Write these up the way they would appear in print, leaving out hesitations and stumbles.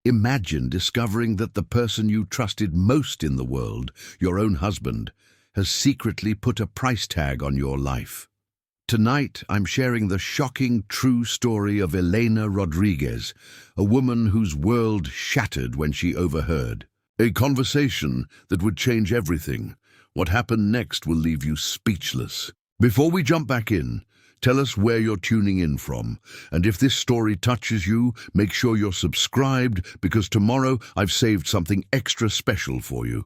Imagine discovering that the person you trusted most in the world, your own husband, has secretly put a price tag on your life. Tonight, I'm sharing the shocking true story of Elena Rodriguez, a woman whose world shattered when she overheard. A conversation that would change everything. What happened next will leave you speechless. Before we jump back in, tell us where you're tuning in from. And if this story touches you, make sure you're subscribed, because tomorrow I've saved something extra special for you.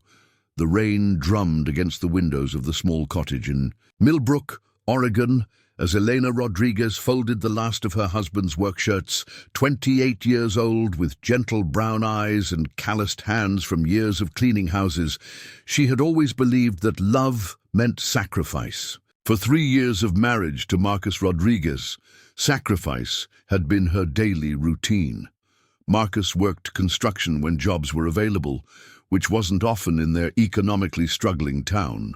The rain drummed against the windows of the small cottage in Millbrook, Oregon, as Elena Rodriguez folded the last of her husband's work shirts, 28 years old, with gentle brown eyes and calloused hands from years of cleaning houses. She had always believed that love meant sacrifice. For 3 years of marriage to Marcus Rodriguez, sacrifice had been her daily routine. Marcus worked construction when jobs were available, which wasn't often in their economically struggling town.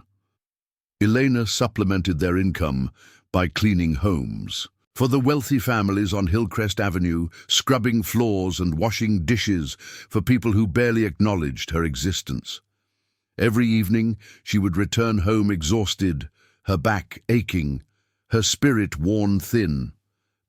Elena supplemented their income by cleaning homes. For the wealthy families on Hillcrest Avenue, scrubbing floors and washing dishes for people who barely acknowledged her existence. Every evening, she would return home exhausted, her back aching, her spirit worn thin.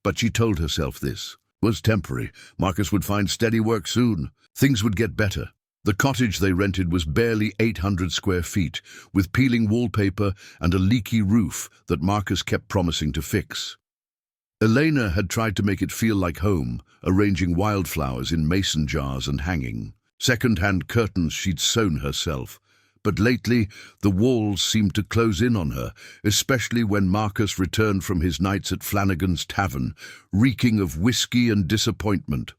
But she told herself this was temporary. Marcus would find steady work soon. Things would get better. The cottage they rented was barely 800 square feet, with peeling wallpaper and a leaky roof that Marcus kept promising to fix. Elena had tried to make it feel like home, arranging wildflowers in mason jars and hanging second-hand curtains she'd sewn herself. But lately, the walls seemed to close in on her, especially when Marcus returned from his nights at Flanagan's Tavern, reeking of whiskey and disappointment.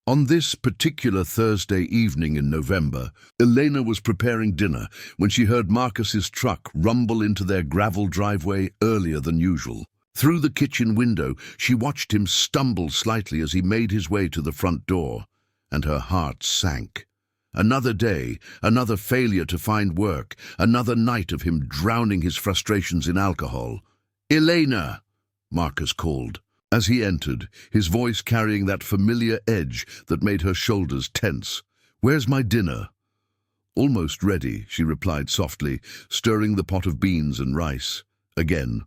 On this particular Thursday evening in November, Elena was preparing dinner when she heard Marcus's truck rumble into their gravel driveway earlier than usual. Through the kitchen window, she watched him stumble slightly as he made his way to the front door, and her heart sank. Another day, another failure to find work, another night of him drowning his frustrations in alcohol. "Elena!" Marcus called. As he entered, his voice carrying that familiar edge that made her shoulders tense. "Where's my dinner?" "Almost ready," she replied softly, stirring the pot of beans and rice. Again.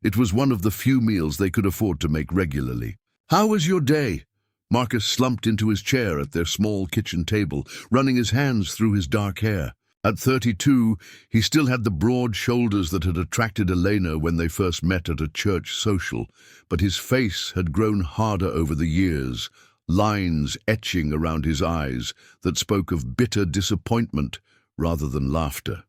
It was one of the few meals they could afford to make regularly. "How was your day?" Marcus slumped into his chair at their small kitchen table, running his hands through his dark hair. At 32, he still had the broad shoulders that had attracted Elena when they first met at a church social, but his face had grown harder over the years, lines etching around his eyes that spoke of bitter disappointment rather than laughter.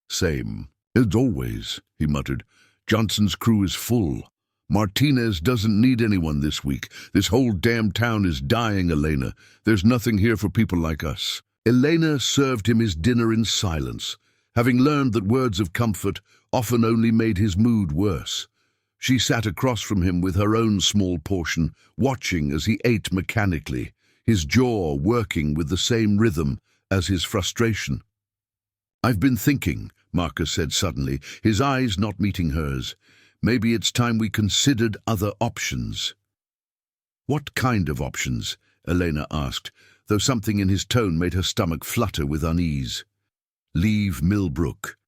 "Same. As always," he muttered. "Johnson's crew is full. Martinez doesn't need anyone this week. This whole damn town is dying, Elena. There's nothing here for people like us." Elena served him his dinner in silence, having learned that words of comfort often only made his mood worse. She sat across from him with her own small portion, watching as he ate mechanically, his jaw working with the same rhythm as his frustration. "I've been thinking," Marcus said suddenly, his eyes not meeting hers. "Maybe it's time we considered other options." "What kind of options?" Elena asked, though something in his tone made her stomach flutter with unease. "Leave Millbrook.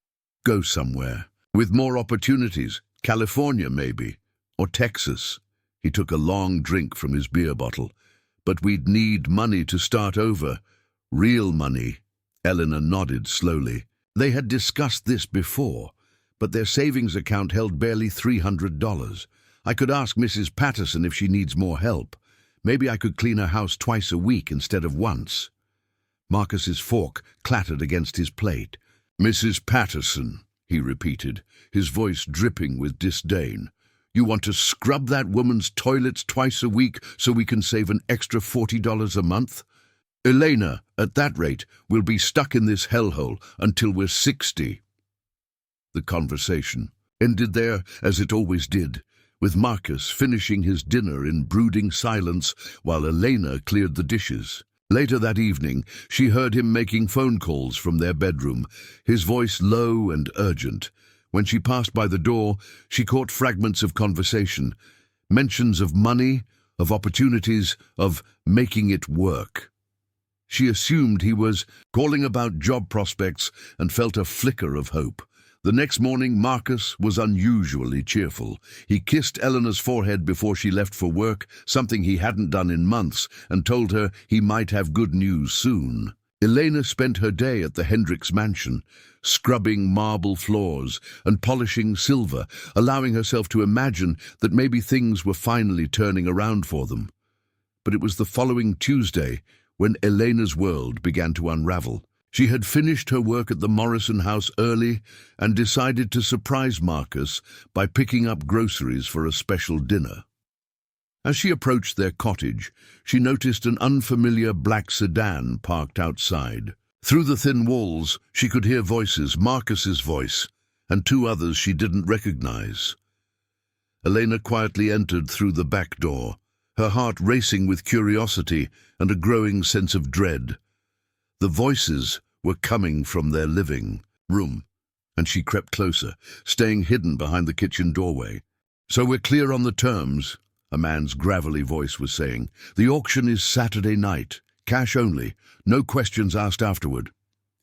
Go somewhere. With more opportunities. California, maybe. Or Texas." He took a long drink from his beer bottle. "But we'd need money to start over. Real money." Eleanor nodded slowly. They had discussed this before, but their savings account held barely $300. "I could ask Mrs. Patterson if she needs more help. Maybe I could clean her house twice a week instead of once." Marcus's fork clattered against his plate. "Mrs. Patterson," he repeated, his voice dripping with disdain. "You want to scrub that woman's toilets twice a week so we can save an extra $40 a month? Elena, at that rate, we'll be stuck in this hellhole until we're 60. The conversation ended there, as it always did, with Marcus finishing his dinner in brooding silence while Elena cleared the dishes. Later that evening, she heard him making phone calls from their bedroom, his voice low and urgent. When she passed by the door, she caught fragments of conversation, mentions of money, of opportunities, of making it work. She assumed he was calling about job prospects and felt a flicker of hope. The next morning, Marcus was unusually cheerful. He kissed Eleanor's forehead before she left for work, something he hadn't done in months, and told her he might have good news soon. Elena spent her day at the Hendricks mansion, scrubbing marble floors and polishing silver, allowing herself to imagine that maybe things were finally turning around for them. But it was the following Tuesday when Elena's world began to unravel. She had finished her work at the Morrison house early and decided to surprise Marcus by picking up groceries for a special dinner. As she approached their cottage, she noticed an unfamiliar black sedan parked outside. Through the thin walls, she could hear voices, Marcus's voice, and two others she didn't recognize. Elena quietly entered through the back door, her heart racing with curiosity and a growing sense of dread. The voices were coming from their living room, and she crept closer, staying hidden behind the kitchen doorway. "So we're clear on the terms," a man's gravelly voice was saying. "The auction is Saturday night, cash only, no questions asked afterward."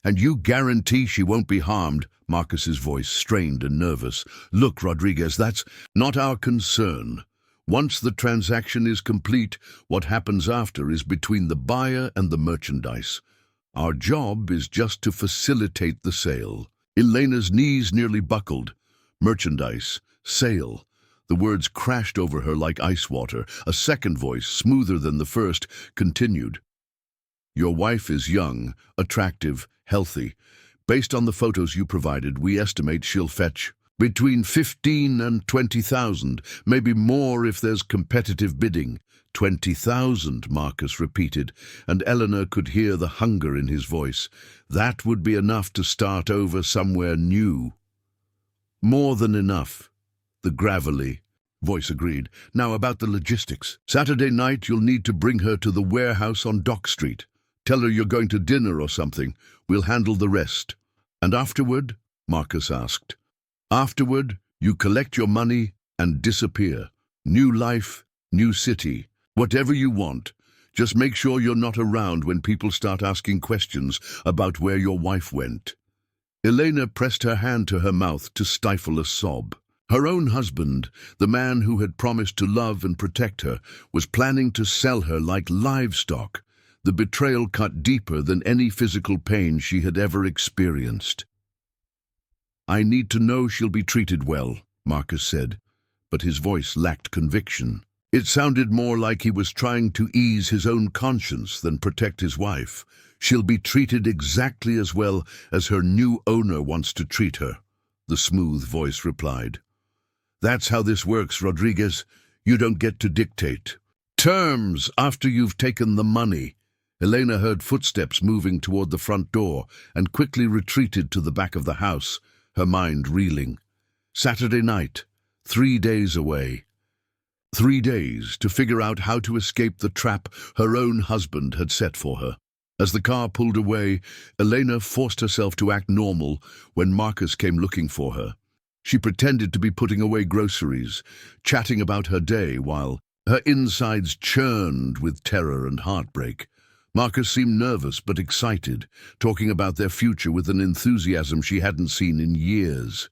"And you guarantee she won't be harmed?" Marcus's voice, strained and nervous. "Look, Rodriguez, that's not our concern. Once the transaction is complete, what happens after is between the buyer and the merchandise. Our job is just to facilitate the sale." Elena's knees nearly buckled. Merchandise, sale. The words crashed over her like ice water. A second voice, smoother than the first, continued. "Your wife is young, attractive, healthy. Based on the photos you provided, we estimate she'll fetch between 15 and 20,000, maybe more if there's competitive bidding." 20,000, Marcus repeated, and Eleanor could hear the hunger in his voice. That would be enough to start over somewhere new. "More than enough," the gravelly voice agreed. "Now about the logistics. Saturday night you'll need to bring her to the warehouse on Dock Street. Tell her you're going to dinner or something. We'll handle the rest." "And afterward?" Marcus asked. "Afterward, you collect your money and disappear. New life, new city. Whatever you want. Just make sure you're not around when people start asking questions about where your wife went." Elena pressed her hand to her mouth to stifle a sob. Her own husband, the man who had promised to love and protect her, was planning to sell her like livestock. The betrayal cut deeper than any physical pain she had ever experienced. "I need to know she'll be treated well," Marcus said, but his voice lacked conviction. It sounded more like he was trying to ease his own conscience than protect his wife. "She'll be treated exactly as well as her new owner wants to treat her," the smooth voice replied. "That's how this works, Rodriguez. You don't get to dictate terms after you've taken the money." Elena heard footsteps moving toward the front door and quickly retreated to the back of the house, her mind reeling. Saturday night, 3 days away. 3 days to figure out how to escape the trap her own husband had set for her. As the car pulled away, Elena forced herself to act normal when Marcus came looking for her. She pretended to be putting away groceries, chatting about her day while her insides churned with terror and heartbreak. Marcus seemed nervous but excited, talking about their future with an enthusiasm she hadn't seen in years.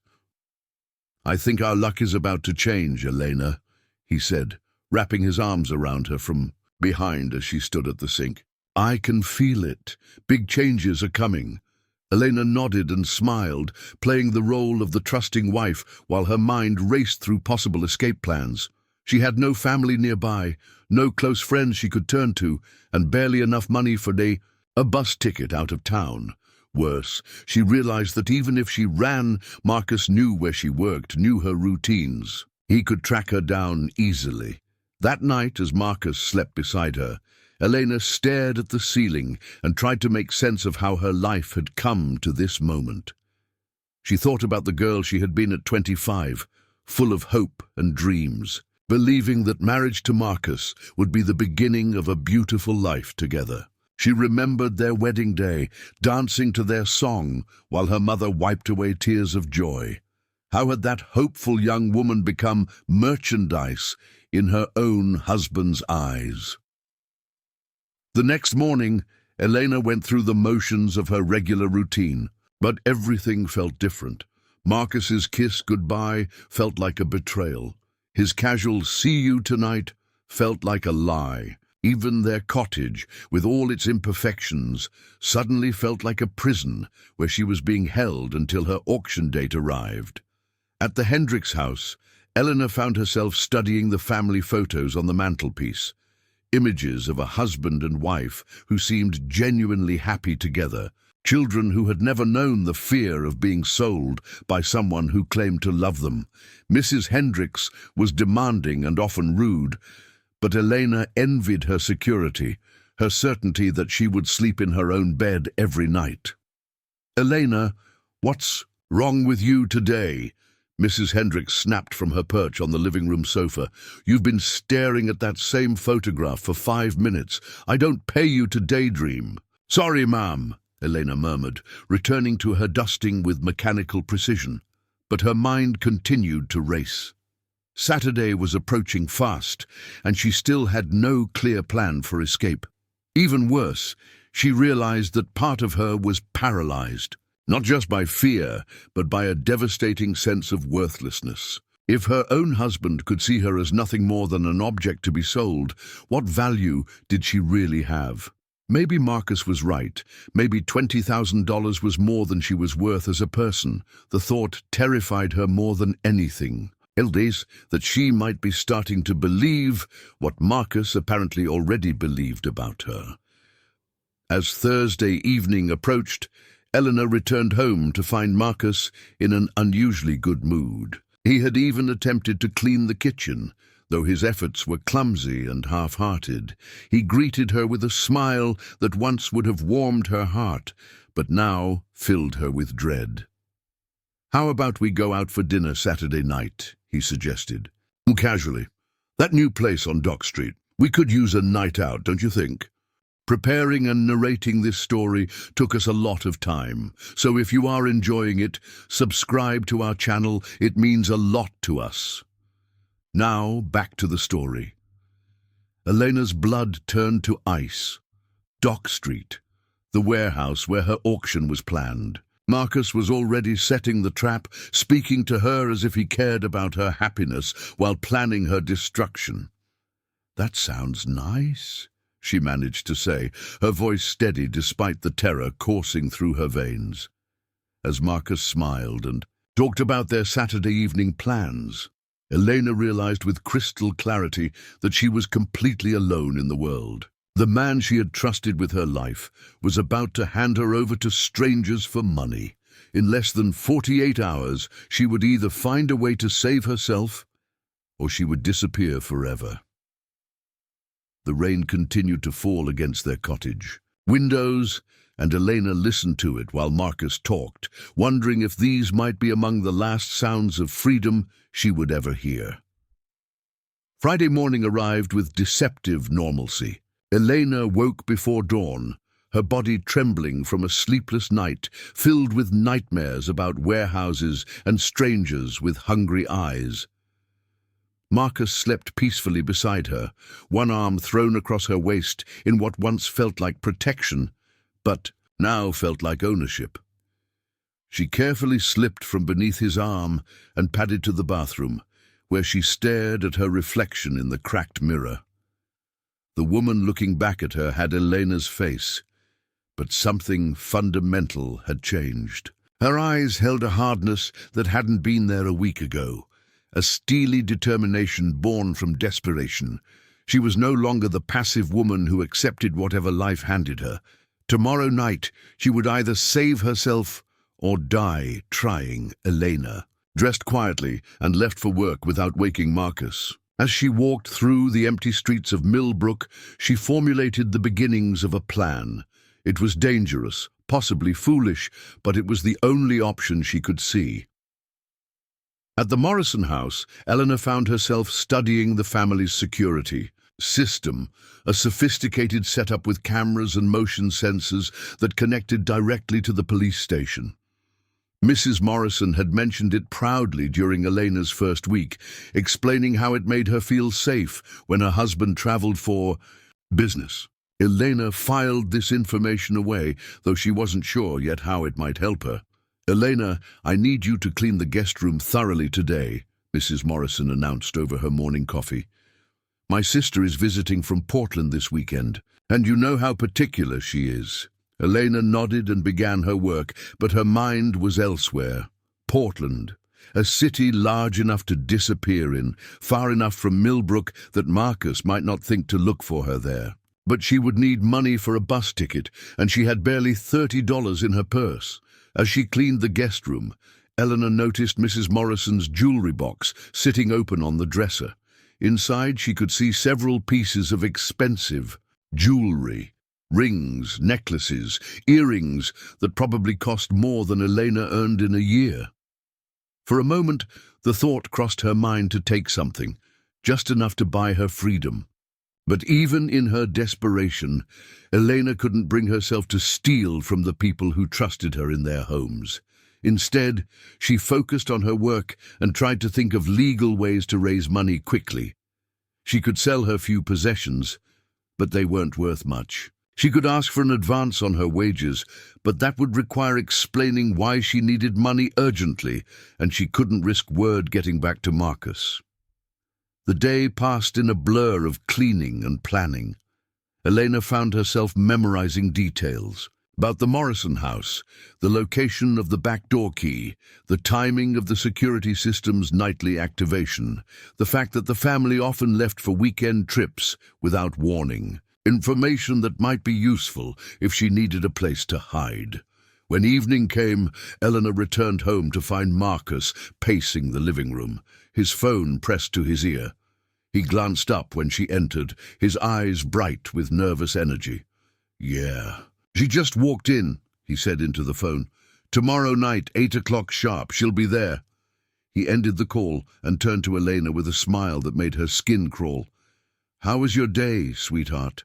"I think our luck is about to change, Elena," he said, wrapping his arms around her from behind as she stood at the sink. "I can feel it. Big changes are coming." Elena nodded and smiled, playing the role of the trusting wife while her mind raced through possible escape plans. She had no family nearby, no close friends she could turn to, and barely enough money for a bus ticket out of town. Worse, she realized that even if she ran, Marcus knew where she worked, knew her routines. He could track her down easily. That night, as Marcus slept beside her, Elena stared at the ceiling and tried to make sense of how her life had come to this moment. She thought about the girl she had been at 25, full of hope and dreams, believing that marriage to Marcus would be the beginning of a beautiful life together. She remembered their wedding day, dancing to their song while her mother wiped away tears of joy. How had that hopeful young woman become merchandise in her own husband's eyes. The next morning, Elena went through the motions of her regular routine, but everything felt different. Marcus's kiss goodbye felt like a betrayal. His casual "see you tonight" felt like a lie. Even their cottage, with all its imperfections, suddenly felt like a prison where she was being held until her auction date arrived. At the Hendricks house, Eleanor found herself studying the family photos on the mantelpiece. Images of a husband and wife who seemed genuinely happy together, children who had never known the fear of being sold by someone who claimed to love them. Mrs. Hendricks was demanding and often rude, but Elena envied her security, her certainty that she would sleep in her own bed every night. "Elena, what's wrong with you today?" Mrs. Hendricks snapped from her perch on the living room sofa. "You've been staring at that same photograph for 5 minutes. I don't pay you to daydream." "Sorry, ma'am," Elena murmured, returning to her dusting with mechanical precision. But her mind continued to race. Saturday was approaching fast, and she still had no clear plan for escape. Even worse, she realized that part of her was paralyzed. Not just by fear, but by a devastating sense of worthlessness. If her own husband could see her as nothing more than an object to be sold, what value did she really have? Maybe Marcus was right. Maybe $20,000 was more than she was worth as a person. The thought terrified her more than anything. Eldes, that she might be starting to believe what Marcus apparently already believed about her. As Thursday evening approached, Eleanor returned home to find Marcus in an unusually good mood. He had even attempted to clean the kitchen, though his efforts were clumsy and half-hearted. He greeted her with a smile that once would have warmed her heart, but now filled her with dread. "How about we go out for dinner Saturday night?" he suggested. "Casually. That new place on Dock Street. We could use a night out, don't you think?" Preparing and narrating this story took us a lot of time, so if you are enjoying it, subscribe to our channel. It means a lot to us. Now, back to the story. Elena's blood turned to ice. Dock Street, the warehouse where her auction was planned. Marcus was already setting the trap, speaking to her as if he cared about her happiness while planning her destruction. "That sounds nice," she managed to say, her voice steady despite the terror coursing through her veins. As Marcus smiled and talked about their Saturday evening plans, Elena realized with crystal clarity that she was completely alone in the world. The man she had trusted with her life was about to hand her over to strangers for money. In less than 48 hours, she would either find a way to save herself or she would disappear forever. The rain continued to fall against their cottage windows, and Elena listened to it while Marcus talked, wondering if these might be among the last sounds of freedom she would ever hear. Friday morning arrived with deceptive normalcy. Elena woke before dawn, her body trembling from a sleepless night filled with nightmares about warehouses and strangers with hungry eyes. Marcus slept peacefully beside her, one arm thrown across her waist in what once felt like protection, but now felt like ownership. She carefully slipped from beneath his arm and padded to the bathroom, where she stared at her reflection in the cracked mirror. The woman looking back at her had Elena's face, but something fundamental had changed. Her eyes held a hardness that hadn't been there a week ago, a steely determination born from desperation. She was no longer the passive woman who accepted whatever life handed her. Tomorrow night, she would either save herself or die trying. Elena dressed quietly and left for work without waking Marcus. As she walked through the empty streets of Millbrook, she formulated the beginnings of a plan. It was dangerous, possibly foolish, but it was the only option she could see. At the Morrison house, Eleanor found herself studying the family's security system, a sophisticated setup with cameras and motion sensors that connected directly to the police station. Mrs. Morrison had mentioned it proudly during Elena's first week, explaining how it made her feel safe when her husband traveled for business. Elena filed this information away, though she wasn't sure yet how it might help her. "Elena, I need you to clean the guest room thoroughly today," Mrs. Morrison announced over her morning coffee. "My sister is visiting from Portland this weekend, and you know how particular she is." Elena nodded and began her work, but her mind was elsewhere. Portland, a city large enough to disappear in, far enough from Millbrook that Marcus might not think to look for her there. But she would need money for a bus ticket, and she had barely $30 in her purse. As she cleaned the guest room, Eleanor noticed Mrs. Morrison's jewelry box sitting open on the dresser. Inside, she could see several pieces of expensive jewelry. Rings, necklaces, earrings that probably cost more than Elena earned in a year. For a moment, the thought crossed her mind to take something, just enough to buy her freedom. But even in her desperation, Elena couldn't bring herself to steal from the people who trusted her in their homes. Instead, she focused on her work and tried to think of legal ways to raise money quickly. She could sell her few possessions, but they weren't worth much. She could ask for an advance on her wages, but that would require explaining why she needed money urgently, and she couldn't risk word getting back to Marcus. The day passed in a blur of cleaning and planning. Elena found herself memorizing details about the Morrison house, the location of the back door key, the timing of the security system's nightly activation, the fact that the family often left for weekend trips without warning. Information that might be useful if she needed a place to hide. When evening came, Eleanor returned home to find Marcus pacing the living room, his phone pressed to his ear. He glanced up when she entered, his eyes bright with nervous energy. "Yeah. She just walked in," he said into the phone. "Tomorrow night, 8 o'clock sharp, she'll be there." He ended the call and turned to Elena with a smile that made her skin crawl. "How was your day, sweetheart?"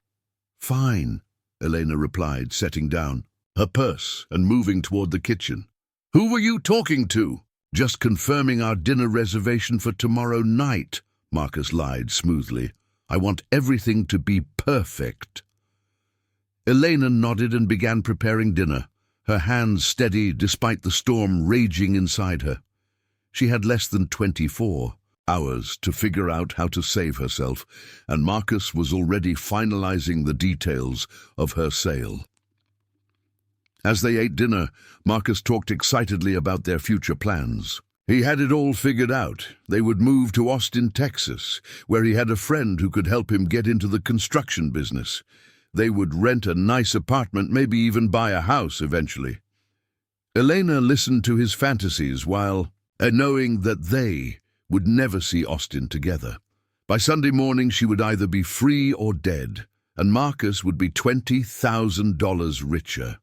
"Fine," Elena replied, setting down her purse and moving toward the kitchen. "Who were you talking to?" "Just confirming our dinner reservation for tomorrow night," Marcus lied smoothly. "I want everything to be perfect." Elena nodded and began preparing dinner, her hands steady despite the storm raging inside her. She had less than 24 hours to figure out how to save herself, and Marcus was already finalizing the details of her sale. As they ate dinner, Marcus talked excitedly about their future plans. He had it all figured out. They would move to Austin, Texas, where he had a friend who could help him get into the construction business. They would rent a nice apartment, maybe even buy a house eventually. Elena listened to his fantasies while knowing that they would never see Austin together. By Sunday morning, she would either be free or dead, and Marcus would be $20,000 richer.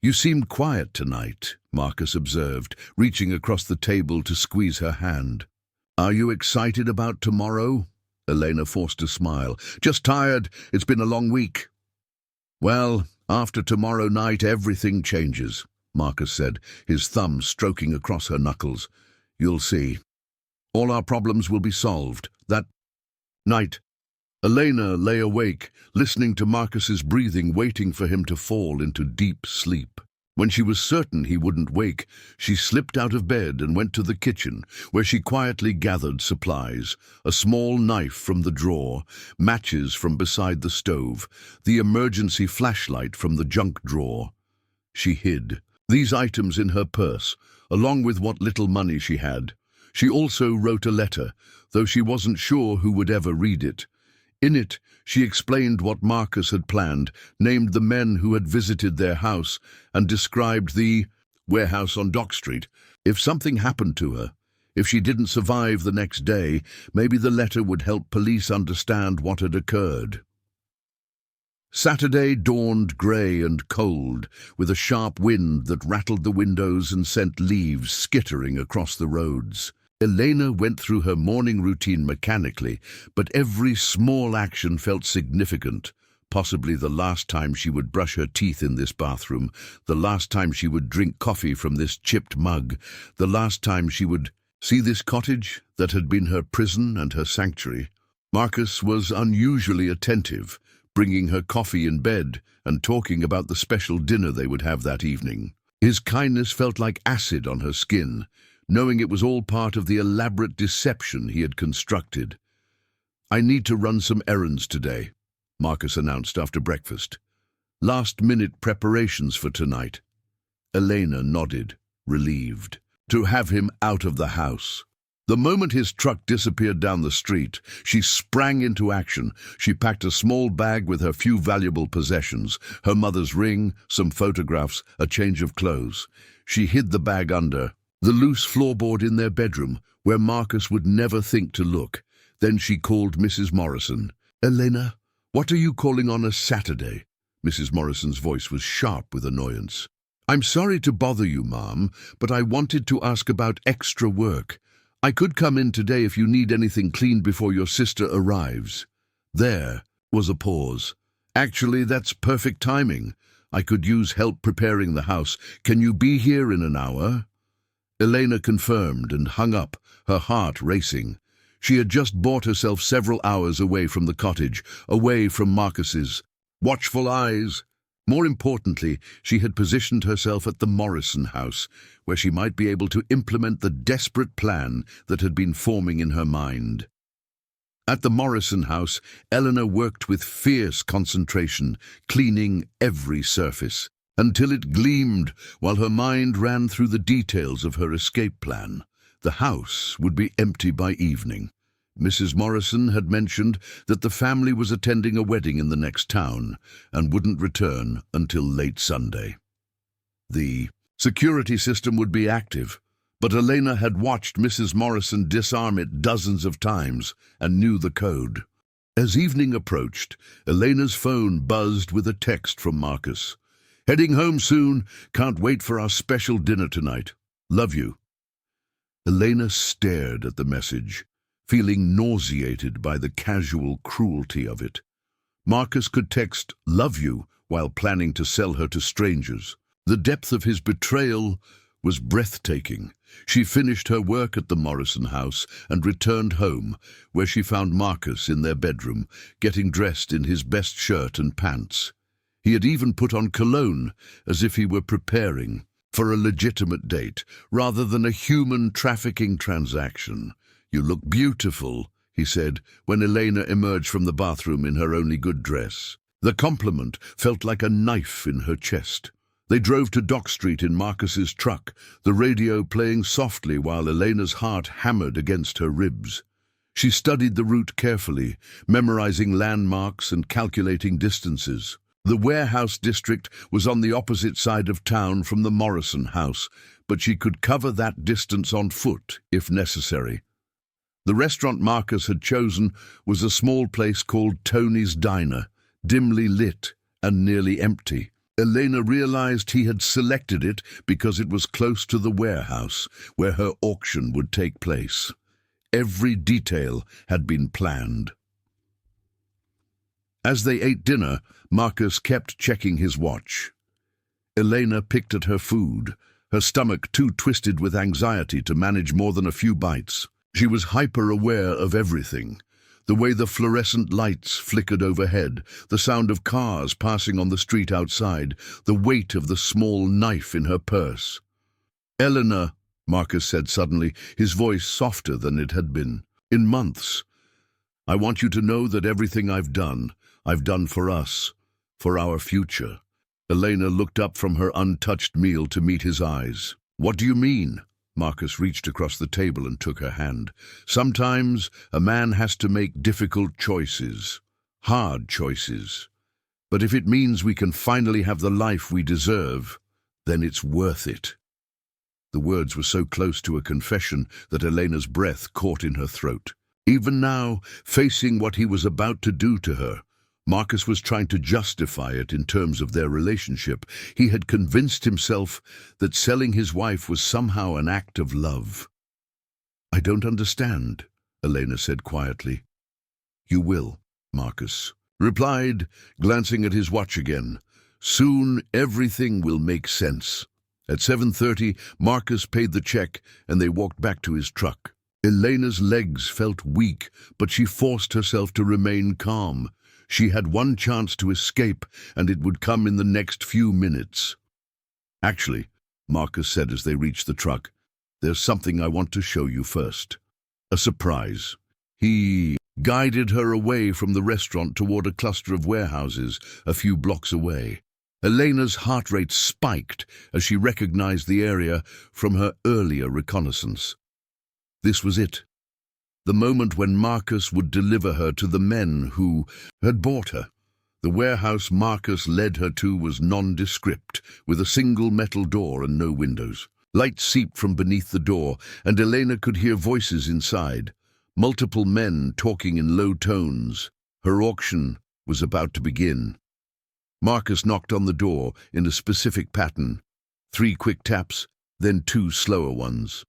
"You seemed quiet tonight," Marcus observed, reaching across the table to squeeze her hand. "Are you excited about tomorrow?" Elena forced a smile. "Just tired. It's been a long week." "Well, after tomorrow night, everything changes," Marcus said, his thumb stroking across her knuckles. "You'll see. All our problems will be solved. That night." Elena lay awake, listening to Marcus's breathing, waiting for him to fall into deep sleep. When she was certain he wouldn't wake, she slipped out of bed and went to the kitchen, where she quietly gathered supplies: a small knife from the drawer, matches from beside the stove, the emergency flashlight from the junk drawer. She hid these items in her purse, along with what little money she had. She also wrote a letter, though she wasn't sure who would ever read it. In it, she explained what Marcus had planned, named the men who had visited their house, and described the warehouse on Dock Street. If something happened to her, if she didn't survive the next day, maybe the letter would help police understand what had occurred. Saturday dawned grey and cold, with a sharp wind that rattled the windows and sent leaves skittering across the roads. Elena went through her morning routine mechanically, but every small action felt significant. Possibly the last time she would brush her teeth in this bathroom, the last time she would drink coffee from this chipped mug, the last time she would see this cottage that had been her prison and her sanctuary. Marcus was unusually attentive, bringing her coffee in bed and talking about the special dinner they would have that evening. His kindness felt like acid on her skin, knowing it was all part of the elaborate deception he had constructed. "I need to run some errands today," Marcus announced after breakfast. "Last-minute preparations for tonight." Elena nodded, relieved to have him out of the house. The moment his truck disappeared down the street, she sprang into action. She packed a small bag with her few valuable possessions, her mother's ring, some photographs, a change of clothes. She hid the bag under the loose floorboard in their bedroom, where Marcus would never think to look. Then she called Mrs. Morrison. "Elena, what are you calling on a Saturday?" Mrs. Morrison's voice was sharp with annoyance. "I'm sorry to bother you, Mom, but I wanted to ask about extra work. I could come in today if you need anything cleaned before your sister arrives." There was a pause. "Actually, that's perfect timing. I could use help preparing the house. Can you be here in an hour?" Elena confirmed and hung up, her heart racing. She had just bought herself several hours away from the cottage, away from Marcus's watchful eyes. More importantly, she had positioned herself at the Morrison house, where she might be able to implement the desperate plan that had been forming in her mind. At the Morrison house, Eleanor worked with fierce concentration, cleaning every surface, until it gleamed while her mind ran through the details of her escape plan. The house would be empty by evening. Mrs. Morrison had mentioned that the family was attending a wedding in the next town and wouldn't return until late Sunday. The security system would be active, but Elena had watched Mrs. Morrison disarm it dozens of times and knew the code. As evening approached, Elena's phone buzzed with a text from Marcus. "Heading home soon. Can't wait for our special dinner tonight. Love you." Elena stared at the message, feeling nauseated by the casual cruelty of it. Marcus could text "love you" while planning to sell her to strangers. The depth of his betrayal was breathtaking. She finished her work at the Morrison house and returned home, where she found Marcus in their bedroom, getting dressed in his best shirt and pants. He had even put on cologne, as if he were preparing for a legitimate date, rather than a human trafficking transaction. "You look beautiful," he said, when Elena emerged from the bathroom in her only good dress. The compliment felt like a knife in her chest. They drove to Dock Street in Marcus's truck, the radio playing softly while Elena's heart hammered against her ribs. She studied the route carefully, memorizing landmarks and calculating distances. The warehouse district was on the opposite side of town from the Morrison house, but she could cover that distance on foot if necessary. The restaurant Marcus had chosen was a small place called Tony's Diner, dimly lit and nearly empty. Elena realized he had selected it because it was close to the warehouse, where her auction would take place. Every detail had been planned. As they ate dinner, Marcus kept checking his watch. Elena picked at her food, her stomach too twisted with anxiety to manage more than a few bites. She was hyper-aware of everything. The way the fluorescent lights flickered overhead, the sound of cars passing on the street outside, the weight of the small knife in her purse. "Eleanor," Marcus said suddenly, his voice softer than it had been, "in months. I want you to know that everything I've done for us, for our future." Elena looked up from her untouched meal to meet his eyes. "What do you mean?" Marcus reached across the table and took her hand. "Sometimes a man has to make difficult choices, hard choices. But if it means we can finally have the life we deserve, then it's worth it." The words were so close to a confession that Elena's breath caught in her throat. Even now, facing what he was about to do to her, Marcus was trying to justify it in terms of their relationship. He had convinced himself that selling his wife was somehow an act of love. "I don't understand," Elena said quietly. "You will, Marcus. replied, glancing at his watch again. "Soon everything will make sense." At 7:30, Marcus paid the check and they walked back to his truck. Elena's legs felt weak, but she forced herself to remain calm. She had one chance to escape, and it would come in the next few minutes. "Actually," Marcus said as they reached the truck, "there's something I want to show you first. A surprise." He guided her away from the restaurant toward a cluster of warehouses a few blocks away. Elena's heart rate spiked as she recognized the area from her earlier reconnaissance. This was it. The moment when Marcus would deliver her to the men who had bought her. The warehouse Marcus led her to was nondescript, with a single metal door and no windows. Light seeped from beneath the door, and Elena could hear voices inside. Multiple men talking in low tones. Her auction was about to begin. Marcus knocked on the door in a specific pattern. 3 quick taps, then 2 slower ones.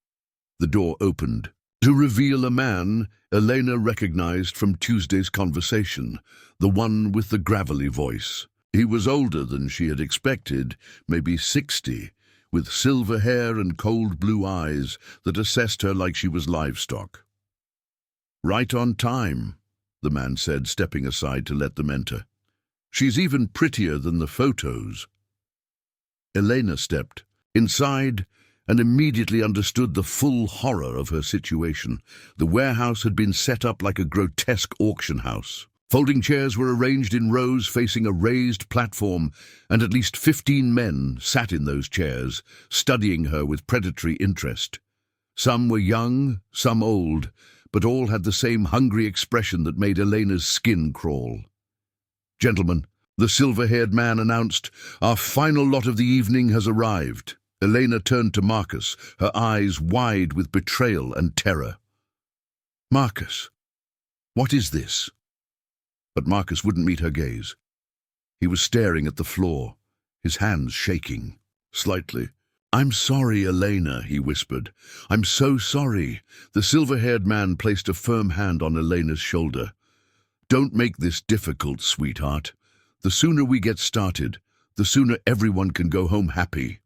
The door opened. To reveal a man Elena recognized from Tuesday's conversation, the one with the gravelly voice. He was older than she had expected, maybe 60, with silver hair and cold blue eyes that assessed her like she was livestock. "Right on time," the man said, stepping aside to let them enter. "She's even prettier than the photos." Elena stepped inside and immediately understood the full horror of her situation. The warehouse had been set up like a grotesque auction house. Folding chairs were arranged in rows facing a raised platform, and at least 15 men sat in those chairs, studying her with predatory interest. Some were young, some old, but all had the same hungry expression that made Elena's skin crawl. "Gentlemen," the silver-haired man announced, "our final lot of the evening has arrived." Elena turned to Marcus, her eyes wide with betrayal and terror. "Marcus, what is this?" But Marcus wouldn't meet her gaze. He was staring at the floor, his hands shaking slightly. "I'm sorry, Elena," he whispered. "I'm so sorry." The silver-haired man placed a firm hand on Elena's shoulder. "Don't make this difficult, sweetheart. The sooner we get started, the sooner everyone can go home happy."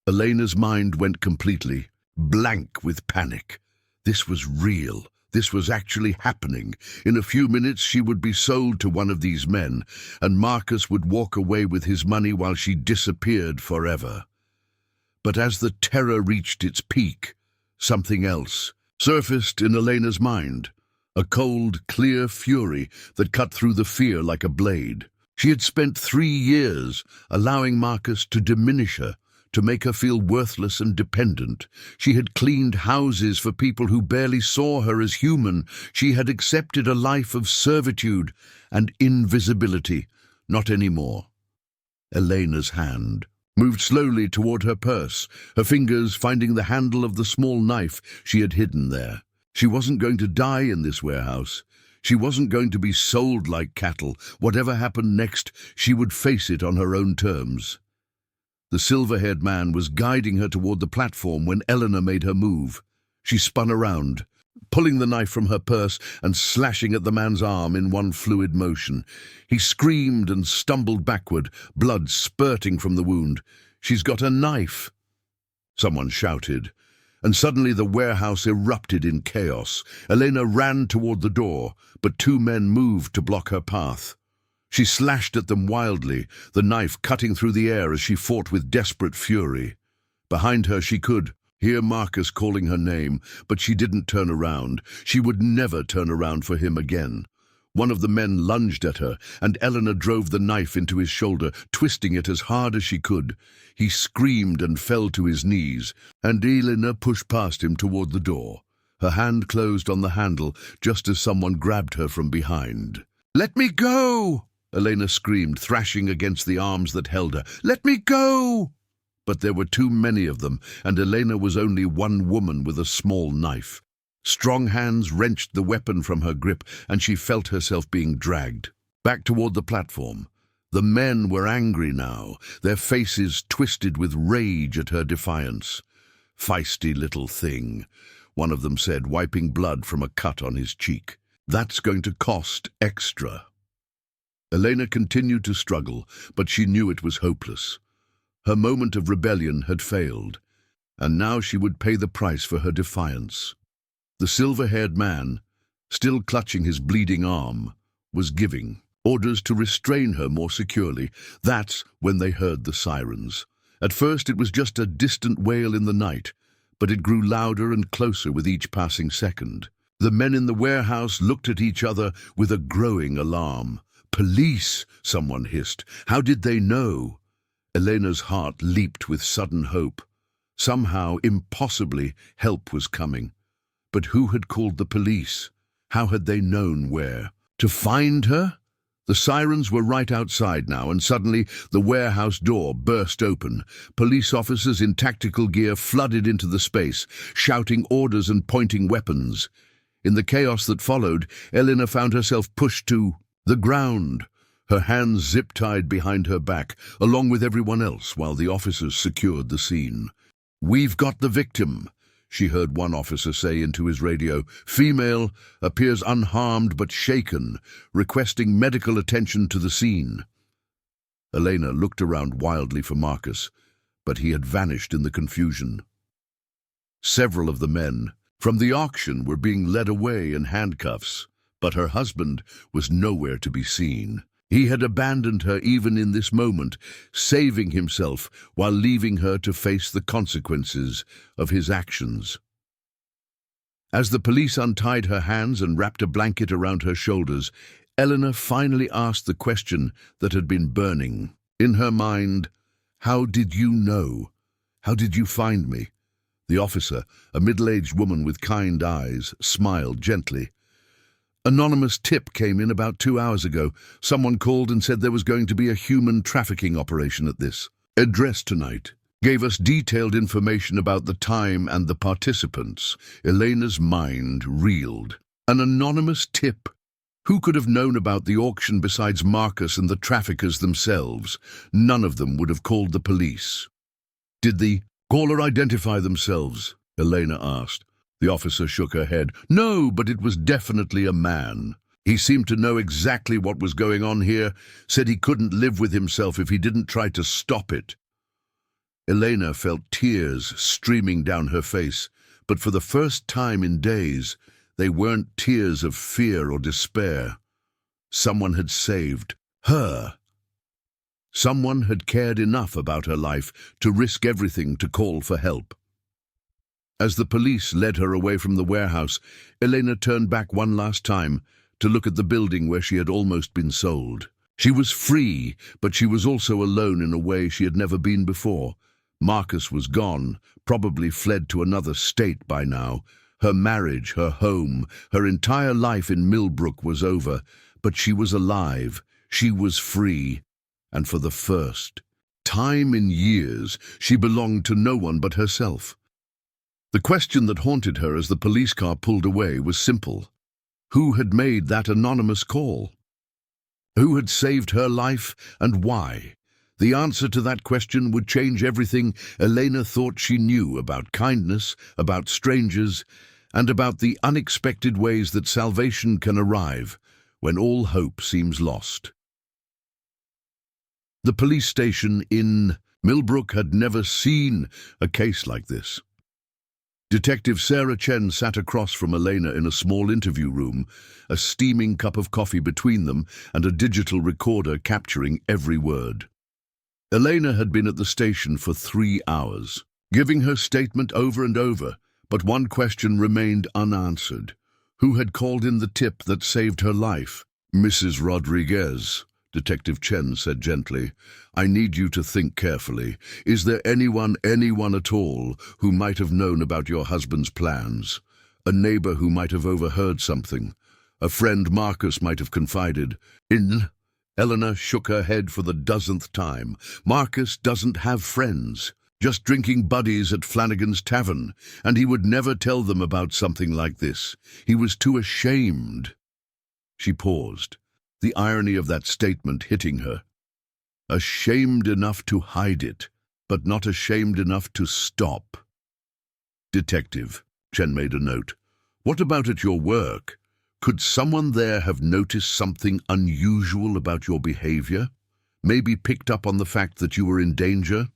Elena's mind went completely blank with panic. This was real. This was actually happening. In a few minutes she would be sold to one of these men, and Marcus would walk away with his money while she disappeared forever. But as the terror reached its peak, something else surfaced in Elena's mind, a cold, clear fury that cut through the fear like a blade. She had spent 3 years allowing Marcus to diminish her, to make her feel worthless and dependent. She had cleaned houses for people who barely saw her as human. She had accepted a life of servitude and invisibility. Not anymore. Elena's hand moved slowly toward her purse, her fingers finding the handle of the small knife she had hidden there. She wasn't going to die in this warehouse. She wasn't going to be sold like cattle. Whatever happened next, she would face it on her own terms. The silver-haired man was guiding her toward the platform when Elena made her move. She spun around, pulling the knife from her purse and slashing at the man's arm in one fluid motion. He screamed and stumbled backward, blood spurting from the wound. "She's got a knife!" someone shouted, and suddenly the warehouse erupted in chaos. Elena ran toward the door, but 2 men moved to block her path. She slashed at them wildly, the knife cutting through the air as she fought with desperate fury. Behind her she could hear Marcus calling her name, but she didn't turn around. She would never turn around for him again. One of the men lunged at her, and Elena drove the knife into his shoulder, twisting it as hard as she could. He screamed and fell to his knees, and Elena pushed past him toward the door. Her hand closed on the handle just as someone grabbed her from behind. "Let me go!" Elena screamed, thrashing against the arms that held her. "Let me go!" But there were too many of them, and Elena was only one woman with a small knife. Strong hands wrenched the weapon from her grip, and she felt herself being dragged back toward the platform. The men were angry now, their faces twisted with rage at her defiance. "Feisty little thing," one of them said, wiping blood from a cut on his cheek. "That's going to cost extra." Elena continued to struggle, but she knew it was hopeless. Her moment of rebellion had failed, and now she would pay the price for her defiance. The silver-haired man, still clutching his bleeding arm, was giving orders to restrain her more securely. That's when they heard the sirens. At first it was just a distant wail in the night, but it grew louder and closer with each passing second. The men in the warehouse looked at each other with a growing alarm. "Police!" someone hissed. "How did they know?" Elena's heart leaped with sudden hope. Somehow, impossibly, help was coming. But who had called the police? How had they known where? To find her? The sirens were right outside now, and suddenly the warehouse door burst open. Police officers in tactical gear flooded into the space, shouting orders and pointing weapons. In the chaos that followed, Elena found herself pushed to the ground, her hands zip-tied behind her back, along with everyone else, while the officers secured the scene. "We've got the victim," she heard one officer say into his radio. "Female, appears unharmed but shaken, requesting medical attention to the scene." Elena looked around wildly for Marcus, but he had vanished in the confusion. Several of the men from the auction were being led away in handcuffs, but her husband was nowhere to be seen. He had abandoned her even in this moment, saving himself while leaving her to face the consequences of his actions. As the police untied her hands and wrapped a blanket around her shoulders, Eleanor finally asked the question that had been burning in her mind. "How did you know? How did you find me?" The officer, a middle-aged woman with kind eyes, smiled gently. "Anonymous tip came in about 2 hours ago. Someone called and said there was going to be a human trafficking operation at this address tonight. Gave us detailed information about the time and the participants." Elena's mind reeled. An anonymous tip? Who could have known about the auction besides Marcus and the traffickers themselves? None of them would have called the police. "Did the caller identify themselves?" Elena asked. The officer shook her head. "No, but it was definitely a man. He seemed to know exactly what was going on here, said he couldn't live with himself if he didn't try to stop it." Elena felt tears streaming down her face, but for the first time in days, they weren't tears of fear or despair. Someone had saved her. Someone had cared enough about her life to risk everything to call for help. As the police led her away from the warehouse, Elena turned back one last time to look at the building where she had almost been sold. She was free, but she was also alone in a way she had never been before. Marcus was gone, probably fled to another state by now. Her marriage, her home, her entire life in Millbrook was over, but she was alive, she was free, and for the first time in years, she belonged to no one but herself. The question that haunted her as the police car pulled away was simple. Who had made that anonymous call? Who had saved her life, and why? The answer to that question would change everything Elena thought she knew about kindness, about strangers, and about the unexpected ways that salvation can arrive when all hope seems lost. The police station in Millbrook had never seen a case like this. Detective Sarah Chen sat across from Elena in a small interview room, a steaming cup of coffee between them and a digital recorder capturing every word. Elena had been at the station for 3 hours, giving her statement over and over, but one question remained unanswered. Who had called in the tip that saved her life? "Mrs. Rodriguez," Detective Chen said gently, "I need you to think carefully. Is there anyone at all, who might have known about your husband's plans? A neighbor who might have overheard something? A friend Marcus might have confided in?" Eleanor shook her head for the 10th time. "Marcus doesn't have friends. Just drinking buddies at Flanagan's Tavern, and he would never tell them about something like this. He was too ashamed." She paused, the irony of that statement hitting her. Ashamed enough to hide it, but not ashamed enough to stop. "Detective," Chen made a note. "What about at your work? Could someone there have noticed something unusual about your behavior? Maybe picked up on the fact that you were in danger?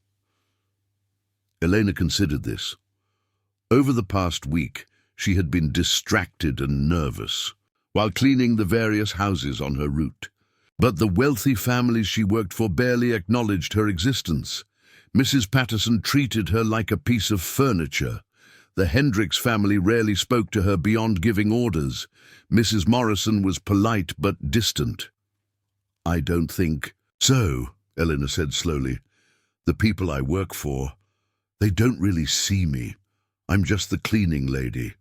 Elena considered this. Over the past week, she had been distracted and nervous while cleaning the various houses on her route. But the wealthy families she worked for barely acknowledged her existence. Mrs. Patterson treated her like a piece of furniture. The Hendricks family rarely spoke to her beyond giving orders. Mrs. Morrison was polite but distant. "I don't think so," Eleanor said slowly. "The people I work for, they don't really see me. I'm just the cleaning lady."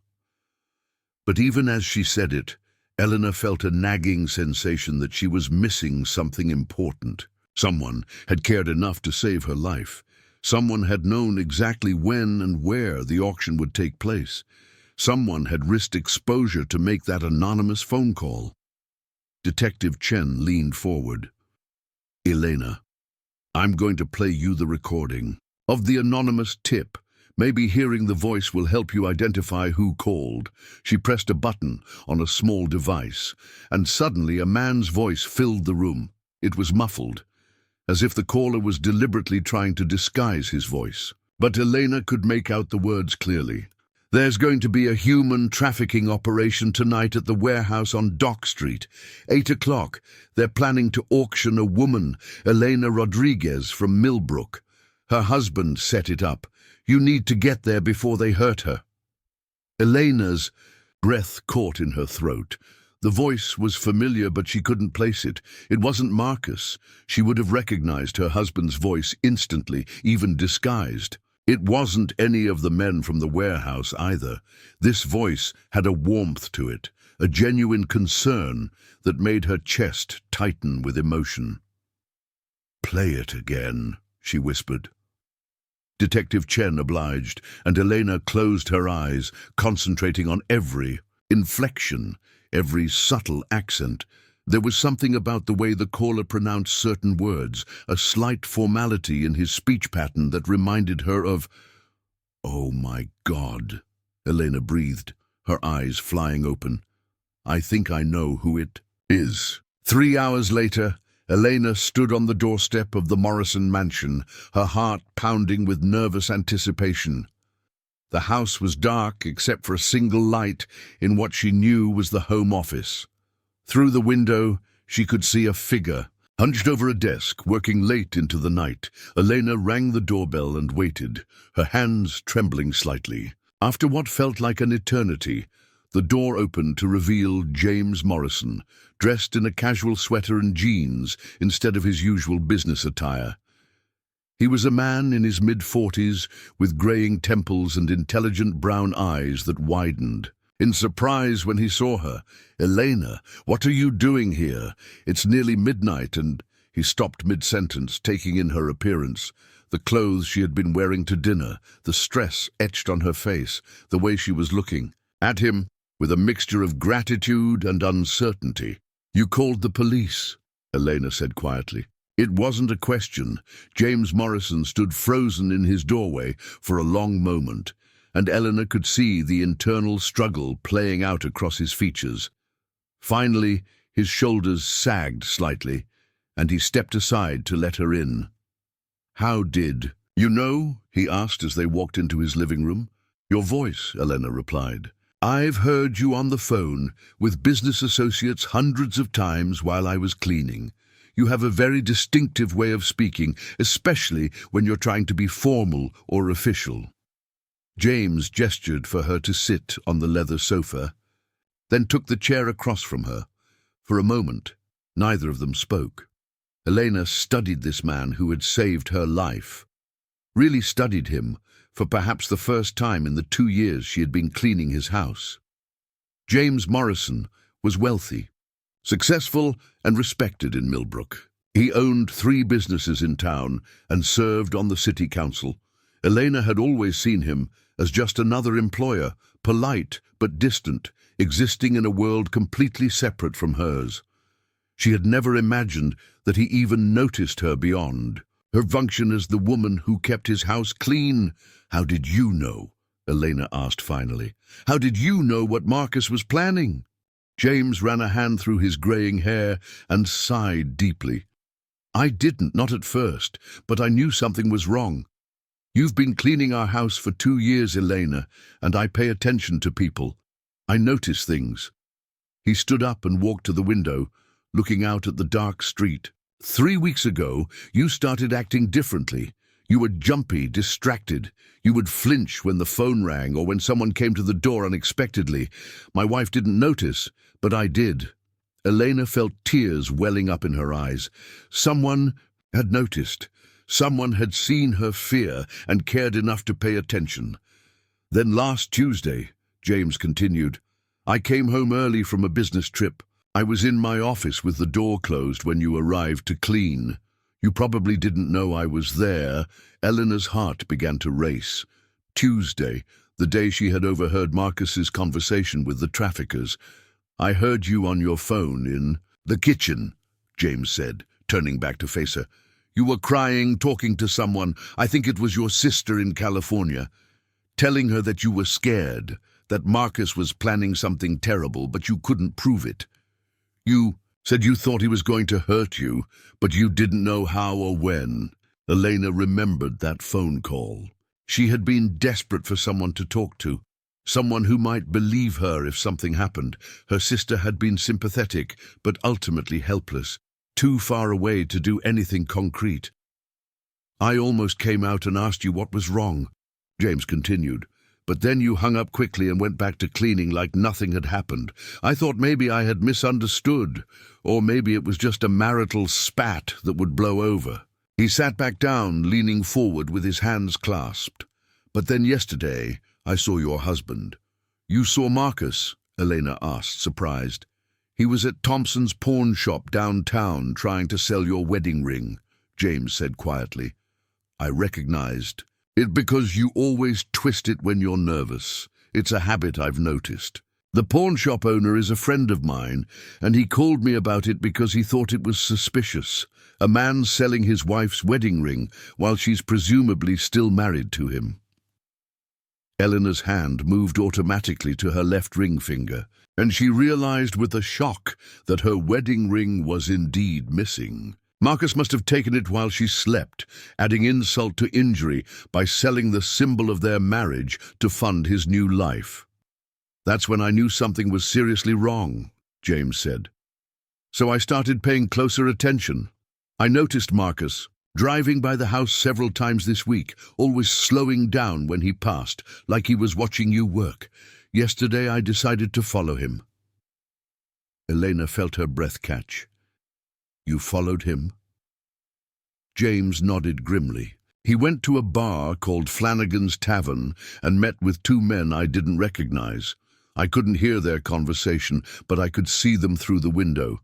But even as she said it, Eleanor felt a nagging sensation that she was missing something important. Someone had cared enough to save her life. Someone had known exactly when and where the auction would take place. Someone had risked exposure to make that anonymous phone call. Detective Chen leaned forward. "Elena, I'm going to play you the recording of the anonymous tip. Maybe hearing the voice will help you identify who called." She pressed a button on a small device, and suddenly a man's voice filled the room. It was muffled, as if the caller was deliberately trying to disguise his voice. But Elena could make out the words clearly. "There's going to be a human trafficking operation tonight at the warehouse on Dock Street. 8 o'clock. They're planning to auction a woman, Elena Rodriguez from Millbrook. Her husband set it up. You need to get there before they hurt her." Elena's breath caught in her throat. The voice was familiar, but she couldn't place it. It wasn't Marcus. She would have recognized her husband's voice instantly, even disguised. It wasn't any of the men from the warehouse either. This voice had a warmth to it, a genuine concern that made her chest tighten with emotion. "Play it again," she whispered. Detective Chen obliged, and Elena closed her eyes, concentrating on every inflection, every subtle accent. There was something about the way the caller pronounced certain words, a slight formality in his speech pattern that reminded her of... "Oh my God," Elena breathed, her eyes flying open. "I think I know who it is." 3 hours later, Elena stood on the doorstep of the Morrison mansion, her heart pounding with nervous anticipation. The house was dark except for a single light in what she knew was the home office. Through the window, she could see a figure, hunched over a desk, working late into the night. Elena rang the doorbell and waited, her hands trembling slightly. After what felt like an eternity, the door opened to reveal James Morrison, dressed in a casual sweater and jeans instead of his usual business attire. He was a man in his mid-40s with graying temples and intelligent brown eyes that widened. In surprise when he saw her, "Elena, what are you doing here? It's nearly midnight," and he stopped mid-sentence, taking in her appearance. The clothes she had been wearing to dinner, the stress etched on her face, the way she was looking at him with a mixture of gratitude and uncertainty. "You called the police," Elena said quietly. It wasn't a question. James Morrison stood frozen in his doorway for a long moment, and Eleanor could see the internal struggle playing out across his features. Finally, his shoulders sagged slightly, and he stepped aside to let her in. "How did you know?" he asked as they walked into his living room. "Your voice," Elena replied. "I've heard you on the phone with business associates hundreds of times while I was cleaning. You have a very distinctive way of speaking, especially when you're trying to be formal or official." James gestured for her to sit on the leather sofa, then took the chair across from her. For a moment, neither of them spoke. Elena studied this man who had saved her life. Really studied him for perhaps the first time in the 2 years she had been cleaning his house. James Morrison was wealthy, successful and respected in Millbrook. He owned 3 businesses in town and served on the city council. Elena had always seen him as just another employer, polite but distant, existing in a world completely separate from hers. She had never imagined that he even noticed her beyond her function as the woman who kept his house clean. "How did you know?" Elena asked finally. "How did you know what Marcus was planning?" James ran a hand through his graying hair and sighed deeply. I didn't, not at first, but I knew something was wrong. You've been cleaning our house for 2 years, Elena, and I pay attention to people. I notice things. He stood up and walked to the window, looking out at the dark street. 3 weeks ago, you started acting differently. You were jumpy, distracted. You would flinch when the phone rang or when someone came to the door unexpectedly. My wife didn't notice, but I did. Elena felt tears welling up in her eyes. Someone had noticed. Someone had seen her fear and cared enough to pay attention. Then last Tuesday, James continued, I came home early from a business trip. I was in my office with the door closed when you arrived to clean. You probably didn't know I was there. Eleanor's heart began to race. Tuesday, the day she had overheard Marcus's conversation with the traffickers. I heard you on your phone in the kitchen, James said, turning back to face her. You were crying, talking to someone, I think it was your sister in California, telling her that you were scared, that Marcus was planning something terrible, but you couldn't prove it. You said you thought he was going to hurt you, but you didn't know how or when. Elena remembered that phone call. She had been desperate for someone to talk to, someone who might believe her if something happened. Her sister had been sympathetic, but ultimately helpless, too far away to do anything concrete. I almost came out and asked you what was wrong, James continued. But then you hung up quickly and went back to cleaning like nothing had happened. I thought maybe I had misunderstood, or maybe it was just a marital spat that would blow over. He sat back down, leaning forward with his hands clasped. But then yesterday, I saw your husband. You saw Marcus? Elena asked, surprised. He was at Thompson's pawn shop downtown trying to sell your wedding ring, James said quietly. I recognized it because you always twist it when you're nervous. It's a habit I've noticed. The pawn shop owner is a friend of mine, and he called me about it because he thought it was suspicious. A man selling his wife's wedding ring while she's presumably still married to him. Eleanor's hand moved automatically to her left ring finger, and she realized with a shock that her wedding ring was indeed missing. Marcus must have taken it while she slept, adding insult to injury by selling the symbol of their marriage to fund his new life. That's when I knew something was seriously wrong, James said. So I started paying closer attention. I noticed Marcus driving by the house several times this week, always slowing down when he passed, like he was watching you work. Yesterday I decided to follow him. Elena felt her breath catch. You followed him? James nodded grimly. He went to a bar called Flanagan's Tavern and met with 2 men I didn't recognize. I couldn't hear their conversation, but I could see them through the window.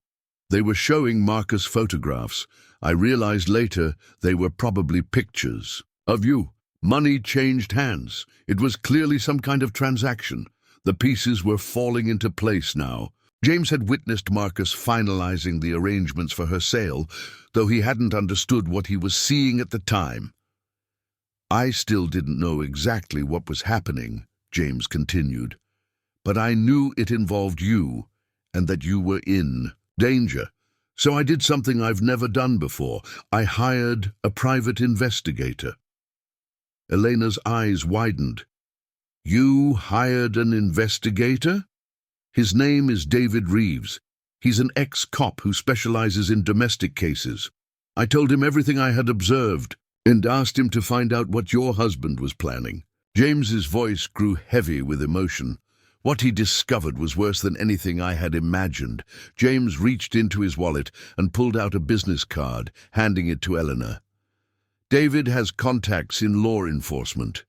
They were showing Marcus photographs. I realized later they were probably pictures of you. Money changed hands. It was clearly some kind of transaction. The pieces were falling into place now. James had witnessed Marcus finalizing the arrangements for her sale, though he hadn't understood what he was seeing at the time. I still didn't know exactly what was happening, James continued, but I knew it involved you and that you were in danger. So I did something I've never done before. I hired a private investigator. Elena's eyes widened. You hired an investigator? His name is David Reeves. He's an ex-cop who specializes in domestic cases. I told him everything I had observed and asked him to find out what your husband was planning. James's voice grew heavy with emotion. What he discovered was worse than anything I had imagined. James reached into his wallet and pulled out a business card, handing it to Eleanor. David has contacts in law enforcement.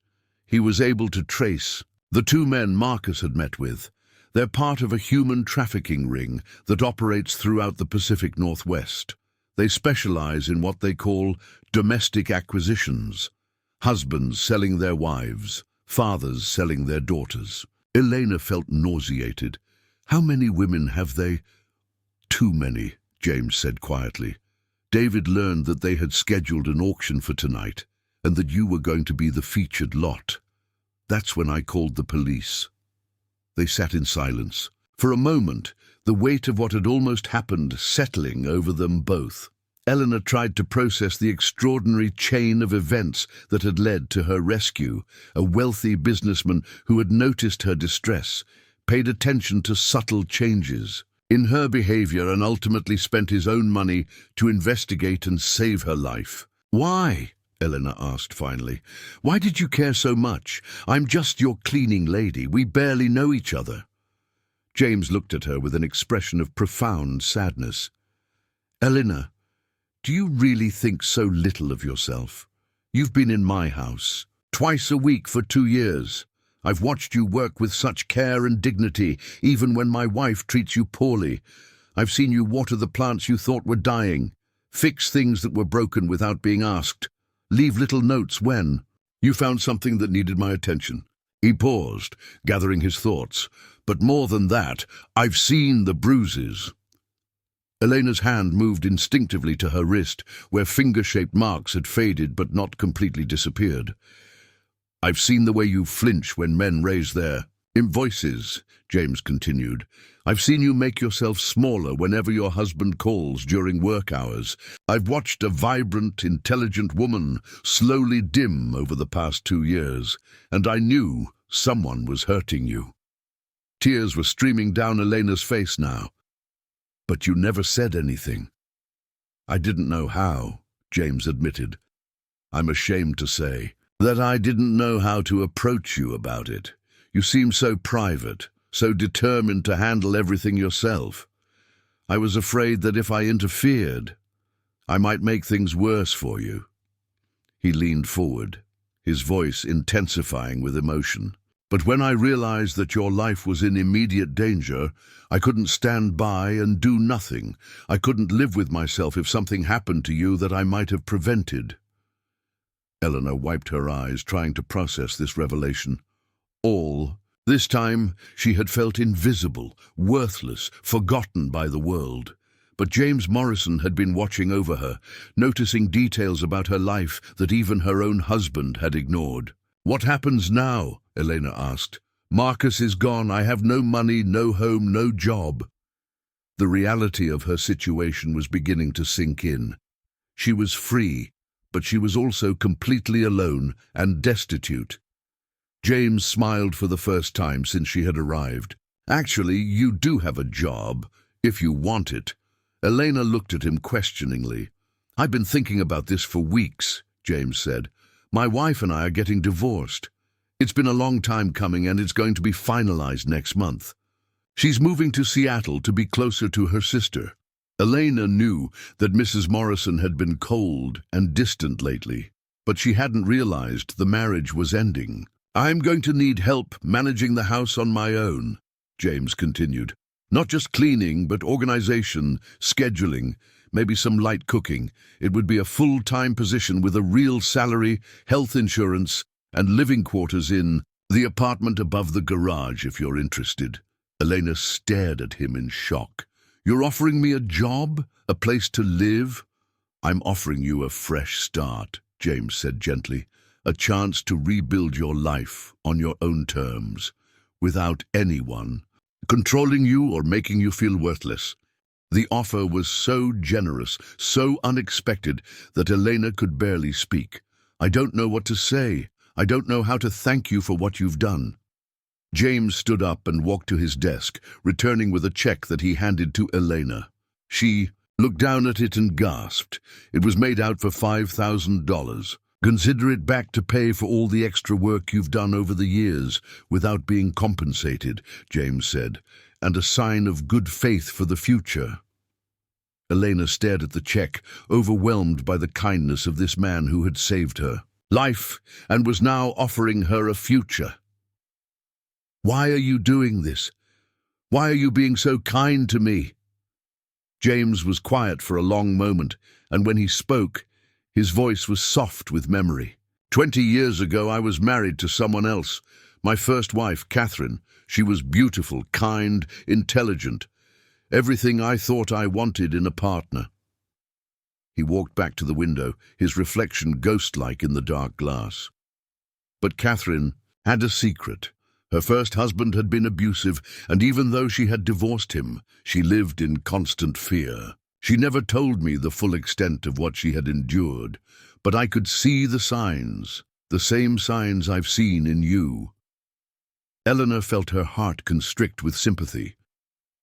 He was able to trace the 2 men Marcus had met with. They're part of a human trafficking ring that operates throughout the Pacific Northwest. They specialize in what they call domestic acquisitions. Husbands selling their wives, fathers selling their daughters. Elena felt nauseated. How many women have they? Too many, James said quietly. David learned that they had scheduled an auction for tonight and that you were going to be the featured lot. That's when I called the police. They sat in silence. For a moment, the weight of what had almost happened settling over them both. Eleanor tried to process the extraordinary chain of events that had led to her rescue. A wealthy businessman who had noticed her distress, paid attention to subtle changes in her behavior and ultimately spent his own money to investigate and save her life. "Why?" Eleanor asked finally. "Why did you care so much? I'm just your cleaning lady. We barely know each other." James looked at her with an expression of profound sadness. "Eleanor, do you really think so little of yourself? You've been in my house twice a week for 2 years. I've watched you work with such care and dignity, even when my wife treats you poorly. I've seen you water the plants you thought were dying, fix things that were broken without being asked, leave little notes when you found something that needed my attention." He paused, gathering his thoughts. "But more than that, I've seen the bruises." Elena's hand moved instinctively to her wrist, where finger-shaped marks had faded but not completely disappeared. "I've seen the way you flinch when men raise their voices," James continued. "I've seen you make yourself smaller whenever your husband calls during work hours. I've watched a vibrant, intelligent woman slowly dim over the past 2 years, and I knew someone was hurting you." Tears were streaming down Elena's face now. "But you never said anything." "I didn't know how," James admitted. "I'm ashamed to say that I didn't know how to approach you about it. You seem so private, so determined to handle everything yourself. I was afraid that if I interfered, I might make things worse for you." He leaned forward, his voice intensifying with emotion. "But when I realized that your life was in immediate danger, I couldn't stand by and do nothing. I couldn't live with myself if something happened to you that I might have prevented." Eleanor wiped her eyes, trying to process this revelation. This time, she had felt invisible, worthless, forgotten by the world. But James Morrison had been watching over her, noticing details about her life that even her own husband had ignored. "What happens now?" Elena asked. "Marcus is gone. I have no money, no home, no job." The reality of her situation was beginning to sink in. She was free, but she was also completely alone and destitute. James smiled for the first time since she had arrived. "Actually, you do have a job, if you want it." Elena looked at him questioningly. "I've been thinking about this for weeks," James said. "My wife and I are getting divorced. It's been a long time coming, and it's going to be finalized next month. She's moving to Seattle to be closer to her sister." Elena knew that Mrs. Morrison had been cold and distant lately, but she hadn't realized the marriage was ending. "I'm going to need help managing the house on my own," James continued. "Not just cleaning, but organization, scheduling, maybe some light cooking. It would be a full-time position with a real salary, health insurance, and living quarters in the apartment above the garage if you're interested." Elena stared at him in shock. "You're offering me a job? A place to live?" "I'm offering you a fresh start," James said gently. "A chance to rebuild your life on your own terms, without anyone controlling you or making you feel worthless." The offer was so generous, so unexpected, that Elena could barely speak. "I don't know what to say. I don't know how to thank you for what you've done." James stood up and walked to his desk, returning with a check that he handed to Elena. She looked down at it and gasped. It was made out for $5,000. "Consider it back to pay for all the extra work you've done over the years without being compensated," James said, "and a sign of good faith for the future." Elena stared at the check, overwhelmed by the kindness of this man who had saved her life and was now offering her a future. "Why are you doing this? Why are you being so kind to me?" James was quiet for a long moment, and when he spoke, his voice was soft with memory. 20 years ago, I was married to someone else. My first wife, Catherine. She was beautiful, kind, intelligent. Everything I thought I wanted in a partner." He walked back to the window, his reflection ghost-like in the dark glass. "But Catherine had a secret. Her first husband had been abusive, and even though she had divorced him, she lived in constant fear. She never told me the full extent of what she had endured, but I could see the signs, the same signs I've seen in you. Eleanor felt her heart constrict with sympathy.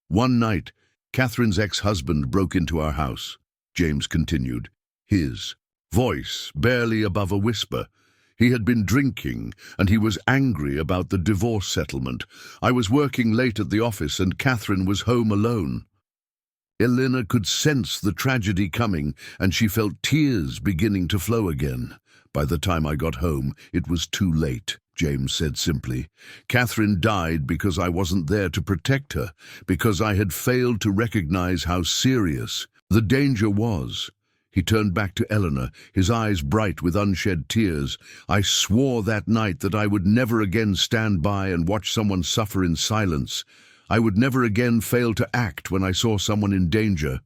One night, Catherine's ex-husband broke into our house, James continued, his voice barely above a whisper. He had been drinking, and he was angry about the divorce settlement. I was working late at the office, and Catherine was home alone. Elena could sense the tragedy coming, and she felt tears beginning to flow again. By the time I got home, it was too late, James said simply. Catherine died because I wasn't there to protect her, because I had failed to recognize how serious the danger was. He turned back to Eleanor, his eyes bright with unshed tears. I swore that night that I would never again stand by and watch someone suffer in silence. I would never again fail to act when I saw someone in danger.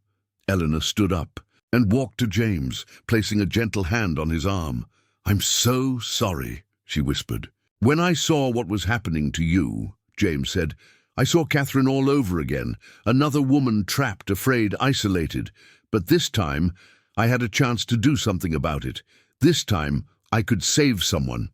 Eleanor stood up and walked to James, placing a gentle hand on his arm. "I'm so sorry," she whispered. "When I saw what was happening to you," James said, "I saw Catherine all over again, another woman trapped, afraid, isolated. But this time, I had a chance to do something about it. This time, I could save someone."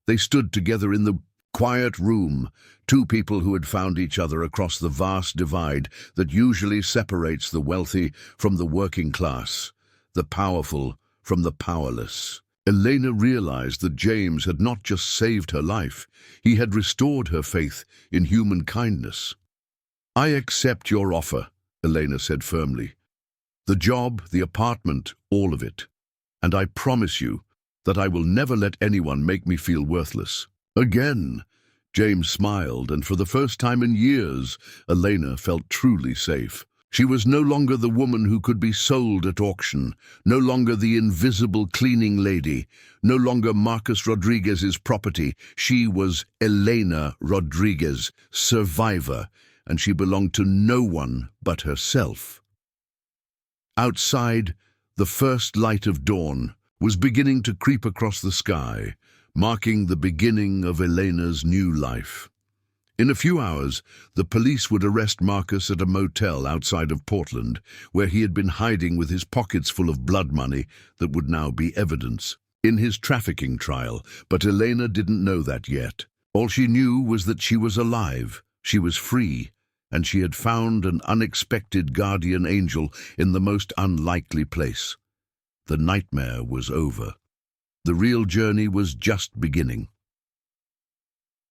They stood together in the quiet room, two people who had found each other across the vast divide that usually separates the wealthy from the working class, the powerful from the powerless. Elena realized that James had not just saved her life, he had restored her faith in human kindness. "I accept your offer," Elena said firmly. "The job, the apartment, all of it. And I promise you that I will never let anyone make me feel worthless again." James smiled, and for the first time in years, Elena felt truly safe. She was no longer the woman who could be sold at auction, no longer the invisible cleaning lady, no longer Marcus Rodriguez's property. She was Elena Rodriguez, survivor, and she belonged to no one but herself. Outside, the first light of dawn was beginning to creep across the sky, marking the beginning of Elena's new life. In a few hours, the police would arrest Marcus at a motel outside of Portland, where he had been hiding with his pockets full of blood money that would now be evidence in his trafficking trial. But Elena didn't know that yet. All she knew was that she was alive, she was free, and she had found an unexpected guardian angel in the most unlikely place. The nightmare was over. The real journey was just beginning.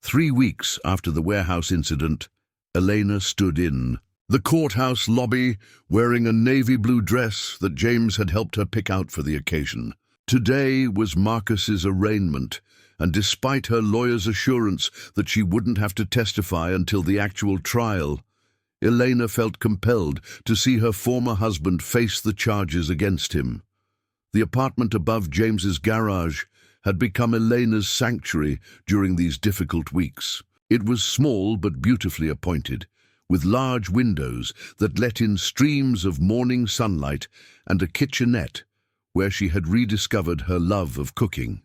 3 weeks after the warehouse incident, Elena stood in the courthouse lobby wearing a navy blue dress that James had helped her pick out for the occasion. Today was Marcus's arraignment, and despite her lawyer's assurance that she wouldn't have to testify until the actual trial, Elena felt compelled to see her former husband face the charges against him. The apartment above James's garage had become Elena's sanctuary during these difficult weeks. It was small but beautifully appointed, with large windows that let in streams of morning sunlight and a kitchenette where she had rediscovered her love of cooking.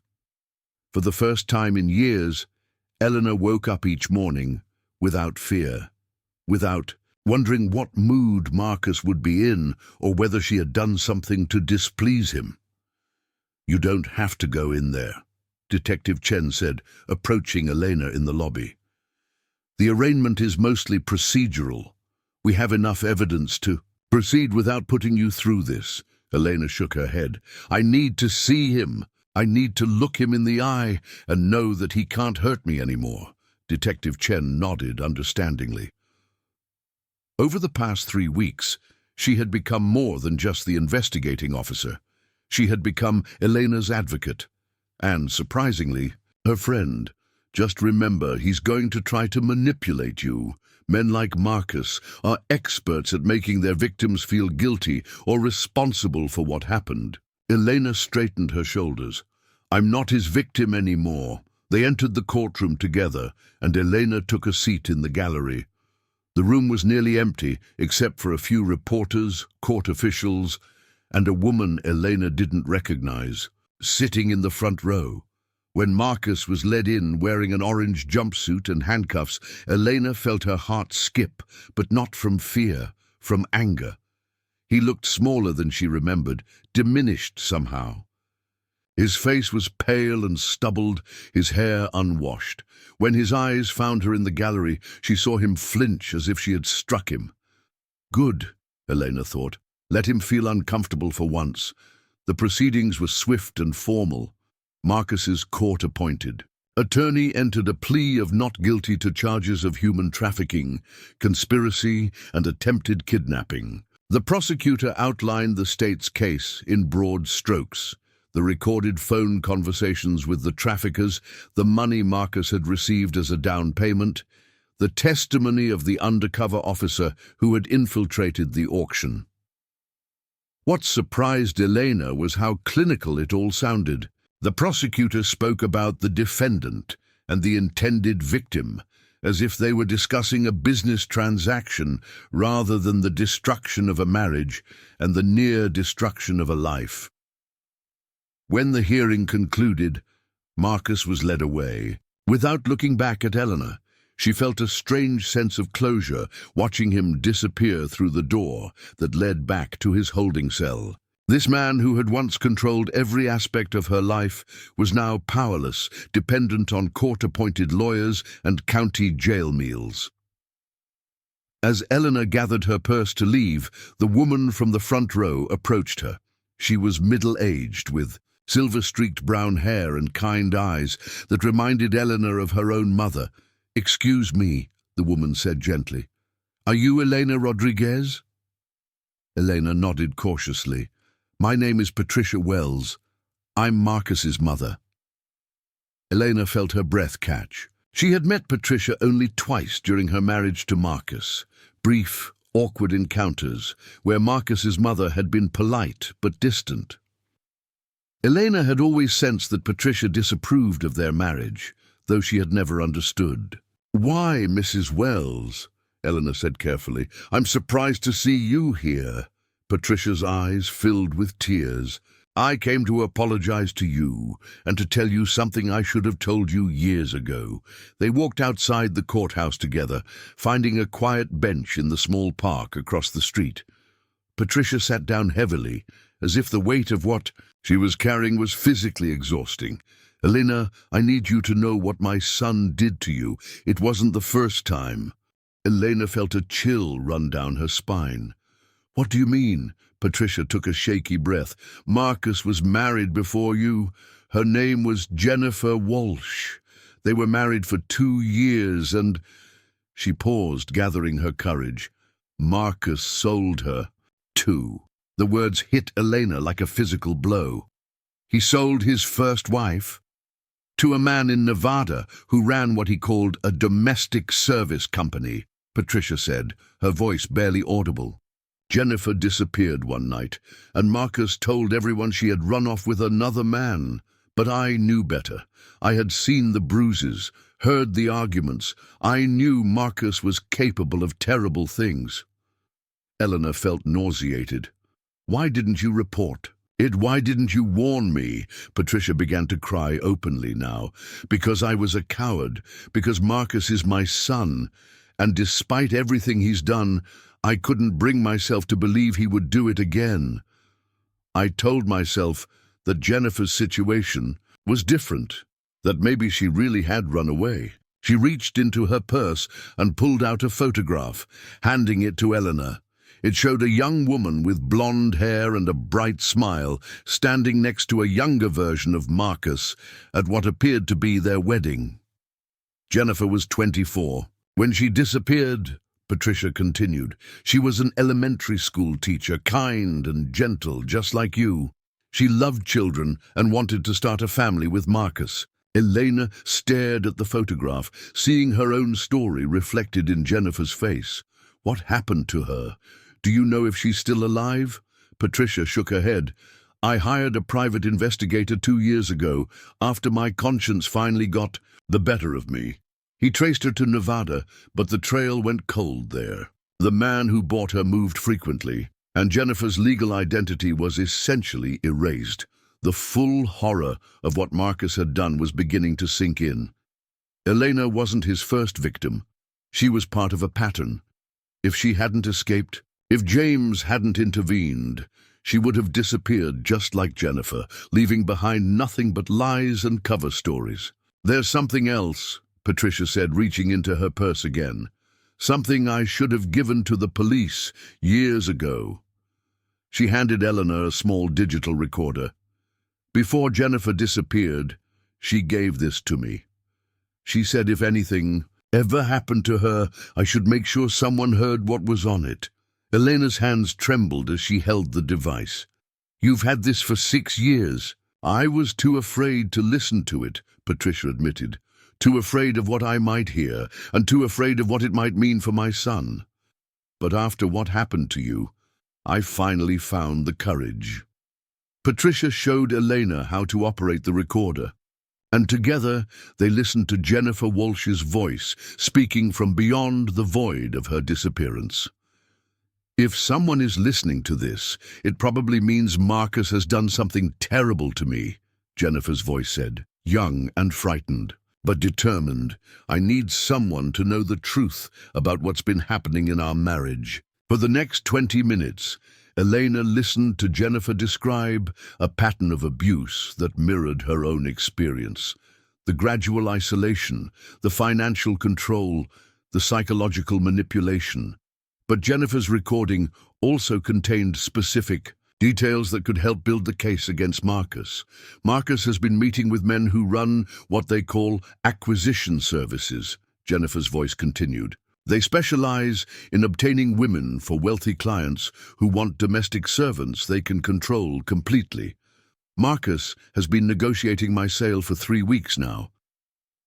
For the first time in years, Eleanor woke up each morning without fear, without wondering what mood Marcus would be in or whether she had done something to displease him. "You don't have to go in there," Detective Chen said, approaching Elena in the lobby. "The arraignment is mostly procedural. We have enough evidence to proceed without putting you through this." Elena shook her head. "I need to see him. I need to look him in the eye and know that he can't hurt me anymore." Detective Chen nodded understandingly. Over the past 3 weeks, she had become more than just the investigating officer. She had become Elena's advocate, and, surprisingly, her friend. "Just remember, he's going to try to manipulate you. Men like Marcus are experts at making their victims feel guilty or responsible for what happened." Elena straightened her shoulders. "I'm not his victim anymore." They entered the courtroom together, and Elena took a seat in the gallery. The room was nearly empty, except for a few reporters, court officials, and a woman Elena didn't recognize, sitting in the front row. When Marcus was led in wearing an orange jumpsuit and handcuffs, Elena felt her heart skip, but not from fear, from anger. He looked smaller than she remembered, diminished somehow. His face was pale and stubbled, his hair unwashed. When his eyes found her in the gallery, she saw him flinch as if she had struck him. Good, Elena thought. Let him feel uncomfortable for once. The proceedings were swift and formal. Marcus's court appointed. Attorney entered a plea of not guilty to charges of human trafficking, conspiracy, and attempted kidnapping. The prosecutor outlined the state's case in broad strokes. The recorded phone conversations with the traffickers, the money Marcus had received as a down payment, the testimony of the undercover officer who had infiltrated the auction. What surprised Elena was how clinical it all sounded. The prosecutor spoke about the defendant and the intended victim, as if they were discussing a business transaction rather than the destruction of a marriage and the near destruction of a life. When the hearing concluded, Marcus was led away. Without looking back at Eleanor, she felt a strange sense of closure watching him disappear through the door that led back to his holding cell. This man who had once controlled every aspect of her life was now powerless, dependent on court-appointed lawyers and county jail meals. As Eleanor gathered her purse to leave, the woman from the front row approached her. She was middle-aged, with silver-streaked brown hair and kind eyes that reminded Eleanor of her own mother. "Excuse me," the woman said gently. "Are you Elena Rodriguez?" Elena nodded cautiously. "My name is Patricia Wells. I'm Marcus's mother." Elena felt her breath catch. She had met Patricia only twice during her marriage to Marcus. Brief, awkward encounters where Marcus's mother had been polite but distant. Elena had always sensed that Patricia disapproved of their marriage, though she had never understood. "Why, Mrs. Wells?" Eleanor said carefully. "I'm surprised to see you here." Patricia's eyes filled with tears. "I came to apologize to you and to tell you something I should have told you years ago." They walked outside the courthouse together, finding a quiet bench in the small park across the street. Patricia sat down heavily, as if the weight of what she was carrying was physically exhausting. "Elena, I need you to know what my son did to you. It wasn't the first time." Elena felt a chill run down her spine. "What do you mean?" Patricia took a shaky breath. "Marcus was married before you. Her name was Jennifer Walsh. They were married for 2 years and—" She paused, gathering her courage. "Marcus sold her, too." The words hit Elena like a physical blow. He sold his first wife to a man in Nevada who ran what he called a domestic service company, Patricia said, her voice barely audible. "Jennifer disappeared one night, and Marcus told everyone she had run off with another man. But I knew better. I had seen the bruises, heard the arguments. I knew Marcus was capable of terrible things." Eleanor felt nauseated. "Why didn't you report it? Why didn't you warn me?" Patricia began to cry openly now. "Because I was a coward, because Marcus is my son, and despite everything he's done, I couldn't bring myself to believe he would do it again. I told myself that Jennifer's situation was different, that maybe she really had run away." She reached into her purse and pulled out a photograph, handing it to Eleanor. It showed a young woman with blonde hair and a bright smile, standing next to a younger version of Marcus at what appeared to be their wedding. Jennifer was 24. "When she disappeared," Patricia continued, "she was an elementary school teacher, kind and gentle, just like you. She loved children and wanted to start a family with Marcus." Elena stared at the photograph, seeing her own story reflected in Jennifer's face. "What happened to her? Do you know if she's still alive?" Patricia shook her head. "I hired a private investigator 2 years ago, after my conscience finally got the better of me. He traced her to Nevada, but the trail went cold there. The man who bought her moved frequently, and Jennifer's legal identity was essentially erased. The full horror of what Marcus had done was beginning to sink in. Elena wasn't his first victim. She was part of a pattern. If she hadn't escaped, if James hadn't intervened, she would have disappeared just like Jennifer, leaving behind nothing but lies and cover stories. "There's something else," Patricia said, reaching into her purse again. "Something I should have given to the police years ago." She handed Eleanor a small digital recorder. "Before Jennifer disappeared, she gave this to me. She said if anything ever happened to her, I should make sure someone heard what was on it." Elena's hands trembled as she held the device. "You've had this for 6 years. I was too afraid to listen to it," Patricia admitted. "Too afraid of what I might hear, and too afraid of what it might mean for my son. But after what happened to you, I finally found the courage." Patricia showed Elena how to operate the recorder, and together they listened to Jennifer Walsh's voice speaking from beyond the void of her disappearance. "If someone is listening to this, it probably means Marcus has done something terrible to me," Jennifer's voice said, young and frightened, but determined. "I need someone to know the truth about what's been happening in our marriage." For the next 20 minutes, Elena listened to Jennifer describe a pattern of abuse that mirrored her own experience. The gradual isolation, the financial control, the psychological manipulation. But Jennifer's recording also contained specific details that could help build the case against Marcus. "Marcus has been meeting with men who run what they call acquisition services," Jennifer's voice continued. "They specialize in obtaining women for wealthy clients who want domestic servants they can control completely. Marcus has been negotiating my sale for 3 weeks now."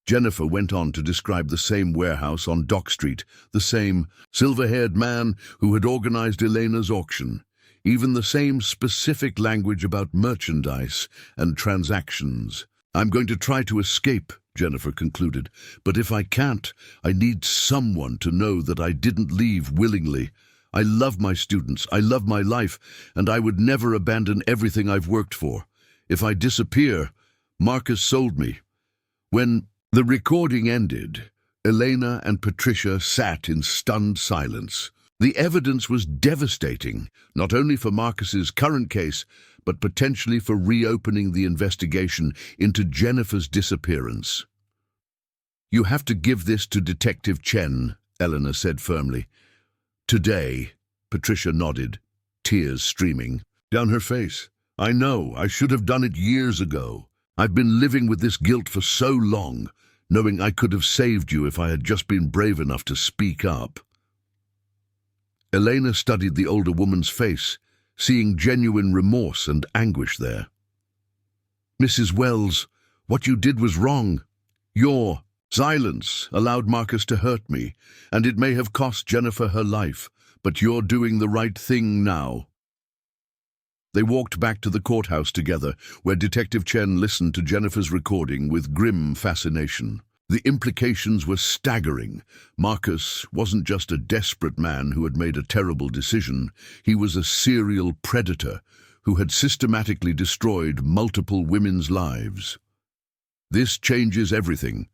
Jennifer went on to describe the same warehouse on Dock Street, the same silver-haired man who had organized Elena's auction, even the same specific language about merchandise and transactions. "I'm going to try to escape," Jennifer concluded, "but if I can't, I need someone to know that I didn't leave willingly. I love my students, I love my life, and I would never abandon everything I've worked for. If I disappear, Marcus sold me." When the recording ended, Elena and Patricia sat in stunned silence. The evidence was devastating, not only for Marcus's current case, but potentially for reopening the investigation into Jennifer's disappearance. "You have to give this to Detective Chen," Eleanor said firmly. "Today," Patricia nodded, tears streaming down her face. "I know, I should have done it years ago. I've been living with this guilt for so long, knowing I could have saved you if I had just been brave enough to speak up." Elena studied the older woman's face, seeing genuine remorse and anguish there. "Mrs. Wells, what you did was wrong. Your silence allowed Marcus to hurt me, and it may have cost Jennifer her life, but you're doing the right thing now." They walked back to the courthouse together, where Detective Chen listened to Jennifer's recording with grim fascination. The implications were staggering. Marcus wasn't just a desperate man who had made a terrible decision. He was a serial predator who had systematically destroyed multiple women's lives. "This changes everything,"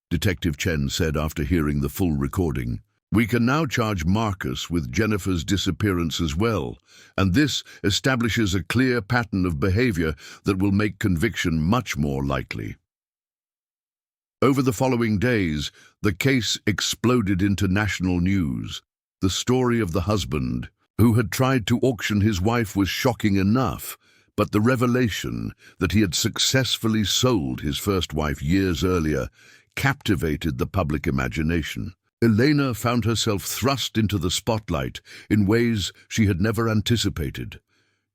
Detective Chen said after hearing the full recording. "We can now charge Marcus with Jennifer's disappearance as well, and this establishes a clear pattern of behavior that will make conviction much more likely." Over the following days, the case exploded into national news. The story of the husband who had tried to auction his wife was shocking enough, but the revelation that he had successfully sold his first wife years earlier captivated the public imagination. Elena found herself thrust into the spotlight in ways she had never anticipated.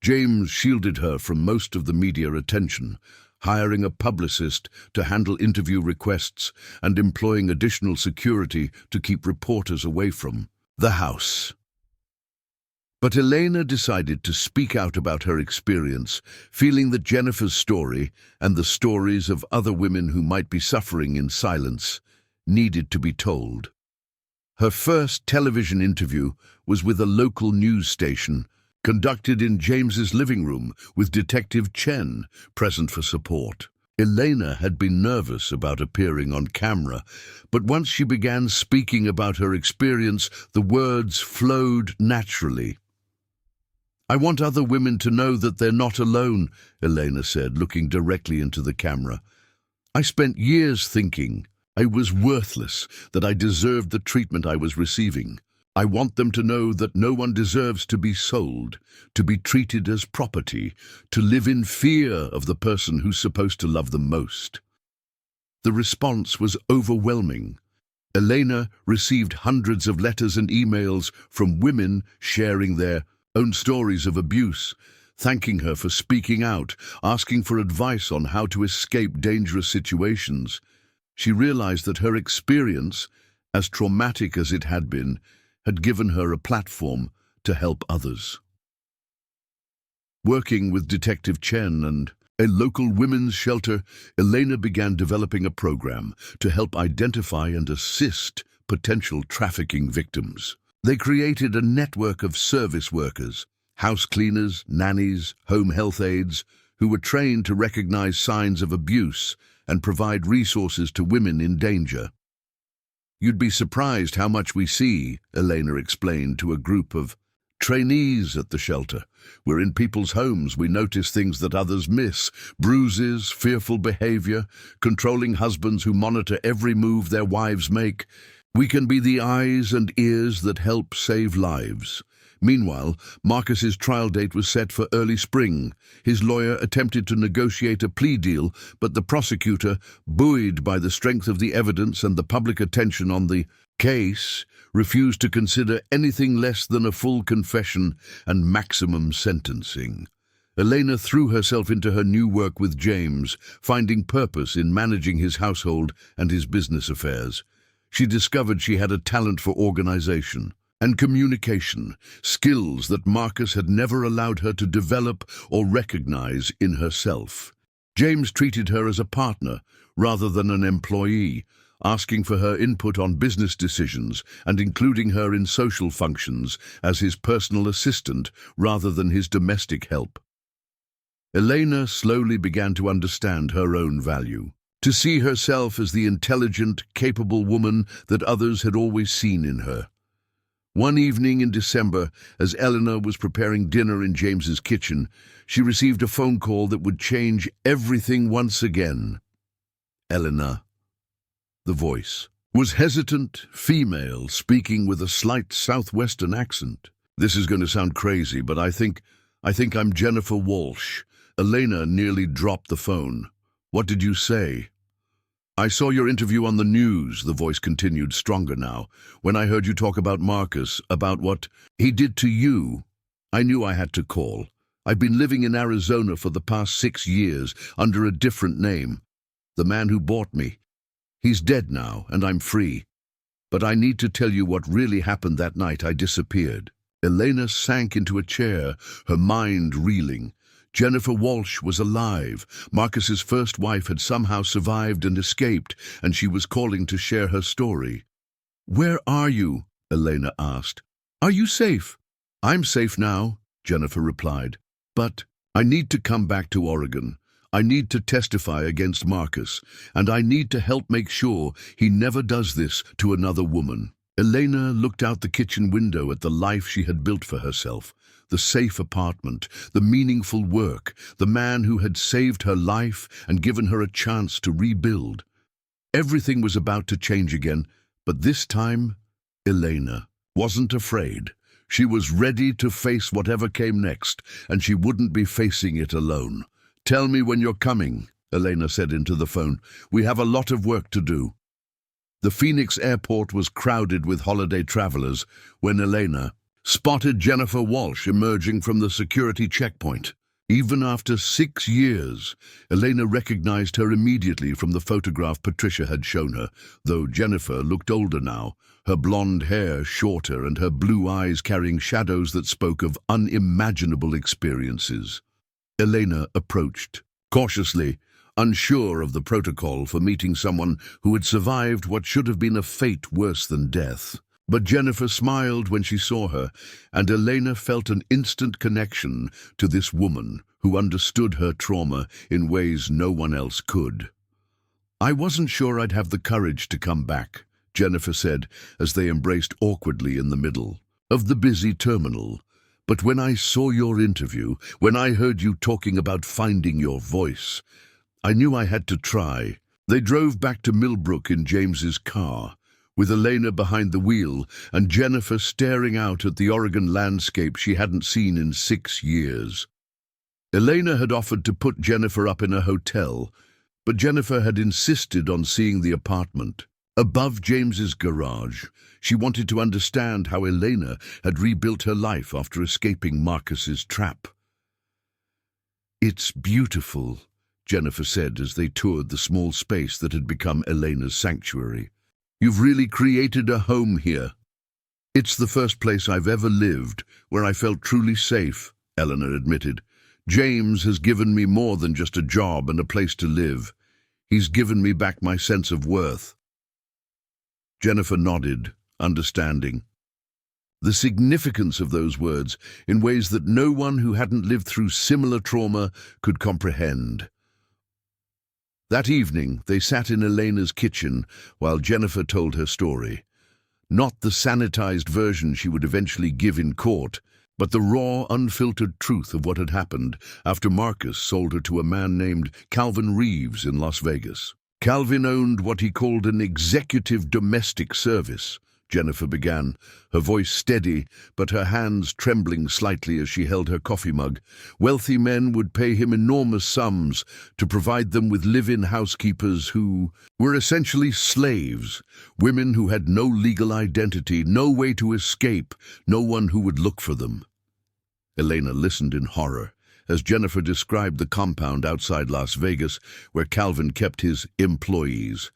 James shielded her from most of the media attention, hiring a publicist to handle interview requests and employing additional security to keep reporters away from the house. But Elena decided to speak out about her experience, feeling that Jennifer's story and the stories of other women who might be suffering in silence needed to be told. Her first television interview was with a local news station, conducted in James's living room with Detective Chen present for support. Elena had been nervous about appearing on camera, but once she began speaking about her experience, the words flowed naturally. "I want other women to know that they're not alone," Elena said, looking directly into the camera. "I spent years thinking I was worthless, that I deserved the treatment I was receiving. I want them to know that no one deserves to be sold, to be treated as property, to live in fear of the person who's supposed to love them most." The response was overwhelming. Elena received hundreds of letters and emails from women sharing their own stories of abuse, thanking her for speaking out, asking for advice on how to escape dangerous situations. She realized that her experience, as traumatic as it had been, had given her a platform to help others. Working with Detective Chen and a local women's shelter, Elena began developing a program to help identify and assist potential trafficking victims. They created a network of service workers, house cleaners, nannies, home health aides, who were trained to recognize signs of abuse and provide resources to women in danger. "You'd be surprised how much we see," Elena explained to a group of trainees at the shelter. "We're in people's homes. We notice things that others miss: bruises, fearful behavior, controlling husbands who monitor every move their wives make. We can be the eyes and ears that help save lives." Meanwhile, Marcus's trial date was set for early spring. His lawyer attempted to negotiate a plea deal, but the prosecutor, buoyed by the strength of the evidence and the public attention on the case, refused to consider anything less than a full confession and maximum sentencing. Elena threw herself into her new work with James, finding purpose in managing his household and his business affairs. She discovered she had a talent for organization and communication, skills that Marcus had never allowed her to develop or recognize in herself. James treated her as a partner rather than an employee, asking for her input on business decisions and including her in social functions as his personal assistant rather than his domestic help. Elena slowly began to understand her own value, to see herself as the intelligent, capable woman that others had always seen in her. One evening in December, as Eleanor was preparing dinner in James's kitchen, she received a phone call that would change everything once again. Eleanor, the voice, was hesitant, female, speaking with a slight southwestern accent. "This is going to sound crazy, but I think I'm Jennifer Walsh." Elena nearly dropped the phone. "What did you say?" "I saw your interview on the news," the voice continued, stronger now. "When I heard you talk about Marcus, about what he did to you, I knew I had to call. I've been living in Arizona for the past 6 years under a different name. The man who bought me, he's dead now, and I'm free. But I need to tell you what really happened that night I disappeared." Elena sank into a chair, her mind reeling. Jennifer Walsh was alive. Marcus's first wife had somehow survived and escaped, and she was calling to share her story. "Where are you?" Elena asked. "Are you safe?" "I'm safe now," Jennifer replied. "But I need to come back to Oregon. I need to testify against Marcus, and I need to help make sure he never does this to another woman." Elena looked out the kitchen window at the life she had built for herself. The safe apartment, the meaningful work, the man who had saved her life and given her a chance to rebuild. Everything was about to change again, but this time, Elena wasn't afraid. She was ready to face whatever came next, and she wouldn't be facing it alone. "Tell me when you're coming," Elena said into the phone. "We have a lot of work to do." The Phoenix airport was crowded with holiday travelers when Elena spotted Jennifer Walsh emerging from the security checkpoint. Even after 6 years, Elena recognized her immediately from the photograph Patricia had shown her, though Jennifer looked older now, her blonde hair shorter and her blue eyes carrying shadows that spoke of unimaginable experiences. Elena approached, cautiously, unsure of the protocol for meeting someone who had survived what should have been a fate worse than death. But Jennifer smiled when she saw her, and Elena felt an instant connection to this woman who understood her trauma in ways no one else could. "I wasn't sure I'd have the courage to come back," Jennifer said as they embraced awkwardly in the middle of the busy terminal. "But when I saw your interview, when I heard you talking about finding your voice, I knew I had to try." They drove back to Millbrook in James's car, with Elena behind the wheel and Jennifer staring out at the Oregon landscape she hadn't seen in 6 years. Elena had offered to put Jennifer up in a hotel, but Jennifer had insisted on seeing the apartment above James's garage. She wanted to understand how Elena had rebuilt her life after escaping Marcus's trap. "It's beautiful," Jennifer said as they toured the small space that had become Elena's sanctuary. "You've really created a home here." "It's the first place I've ever lived where I felt truly safe," Eleanor admitted. "James has given me more than just a job and a place to live. He's given me back my sense of worth." Jennifer nodded, understanding the significance of those words in ways that no one who hadn't lived through similar trauma could comprehend. That evening, they sat in Elena's kitchen while Jennifer told her story. Not the sanitized version she would eventually give in court, but the raw, unfiltered truth of what had happened after Marcus sold her to a man named Calvin Reeves in Las Vegas. Calvin owned what he called an executive domestic service, Jennifer began, her voice steady, but her hands trembling slightly as she held her coffee mug. Wealthy men would pay him enormous sums to provide them with live-in housekeepers who were essentially slaves, women who had no legal identity, no way to escape, no one who would look for them. Elena listened in horror as Jennifer described the compound outside Las Vegas where Calvin kept his employees,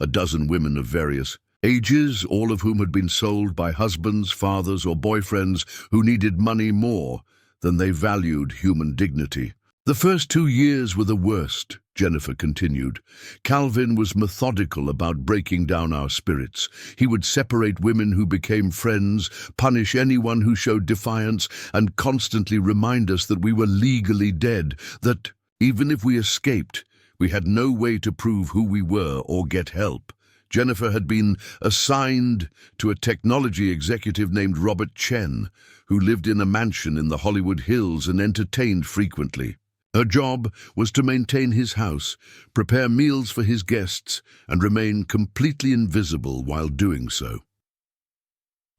a dozen women of various ages, all of whom had been sold by husbands, fathers, or boyfriends who needed money more than they valued human dignity. "The first 2 years were the worst," Jennifer continued. "Calvin was methodical about breaking down our spirits. He would separate women who became friends, punish anyone who showed defiance, and constantly remind us that we were legally dead, that even if we escaped, we had no way to prove who we were or get help." Jennifer had been assigned to a technology executive named Robert Chen, who lived in a mansion in the Hollywood Hills and entertained frequently. Her job was to maintain his house, prepare meals for his guests, and remain completely invisible while doing so.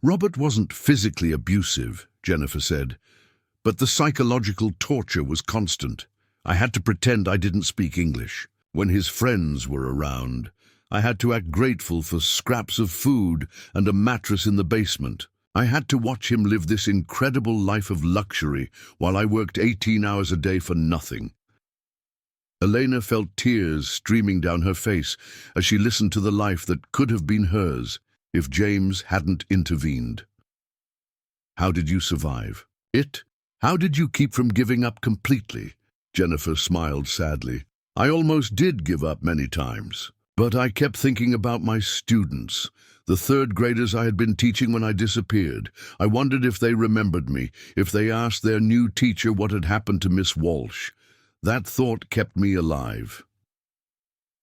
"Robert wasn't physically abusive," Jennifer said, "but the psychological torture was constant. I had to pretend I didn't speak English. When his friends were around, I had to act grateful for scraps of food and a mattress in the basement. I had to watch him live this incredible life of luxury while I worked 18 hours a day for nothing." Elena felt tears streaming down her face as she listened to the life that could have been hers if James hadn't intervened. "How did you survive it? How did you keep from giving up completely?" Jennifer smiled sadly. "I almost did give up many times. But I kept thinking about my students, the third graders I had been teaching when I disappeared. I wondered if they remembered me, if they asked their new teacher what had happened to Miss Walsh. That thought kept me alive."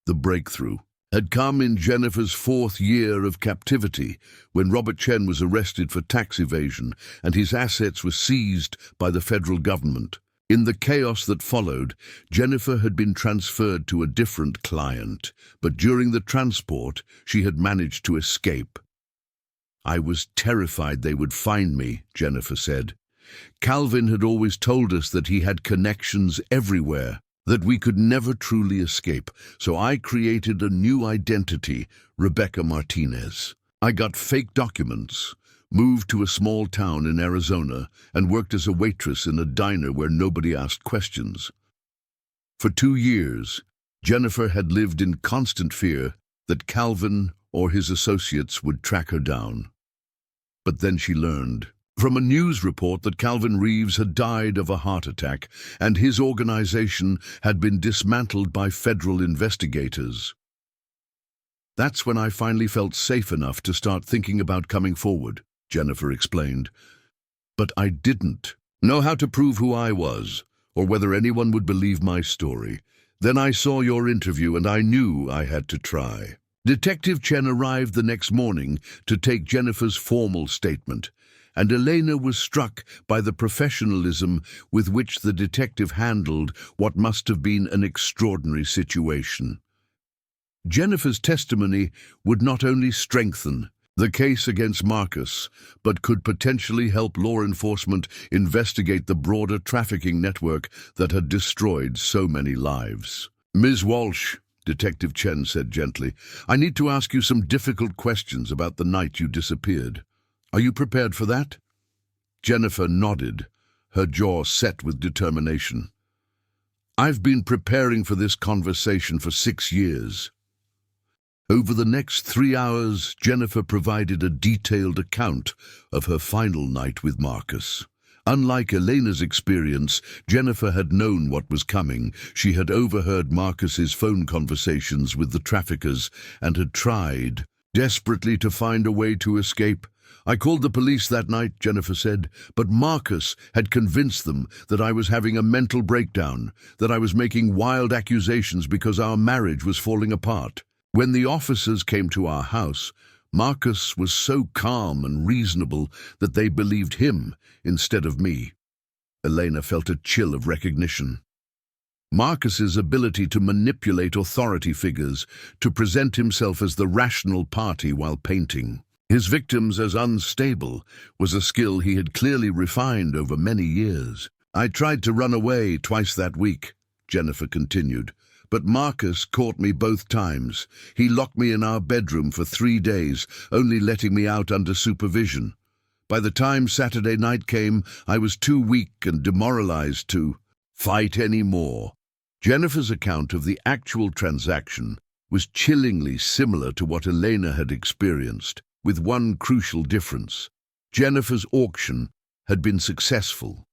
The breakthrough had come in Jennifer's 4th year of captivity, when Robert Chen was arrested for tax evasion and his assets were seized by the federal government. In the chaos that followed, Jennifer had been transferred to a different client, but during the transport, she had managed to escape. "I was terrified they would find me," Jennifer said. "Calvin had always told us that he had connections everywhere, that we could never truly escape, so I created a new identity, Rebecca Martinez. I got fake documents, moved to a small town in Arizona, and worked as a waitress in a diner where nobody asked questions. For 2 years, Jennifer had lived in constant fear that Calvin or his associates would track her down. But then she learned from a news report that Calvin Reeves had died of a heart attack, and his organization had been dismantled by federal investigators. That's when I finally felt safe enough to start thinking about coming forward, Jennifer explained. But I didn't know how to prove who I was, or whether anyone would believe my story. Then I saw your interview and I knew I had to try. Detective Chen arrived the next morning to take Jennifer's formal statement, and Elena was struck by the professionalism with which the detective handled what must have been an extraordinary situation. Jennifer's testimony would not only strengthen the case against Marcus, but could potentially help law enforcement investigate the broader trafficking network that had destroyed so many lives. Ms. Walsh, Detective Chen said gently, I need to ask you some difficult questions about the night you disappeared. Are you prepared for that? Jennifer nodded, her jaw set with determination. I've been preparing for this conversation for 6 years. Over the next 3 hours, Jennifer provided a detailed account of her final night with Marcus. Unlike Elena's experience, Jennifer had known what was coming. She had overheard Marcus's phone conversations with the traffickers and had tried desperately to find a way to escape. I called the police that night, Jennifer said, but Marcus had convinced them that I was having a mental breakdown, that I was making wild accusations because our marriage was falling apart. When the officers came to our house, Marcus was so calm and reasonable that they believed him instead of me. Elena felt a chill of recognition. Marcus's ability to manipulate authority figures, to present himself as the rational party while painting his victims as unstable, was a skill he had clearly refined over many years. I tried to run away twice that week, Jennifer continued. But Marcus caught me both times. He locked me in our bedroom for 3 days, only letting me out under supervision. By the time Saturday night came, I was too weak and demoralized to fight anymore. Jennifer's account of the actual transaction was chillingly similar to what Elena had experienced, with one crucial difference. Jennifer's auction had been successful.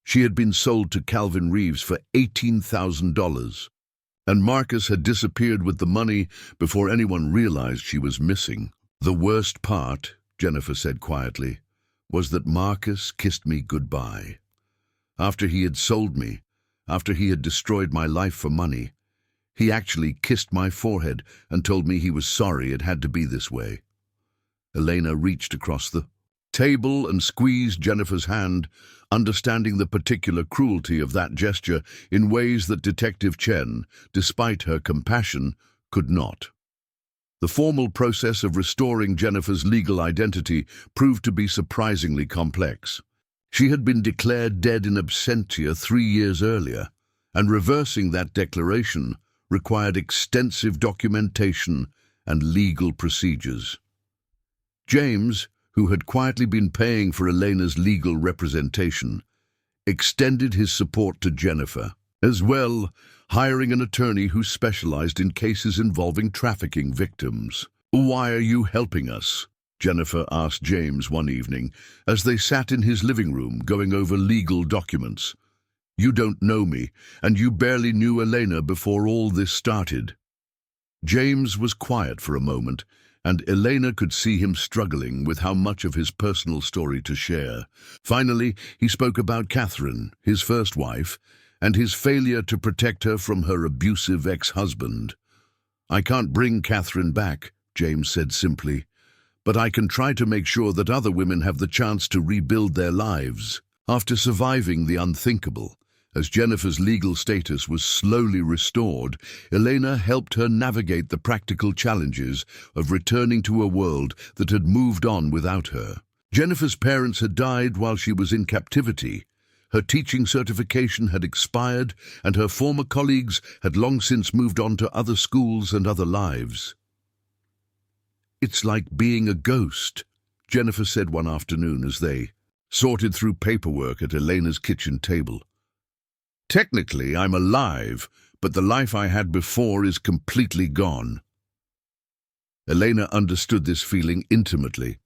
She had been sold to Calvin Reeves for $18,000. And Marcus had disappeared with the money before anyone realized she was missing. The worst part, Jennifer said quietly, was that Marcus kissed me goodbye. After he had sold me, after he had destroyed my life for money, he actually kissed my forehead and told me he was sorry it had to be this way. Elena reached across the table and squeezed Jennifer's hand, understanding the particular cruelty of that gesture in ways that Detective Chen, despite her compassion, could not. The formal process of restoring Jennifer's legal identity proved to be surprisingly complex. She had been declared dead in absentia 3 years earlier, and reversing that declaration required extensive documentation and legal procedures. James, who had quietly been paying for Elena's legal representation, extended his support to Jennifer, as well hiring an attorney who specialized in cases involving trafficking victims. "Why are you helping us?" Jennifer asked James one evening, as they sat in his living room going over legal documents. "You don't know me, and you barely knew Elena before all this started." James was quiet for a moment, and Elena could see him struggling with how much of his personal story to share. Finally, he spoke about Catherine, his first wife, and his failure to protect her from her abusive ex-husband. "I can't bring Catherine back," James said simply, "but I can try to make sure that other women have the chance to rebuild their lives." After surviving the unthinkable, as Jennifer's legal status was slowly restored, Elena helped her navigate the practical challenges of returning to a world that had moved on without her. Jennifer's parents had died while she was in captivity. Her teaching certification had expired, and her former colleagues had long since moved on to other schools and other lives. "It's like being a ghost," Jennifer said one afternoon as they sorted through paperwork at Elena's kitchen table. "Technically, I'm alive, but the life I had before is completely gone." Elena understood this feeling intimately.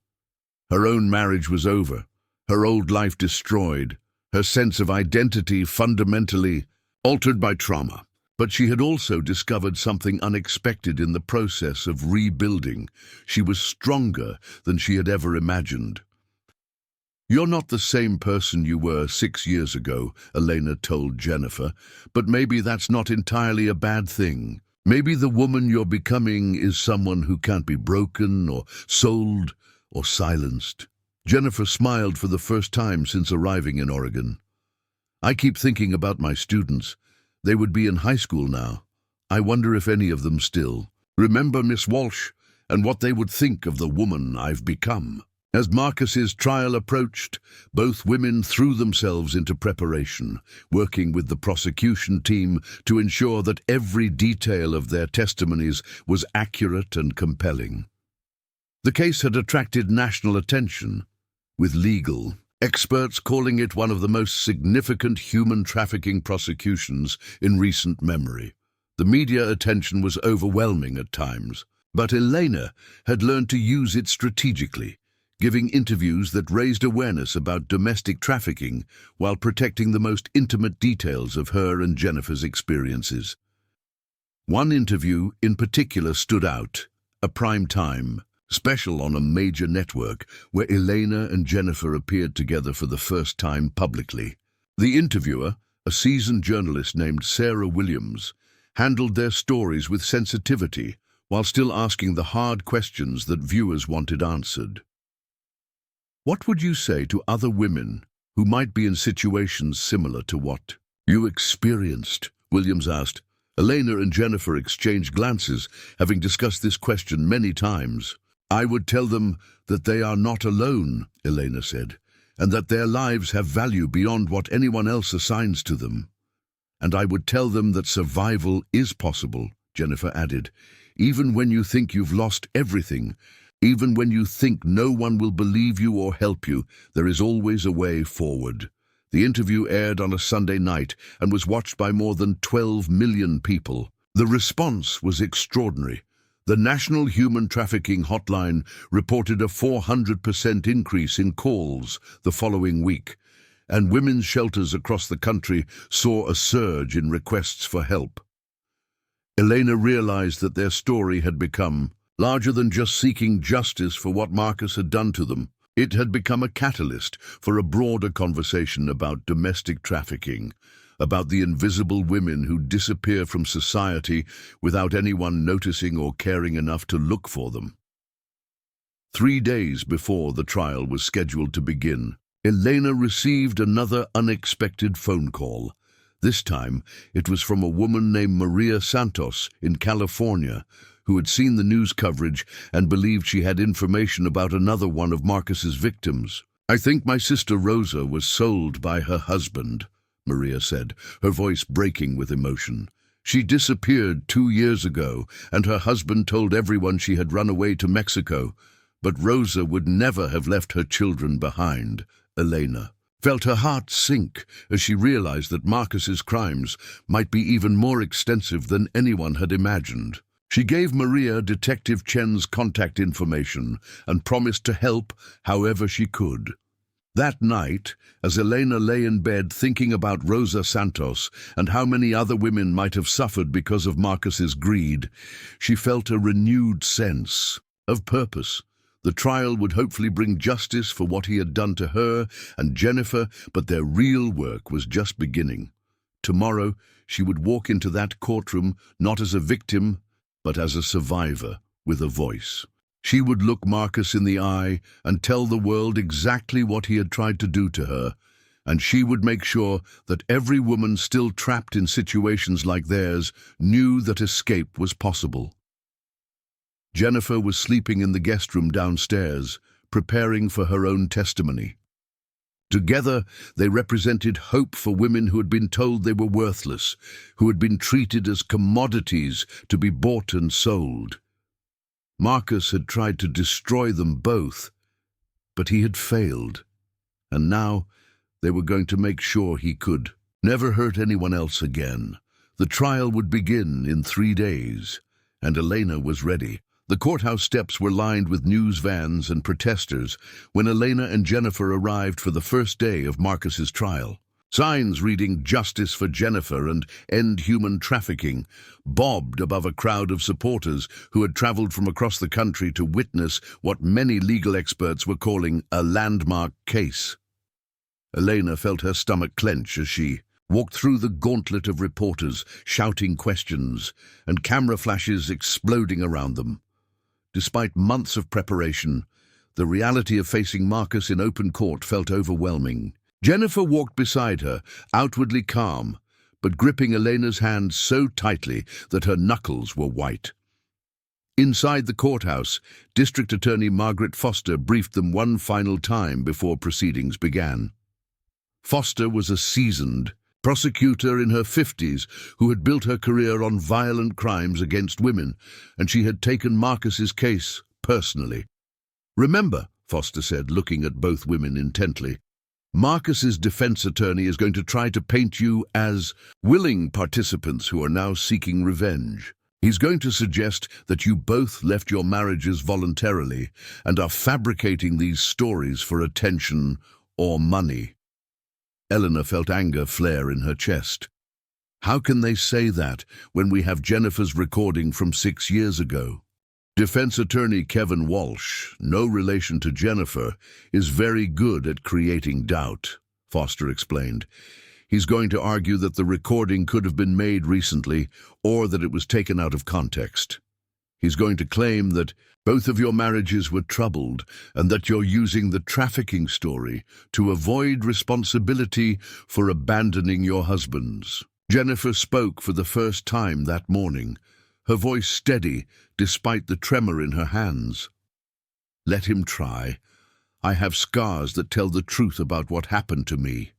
Her own marriage was over, her old life destroyed, her sense of identity fundamentally altered by trauma. But she had also discovered something unexpected in the process of rebuilding. She was stronger than she had ever imagined. "You're not the same person you were 6 years ago," Elena told Jennifer, "but maybe that's not entirely a bad thing. Maybe the woman you're becoming is someone who can't be broken or sold or silenced." Jennifer smiled for the first time since arriving in Oregon. "I keep thinking about my students. They would be in high school now. I wonder if any of them still remember Miss Walsh and what they would think of the woman I've become." As Marcus's trial approached, both women threw themselves into preparation, working with the prosecution team to ensure that every detail of their testimonies was accurate and compelling. The case had attracted national attention, with legal experts calling it one of the most significant human trafficking prosecutions in recent memory. The media attention was overwhelming at times, but Elena had learned to use it strategically, giving interviews that raised awareness about domestic trafficking while protecting the most intimate details of her and Jennifer's experiences. One interview in particular stood out, a prime time special on a major network where Elena and Jennifer appeared together for the first time publicly. The interviewer, a seasoned journalist named Sarah Williams, handled their stories with sensitivity while still asking the hard questions that viewers wanted answered. "What would you say to other women who might be in situations similar to what you experienced?" Williams asked. Elena and Jennifer exchanged glances, having discussed this question many times. "I would tell them that they are not alone," Elena said, "and that their lives have value beyond what anyone else assigns to them. And I would tell them that survival is possible," Jennifer added, "even when you think you've lost everything. Even when you think no one will believe you or help you, there is always a way forward." The interview aired on a Sunday night and was watched by more than 12 million people. The response was extraordinary. The National Human Trafficking Hotline reported a 400% increase in calls the following week, and women's shelters across the country saw a surge in requests for help. Elena realized that their story had become larger than just seeking justice for what Marcus had done to them. It had become a catalyst for a broader conversation about domestic trafficking, about the invisible women who disappear from society without anyone noticing or caring enough to look for them. 3 days before the trial was scheduled to begin, Elena received another unexpected phone call. This time, it was from a woman named Maria Santos in California, who had seen the news coverage and believed she had information about another one of Marcus's victims. "I think my sister Rosa was sold by her husband," Maria said, her voice breaking with emotion. "She disappeared 2 years ago, and her husband told everyone she had run away to Mexico. But Rosa would never have left her children behind." Elena felt her heart sink as she realized that Marcus's crimes might be even more extensive than anyone had imagined. She gave Maria Detective Chen's contact information and promised to help however she could. That night, as Elena lay in bed thinking about Rosa Santos and how many other women might have suffered because of Marcus's greed, she felt a renewed sense of purpose. The trial would hopefully bring justice for what he had done to her and Jennifer, but their real work was just beginning. Tomorrow, she would walk into that courtroom not as a victim, but as a survivor with a voice. She would look Marcus in the eye and tell the world exactly what he had tried to do to her, and she would make sure that every woman still trapped in situations like theirs knew that escape was possible. Jennifer was sleeping in the guest room downstairs, preparing for her own testimony. Together, they represented hope for women who had been told they were worthless, who had been treated as commodities to be bought and sold. Marcus had tried to destroy them both, but he had failed, and now they were going to make sure he could never hurt anyone else again. The trial would begin in 3 days, and Elena was ready. The courthouse steps were lined with news vans and protesters when Elena and Jennifer arrived for the first day of Marcus's trial. Signs reading "Justice for Jennifer" and "End Human Trafficking" bobbed above a crowd of supporters who had traveled from across the country to witness what many legal experts were calling a landmark case. Elena felt her stomach clench as she walked through the gauntlet of reporters shouting questions and camera flashes exploding around them. Despite months of preparation, the reality of facing Marcus in open court felt overwhelming. Jennifer walked beside her, outwardly calm, but gripping Elena's hand so tightly that her knuckles were white. Inside the courthouse, District Attorney Margaret Foster briefed them one final time before proceedings began. Foster was a seasoned prosecutor in her 50s who had built her career on violent crimes against women, and she had taken Marcus's case personally. "Remember," Foster said, looking at both women intently, "Marcus's defense attorney is going to try to paint you as willing participants who are now seeking revenge. He's going to suggest that you both left your marriages voluntarily and are fabricating these stories for attention or money." Eleanor felt anger flare in her chest. How can they say that when we have Jennifer's recording from 6 years ago? Defense attorney Kevin Walsh, no relation to Jennifer, is very good at creating doubt, Foster explained. He's going to argue that the recording could have been made recently or that it was taken out of context. He's going to claim that both of your marriages were troubled and that you're using the trafficking story to avoid responsibility for abandoning your husbands. Jennifer spoke for the first time that morning, her voice steady despite the tremor in her hands. "Let him try. I have scars that tell the truth about what happened to me."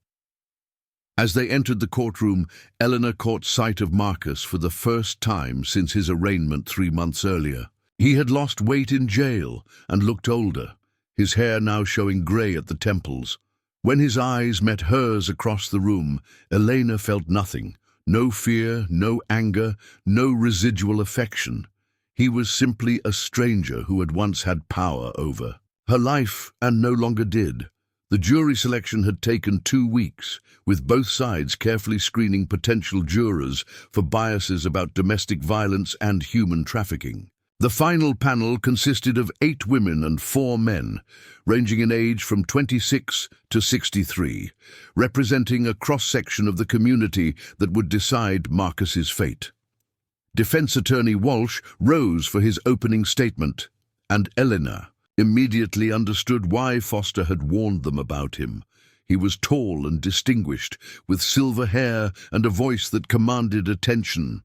As they entered the courtroom, Eleanor caught sight of Marcus for the first time since his arraignment 3 months earlier. He had lost weight in jail and looked older, his hair now showing grey at the temples. When his eyes met hers across the room, Elena felt nothing. No fear, no anger, no residual affection. He was simply a stranger who had once had power over her life and no longer did. The jury selection had taken 2 weeks, with both sides carefully screening potential jurors for biases about domestic violence and human trafficking. The final panel consisted of 8 women and 4 men, ranging in age from 26 to 63, representing a cross-section of the community that would decide Marcus's fate. Defense attorney Walsh rose for his opening statement, and Eleanor immediately understood why Foster had warned them about him. He was tall and distinguished, with silver hair and a voice that commanded attention.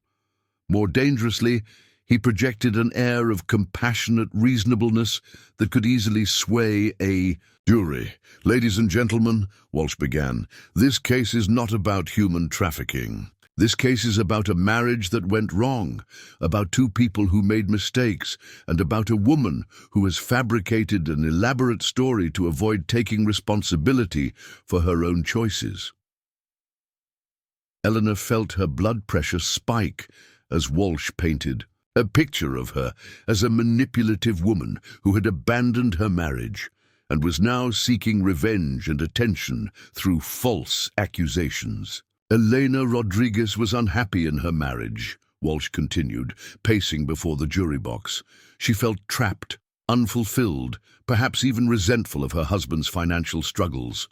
More dangerously, he projected an air of compassionate reasonableness that could easily sway a jury. "Ladies and gentlemen," Walsh began, "this case is not about human trafficking. This case is about a marriage that went wrong, about 2 people who made mistakes, and about a woman who has fabricated an elaborate story to avoid taking responsibility for her own choices." Eleanor felt her blood pressure spike as Walsh painted a picture of her as a manipulative woman who had abandoned her marriage and was now seeking revenge and attention through false accusations. "Elena Rodriguez was unhappy in her marriage," Walsh continued, pacing before the jury box. She felt trapped, unfulfilled, perhaps even resentful of her husband's financial struggles.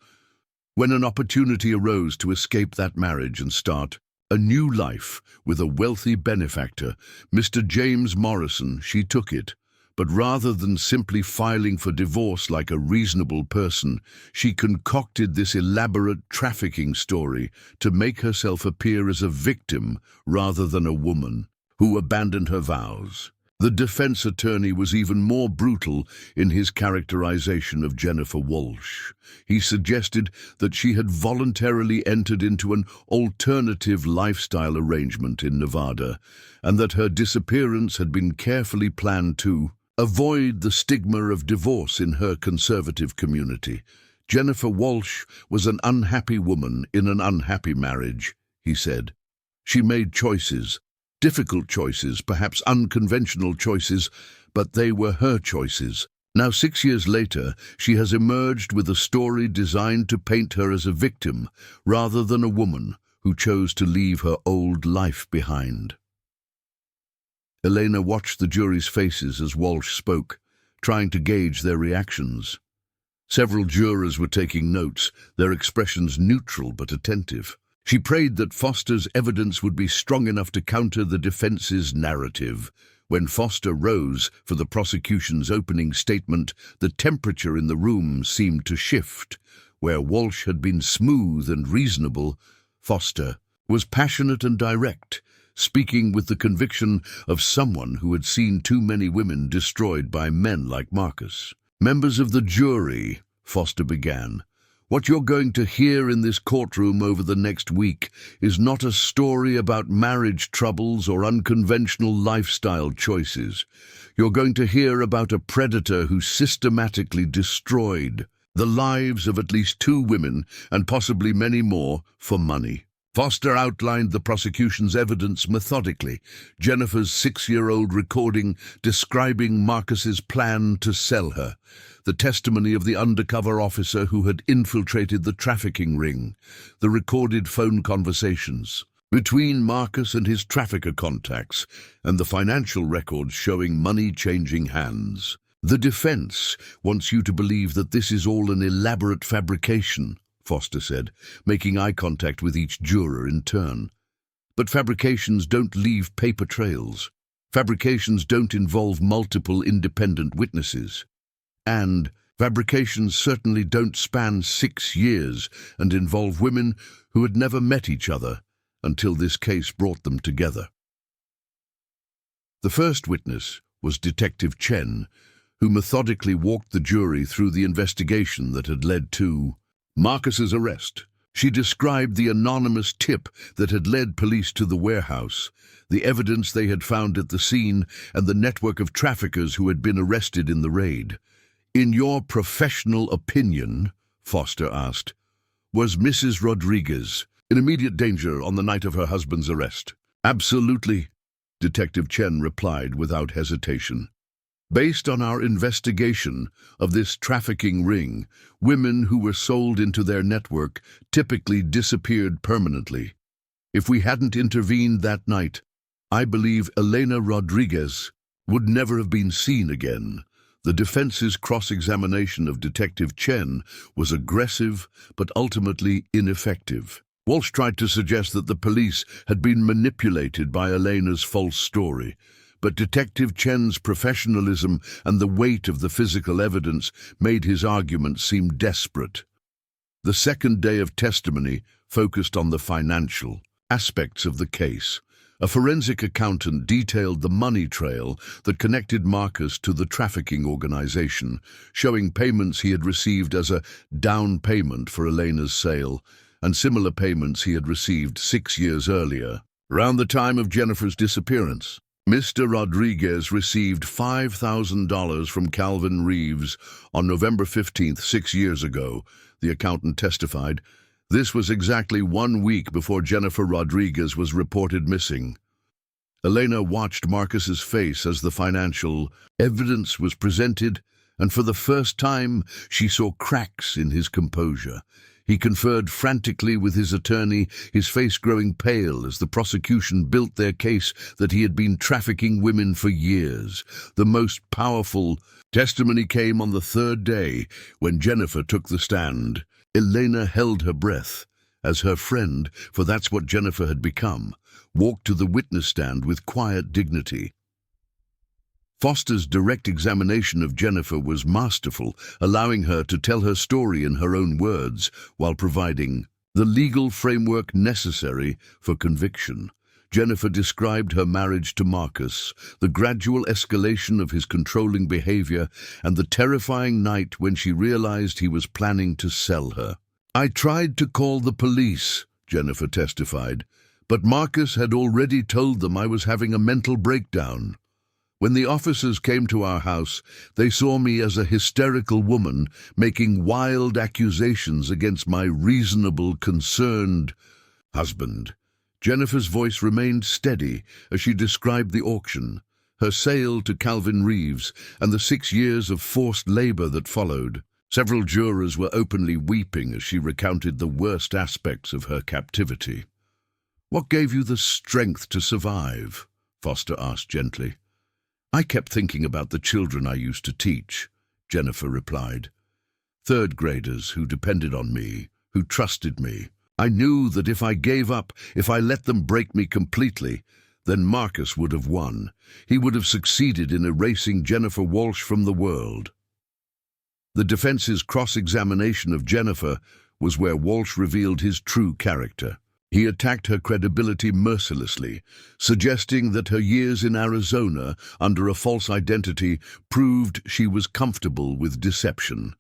When an opportunity arose to escape that marriage and start a new life with a wealthy benefactor, Mr. James Morrison, she took it. But rather than simply filing for divorce like a reasonable person, she concocted this elaborate trafficking story to make herself appear as a victim rather than a woman who abandoned her vows. The defense attorney was even more brutal in his characterization of Jennifer Walsh. He suggested that she had voluntarily entered into an alternative lifestyle arrangement in Nevada, and that her disappearance had been carefully planned to avoid the stigma of divorce in her conservative community. Jennifer Walsh was an unhappy woman in an unhappy marriage, he said. She made choices. Difficult choices, perhaps unconventional choices, but they were her choices. Now, 6 years later, she has emerged with a story designed to paint her as a victim rather than a woman who chose to leave her old life behind. Elena watched the jury's faces as Walsh spoke, trying to gauge their reactions. Several jurors were taking notes, their expressions neutral but attentive. She prayed that Foster's evidence would be strong enough to counter the defense's narrative. When Foster rose for the prosecution's opening statement, the temperature in the room seemed to shift. Where Walsh had been smooth and reasonable, Foster was passionate and direct, speaking with the conviction of someone who had seen too many women destroyed by men like Marcus. "Members of the jury," Foster began, "what you're going to hear in this courtroom over the next week is not a story about marriage troubles or unconventional lifestyle choices. You're going to hear about a predator who systematically destroyed the lives of at least 2 women and possibly many more for money." Foster outlined the prosecution's evidence methodically, Jennifer's 6-year-old recording describing Marcus's plan to sell her, the testimony of the undercover officer who had infiltrated the trafficking ring, the recorded phone conversations between Marcus and his trafficker contacts, and the financial records showing money changing hands. "The defense wants you to believe that this is all an elaborate fabrication," Foster said, making eye contact with each juror in turn. "But fabrications don't leave paper trails. Fabrications don't involve multiple independent witnesses. And fabrications certainly don't span 6 years and involve women who had never met each other until this case brought them together." The first witness was Detective Chen, who methodically walked the jury through the investigation that had led to Marcus's arrest. She described the anonymous tip that had led police to the warehouse, the evidence they had found at the scene, and the network of traffickers who had been arrested in the raid. "In your professional opinion," Foster asked, "was Mrs. Rodriguez in immediate danger on the night of her husband's arrest?" "Absolutely," Detective Chen replied without hesitation. "Based on our investigation of this trafficking ring, women who were sold into their network typically disappeared permanently. If we hadn't intervened that night, I believe Elena Rodriguez would never have been seen again." The defense's cross-examination of Detective Chen was aggressive but ultimately ineffective. Walsh tried to suggest that the police had been manipulated by Elena's false story, but Detective Chen's professionalism and the weight of the physical evidence made his argument seem desperate. The second day of testimony focused on the financial aspects of the case. A forensic accountant detailed the money trail that connected Marcus to the trafficking organization, showing payments he had received as a down payment for Elena's sale, and similar payments he had received 6 years earlier. Around the time of Jennifer's disappearance, Mr. Rodriguez received $5,000 from Calvin Reeves on November 15th, 6 years ago, the accountant testified. This was exactly 1 week before Jennifer Rodriguez was reported missing. Elena watched Marcus's face as the financial evidence was presented, and for the first time she saw cracks in his composure. He conferred frantically with his attorney, his face growing pale as the prosecution built their case that he had been trafficking women for years. The most powerful testimony came on the 3rd day, when Jennifer took the stand. Elena held her breath as her friend, for that's what Jennifer had become, walked to the witness stand with quiet dignity. Foster's direct examination of Jennifer was masterful, allowing her to tell her story in her own words while providing the legal framework necessary for conviction. Jennifer described her marriage to Marcus, the gradual escalation of his controlling behavior, and the terrifying night when she realized he was planning to sell her. "I tried to call the police," Jennifer testified, "but Marcus had already told them I was having a mental breakdown. When the officers came to our house, they saw me as a hysterical woman making wild accusations against my reasonable, concerned husband." Jennifer's voice remained steady as she described the auction, her sale to Calvin Reeves, and the 6 years of forced labor that followed. Several jurors were openly weeping as she recounted the worst aspects of her captivity. "What gave you the strength to survive?" Foster asked gently. "I kept thinking about the children I used to teach," Jennifer replied. "Third graders who depended on me, who trusted me. I knew that if I gave up, if I let them break me completely, then Marcus would have won. He would have succeeded in erasing Jennifer Walsh from the world." The defense's cross-examination of Jennifer was where Walsh revealed his true character. He attacked her credibility mercilessly, suggesting that her years in Arizona under a false identity proved she was comfortable with deception.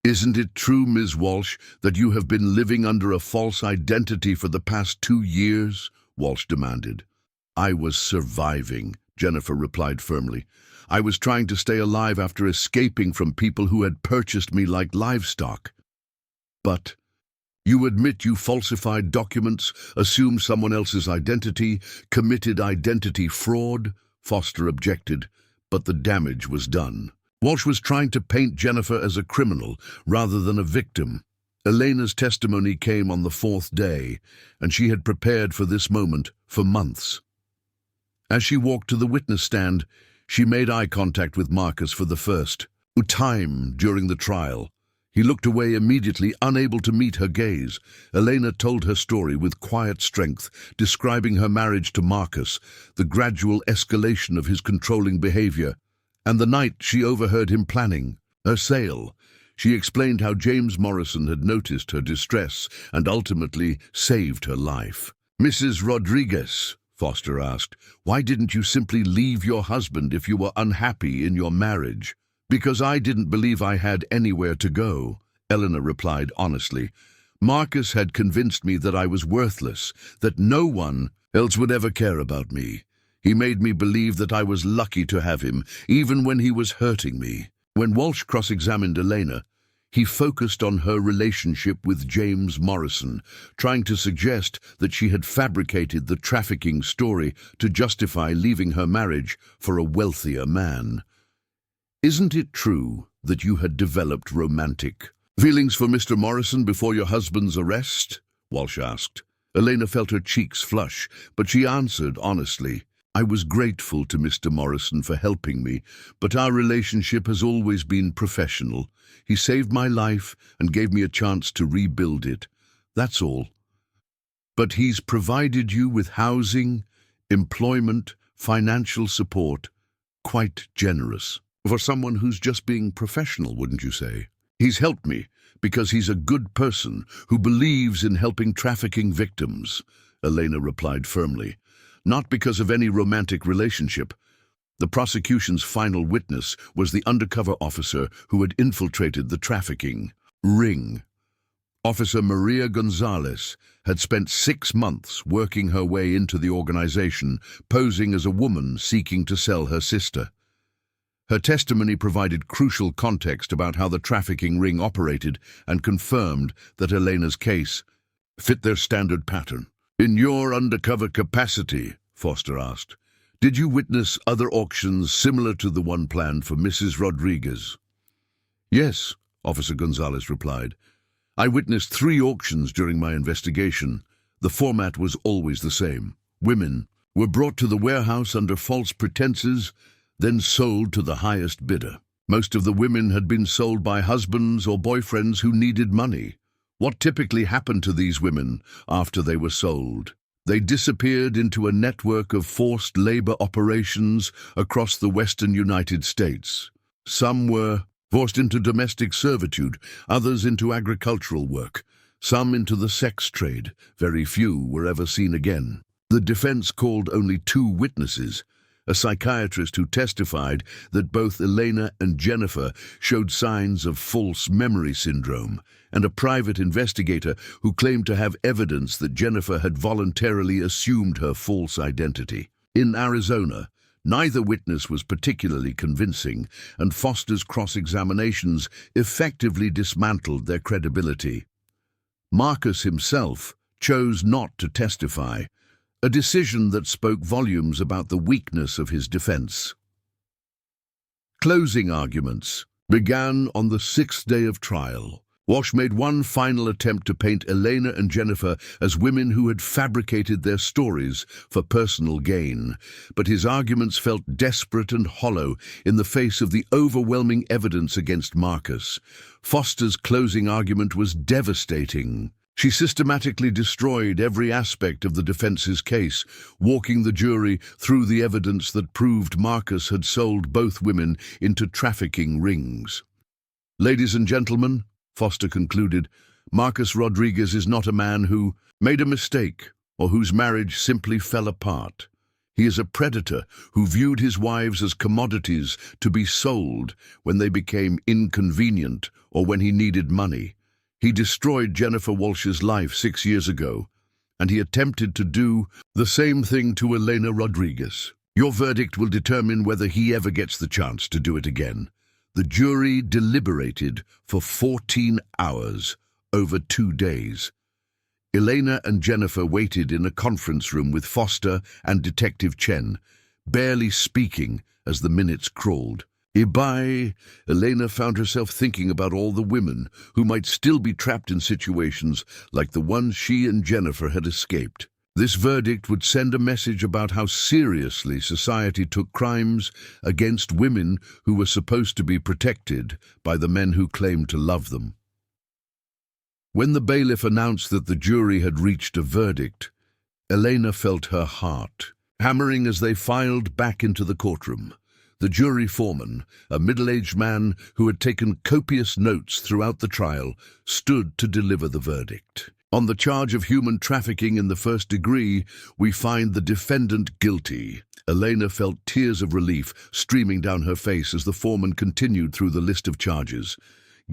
"Isn't it true, Ms. Walsh, that you have been living under a false identity for the past 2 years?" Walsh demanded. "I was surviving," Jennifer replied firmly. "I was trying to stay alive after escaping from people who had purchased me like livestock." "But you admit you falsified documents, assumed someone else's identity, committed identity fraud," Foster objected, but the damage was done. Walsh was trying to paint Jennifer as a criminal rather than a victim. Elena's testimony came on the 4th day, and she had prepared for this moment for months. As she walked to the witness stand, she made eye contact with Marcus for the first time during the trial. He looked away immediately, unable to meet her gaze. Elena told her story with quiet strength, describing her marriage to Marcus, the gradual escalation of his controlling behavior, and the night she overheard him planning her sale. She explained how James Morrison had noticed her distress and ultimately saved her life. "Mrs. Rodriguez," Foster asked, "why didn't you simply leave your husband if you were unhappy in your marriage?" "Because I didn't believe I had anywhere to go," Eleanor replied honestly. "Marcus had convinced me that I was worthless, that no one else would ever care about me. He made me believe that I was lucky to have him, even when he was hurting me." When Walsh cross-examined Elena, he focused on her relationship with James Morrison, trying to suggest that she had fabricated the trafficking story to justify leaving her marriage for a wealthier man. "Isn't it true that you had developed romantic feelings for Mr. Morrison before your husband's arrest?" Walsh asked. Elena felt her cheeks flush, but she answered honestly, "I was grateful to Mr. Morrison for helping me, but our relationship has always been professional. He saved my life and gave me a chance to rebuild it. That's all." "But he's provided you with housing, employment, financial support. Quite generous. For someone who's just being professional, wouldn't you say?" "He's helped me because he's a good person who believes in helping trafficking victims," Elena replied firmly. "Not because of any romantic relationship." The prosecution's final witness was the undercover officer who had infiltrated the trafficking ring. Officer Maria Gonzalez had spent 6 months working her way into the organization, posing as a woman seeking to sell her sister. Her testimony provided crucial context about how the trafficking ring operated and confirmed that Elena's case fit their standard pattern. "In your undercover capacity," Foster asked, "did you witness other auctions similar to the one planned for Mrs. Rodriguez?" "Yes," Officer Gonzalez replied. "I witnessed 3 auctions during my investigation. The format was always the same. Women were brought to the warehouse under false pretenses, then sold to the highest bidder. Most of the women had been sold by husbands or boyfriends who needed money. What typically happened to these women after they were sold? They disappeared into a network of forced labor operations across the western United States. Some were forced into domestic servitude, others into agricultural work, some into the sex trade. Very few were ever seen again." The defense called only 2 witnesses, a psychiatrist who testified that both Elena and Jennifer showed signs of false memory syndrome, and a private investigator who claimed to have evidence that Jennifer had voluntarily assumed her false identity. In Arizona, neither witness was particularly convincing, and Foster's cross-examinations effectively dismantled their credibility. Marcus himself chose not to testify, a decision that spoke volumes about the weakness of his defense. closing arguments began on the sixth day of trial. Walsh made one final attempt to paint Elena and Jennifer as women who had fabricated their stories for personal gain, but his arguments felt desperate and hollow in the face of the overwhelming evidence against Marcus. Foster's closing argument was devastating. She systematically destroyed every aspect of the defense's case, walking the jury through the evidence that proved Marcus had sold both women into trafficking rings. "Ladies and gentlemen," Foster concluded, "Marcus Rodriguez is not a man who made a mistake or whose marriage simply fell apart. He is a predator who viewed his wives as commodities to be sold when they became inconvenient or when he needed money. He destroyed Jennifer Walsh's life 6 years ago, and he attempted to do the same thing to Elena Rodriguez. Your verdict will determine whether he ever gets the chance to do it again." The jury deliberated for 14 hours, over 2 days. Elena and Jennifer waited in a conference room with Foster and Detective Chen, barely speaking as the minutes crawled. Nearby, Elena found herself thinking about all the women who might still be trapped in situations like the ones she and Jennifer had escaped. This verdict would send a message about how seriously society took crimes against women who were supposed to be protected by the men who claimed to love them. When the bailiff announced that the jury had reached a verdict, Elena felt her heart hammering as they filed back into the courtroom. The jury foreman, a middle-aged man who had taken copious notes throughout the trial, stood to deliver the verdict. On the charge of human trafficking in the first degree, we find the defendant guilty. Elena felt tears of relief streaming down her face as the foreman continued through the list of charges.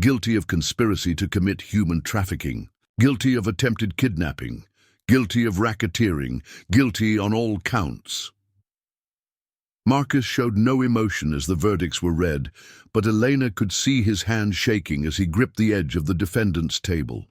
Guilty of conspiracy to commit human trafficking, guilty of attempted kidnapping, guilty of racketeering, guilty on all counts. Marcus showed no emotion as the verdicts were read, but Elena could see his hand shaking as he gripped the edge of the defendant's table.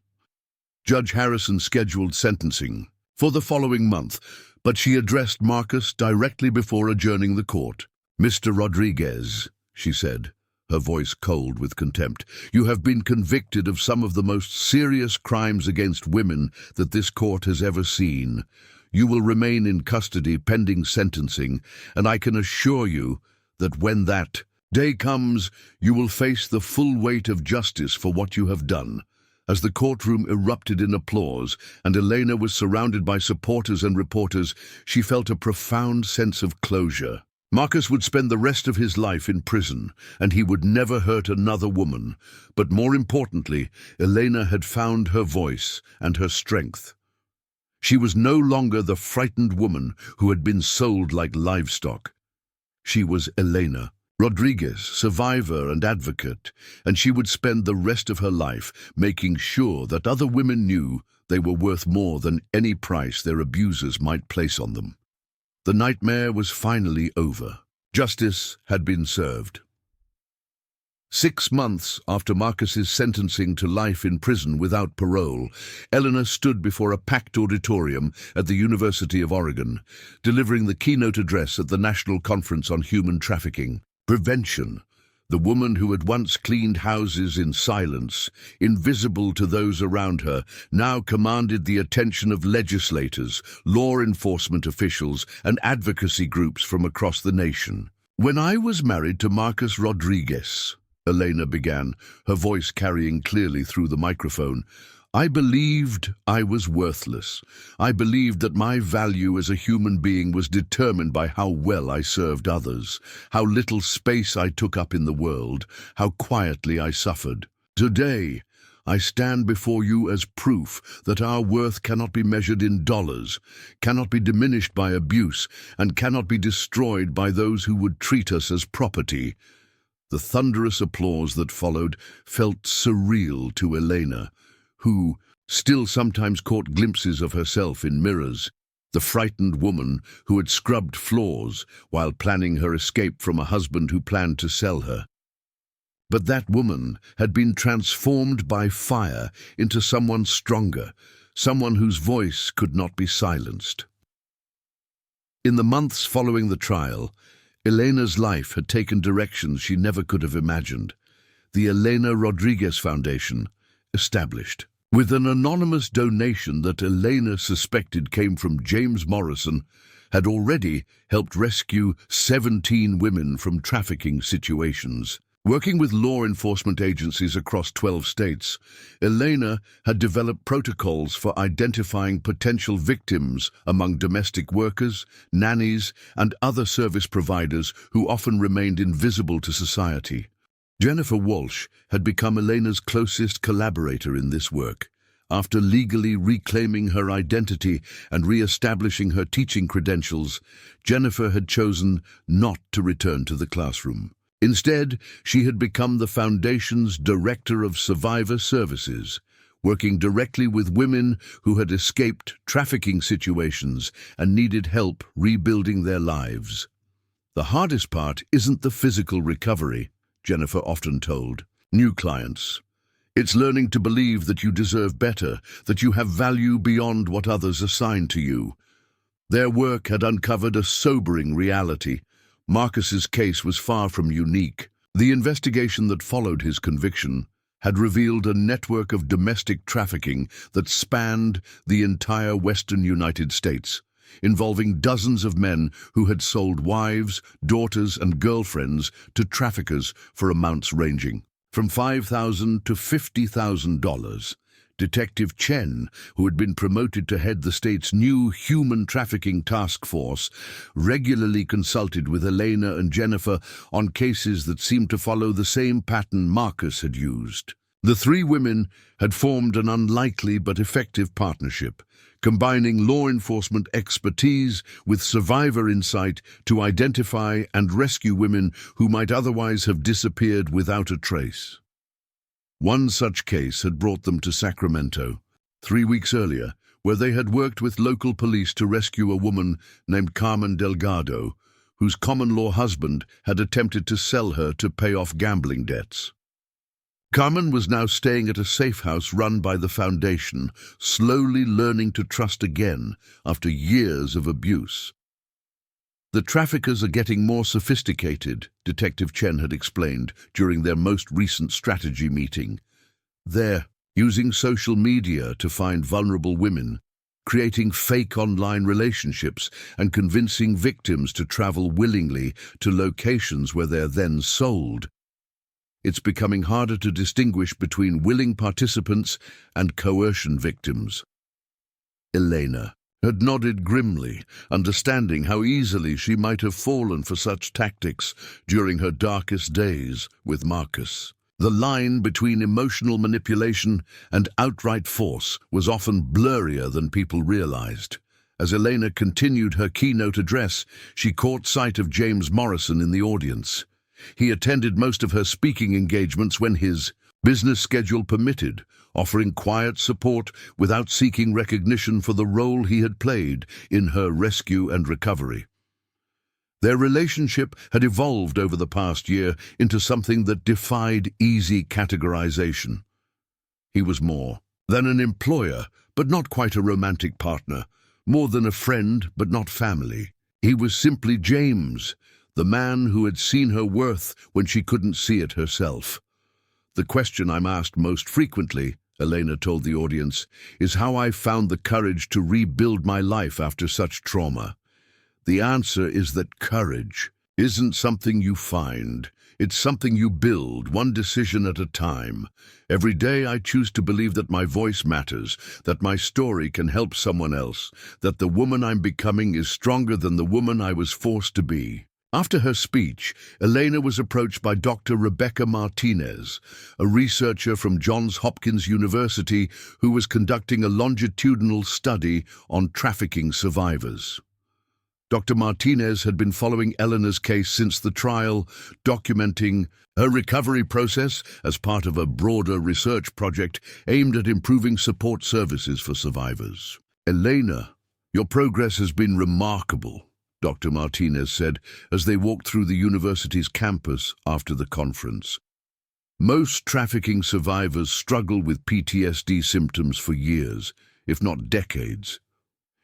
Judge Harrison scheduled sentencing for the following month, but she addressed Marcus directly before adjourning the court. "Mr. Rodriguez," she said, her voice cold with contempt, "you have been convicted of some of the most serious crimes against women that this court has ever seen. You will remain in custody pending sentencing, and I can assure you that when that day comes, you will face the full weight of justice for what you have done." As the courtroom erupted in applause and Elena was surrounded by supporters and reporters, she felt a profound sense of closure. Marcus would spend the rest of his life in prison, and he would never hurt another woman. But more importantly, Elena had found her voice and her strength. She was no longer the frightened woman who had been sold like livestock. She was Elena Rodriguez, survivor and advocate, and she would spend the rest of her life making sure that other women knew they were worth more than any price their abusers might place on them. The nightmare was finally over. Justice had been served. 6 months after Marcus's sentencing to life in prison without parole, Eleanor stood before a packed auditorium at the University of Oregon, delivering the keynote address at the National Conference on Human Trafficking. Prevention. The woman who had once cleaned houses in silence, invisible to those around her, now commanded the attention of legislators, law enforcement officials, and advocacy groups from across the nation. "When I was married to Marcus Rodriguez," Elena began, her voice carrying clearly through the microphone, "I believed I was worthless. I believed that my value as a human being was determined by how well I served others, how little space I took up in the world, how quietly I suffered. Today, I stand before you as proof that our worth cannot be measured in dollars, cannot be diminished by abuse, and cannot be destroyed by those who would treat us as property." The thunderous applause that followed felt surreal to Elena, who still sometimes caught glimpses of herself in mirrors, the frightened woman who had scrubbed floors while planning her escape from a husband who planned to sell her. But that woman had been transformed by fire into someone stronger, someone whose voice could not be silenced. In the months following the trial, Elena's life had taken directions she never could have imagined. The Elena Rodriguez Foundation, established. With an anonymous donation that Elena suspected came from James Morrison, had already helped rescue 17 women from trafficking situations. Working with law enforcement agencies across 12 states, Elena had developed protocols for identifying potential victims among domestic workers, nannies, and other service providers who often remained invisible to society. Jennifer Walsh had become Elena's closest collaborator in this work. After legally reclaiming her identity and re-establishing her teaching credentials, Jennifer had chosen not to return to the classroom. Instead, she had become the Foundation's Director of Survivor Services, working directly with women who had escaped trafficking situations and needed help rebuilding their lives. The hardest part isn't the physical recovery, Jennifer often told new clients. It's learning to believe that you deserve better, that you have value beyond what others assign to you. Their work had uncovered a sobering reality. Marcus's case was far from unique. The investigation that followed his conviction had revealed a network of domestic trafficking that spanned the entire western United States, involving dozens of men who had sold wives, daughters, and girlfriends to traffickers for amounts ranging from $5,000 to $50,000. Detective Chen, who had been promoted to head the state's new human trafficking task force, regularly consulted with Elena and Jennifer on cases that seemed to follow the same pattern Marcus had used. The three women had formed an unlikely but effective partnership, combining law enforcement expertise with survivor insight to identify and rescue women who might otherwise have disappeared without a trace. One such case had brought them to Sacramento 3 weeks earlier, where they had worked with local police to rescue a woman named Carmen Delgado, whose common-law husband had attempted to sell her to pay off gambling debts. Carmen was now staying at a safe house run by the Foundation, slowly learning to trust again after years of abuse. The traffickers are getting more sophisticated, Detective Chen had explained during their most recent strategy meeting. They're using social media to find vulnerable women, creating fake online relationships and convincing victims to travel willingly to locations where they're then sold. It's becoming harder to distinguish between willing participants and coercion victims. Elena had nodded grimly, understanding how easily she might have fallen for such tactics during her darkest days with Marcus. The line between emotional manipulation and outright force was often blurrier than people realized. As Elena continued her keynote address, she caught sight of James Morrison in the audience. He attended most of her speaking engagements when his business schedule permitted, offering quiet support without seeking recognition for the role he had played in her rescue and recovery. Their relationship had evolved over the past year into something that defied easy categorization. He was more than an employer, but not quite a romantic partner, more than a friend, but not family. He was simply James, the man who had seen her worth when she couldn't see it herself. The question I'm asked most frequently, Elena told the audience, is how I found the courage to rebuild my life after such trauma. The answer is that courage isn't something you find. It's something you build, one decision at a time. Every day I choose to believe that my voice matters, that my story can help someone else, that the woman I'm becoming is stronger than the woman I was forced to be. After her speech, Elena was approached by Dr. Rebecca Martinez, a researcher from Johns Hopkins University who was conducting a longitudinal study on trafficking survivors. Dr. Martinez had been following Elena's case since the trial, documenting her recovery process as part of a broader research project aimed at improving support services for survivors. Elena, your progress has been remarkable, Dr. Martinez said as they walked through the university's campus after the conference. Most trafficking survivors struggle with PTSD symptoms for years, if not decades.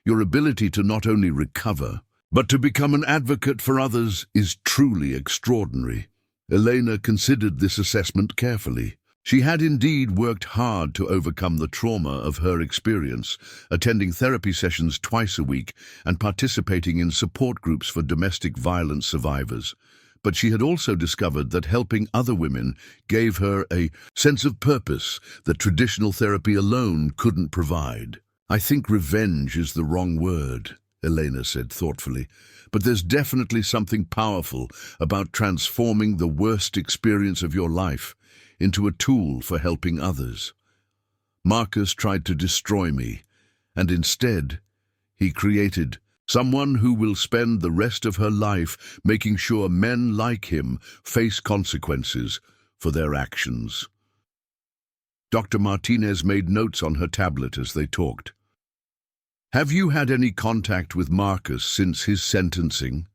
Your ability to not only recover, But to become an advocate for others is truly extraordinary. Elena considered this assessment carefully. She had indeed worked hard to overcome the trauma of her experience, attending therapy sessions twice a week and participating in support groups for domestic violence survivors. But she had also discovered that helping other women gave her a sense of purpose that traditional therapy alone couldn't provide. "I think revenge is the wrong word," Elena said thoughtfully, "but there's definitely something powerful about transforming the worst experience of your life into a tool for helping others. Marcus tried to destroy me, and instead, he created someone who will spend the rest of her life making sure men like him face consequences for their actions." Dr. Martinez made notes on her tablet as they talked. "Have you had any contact with Marcus since his sentencing?"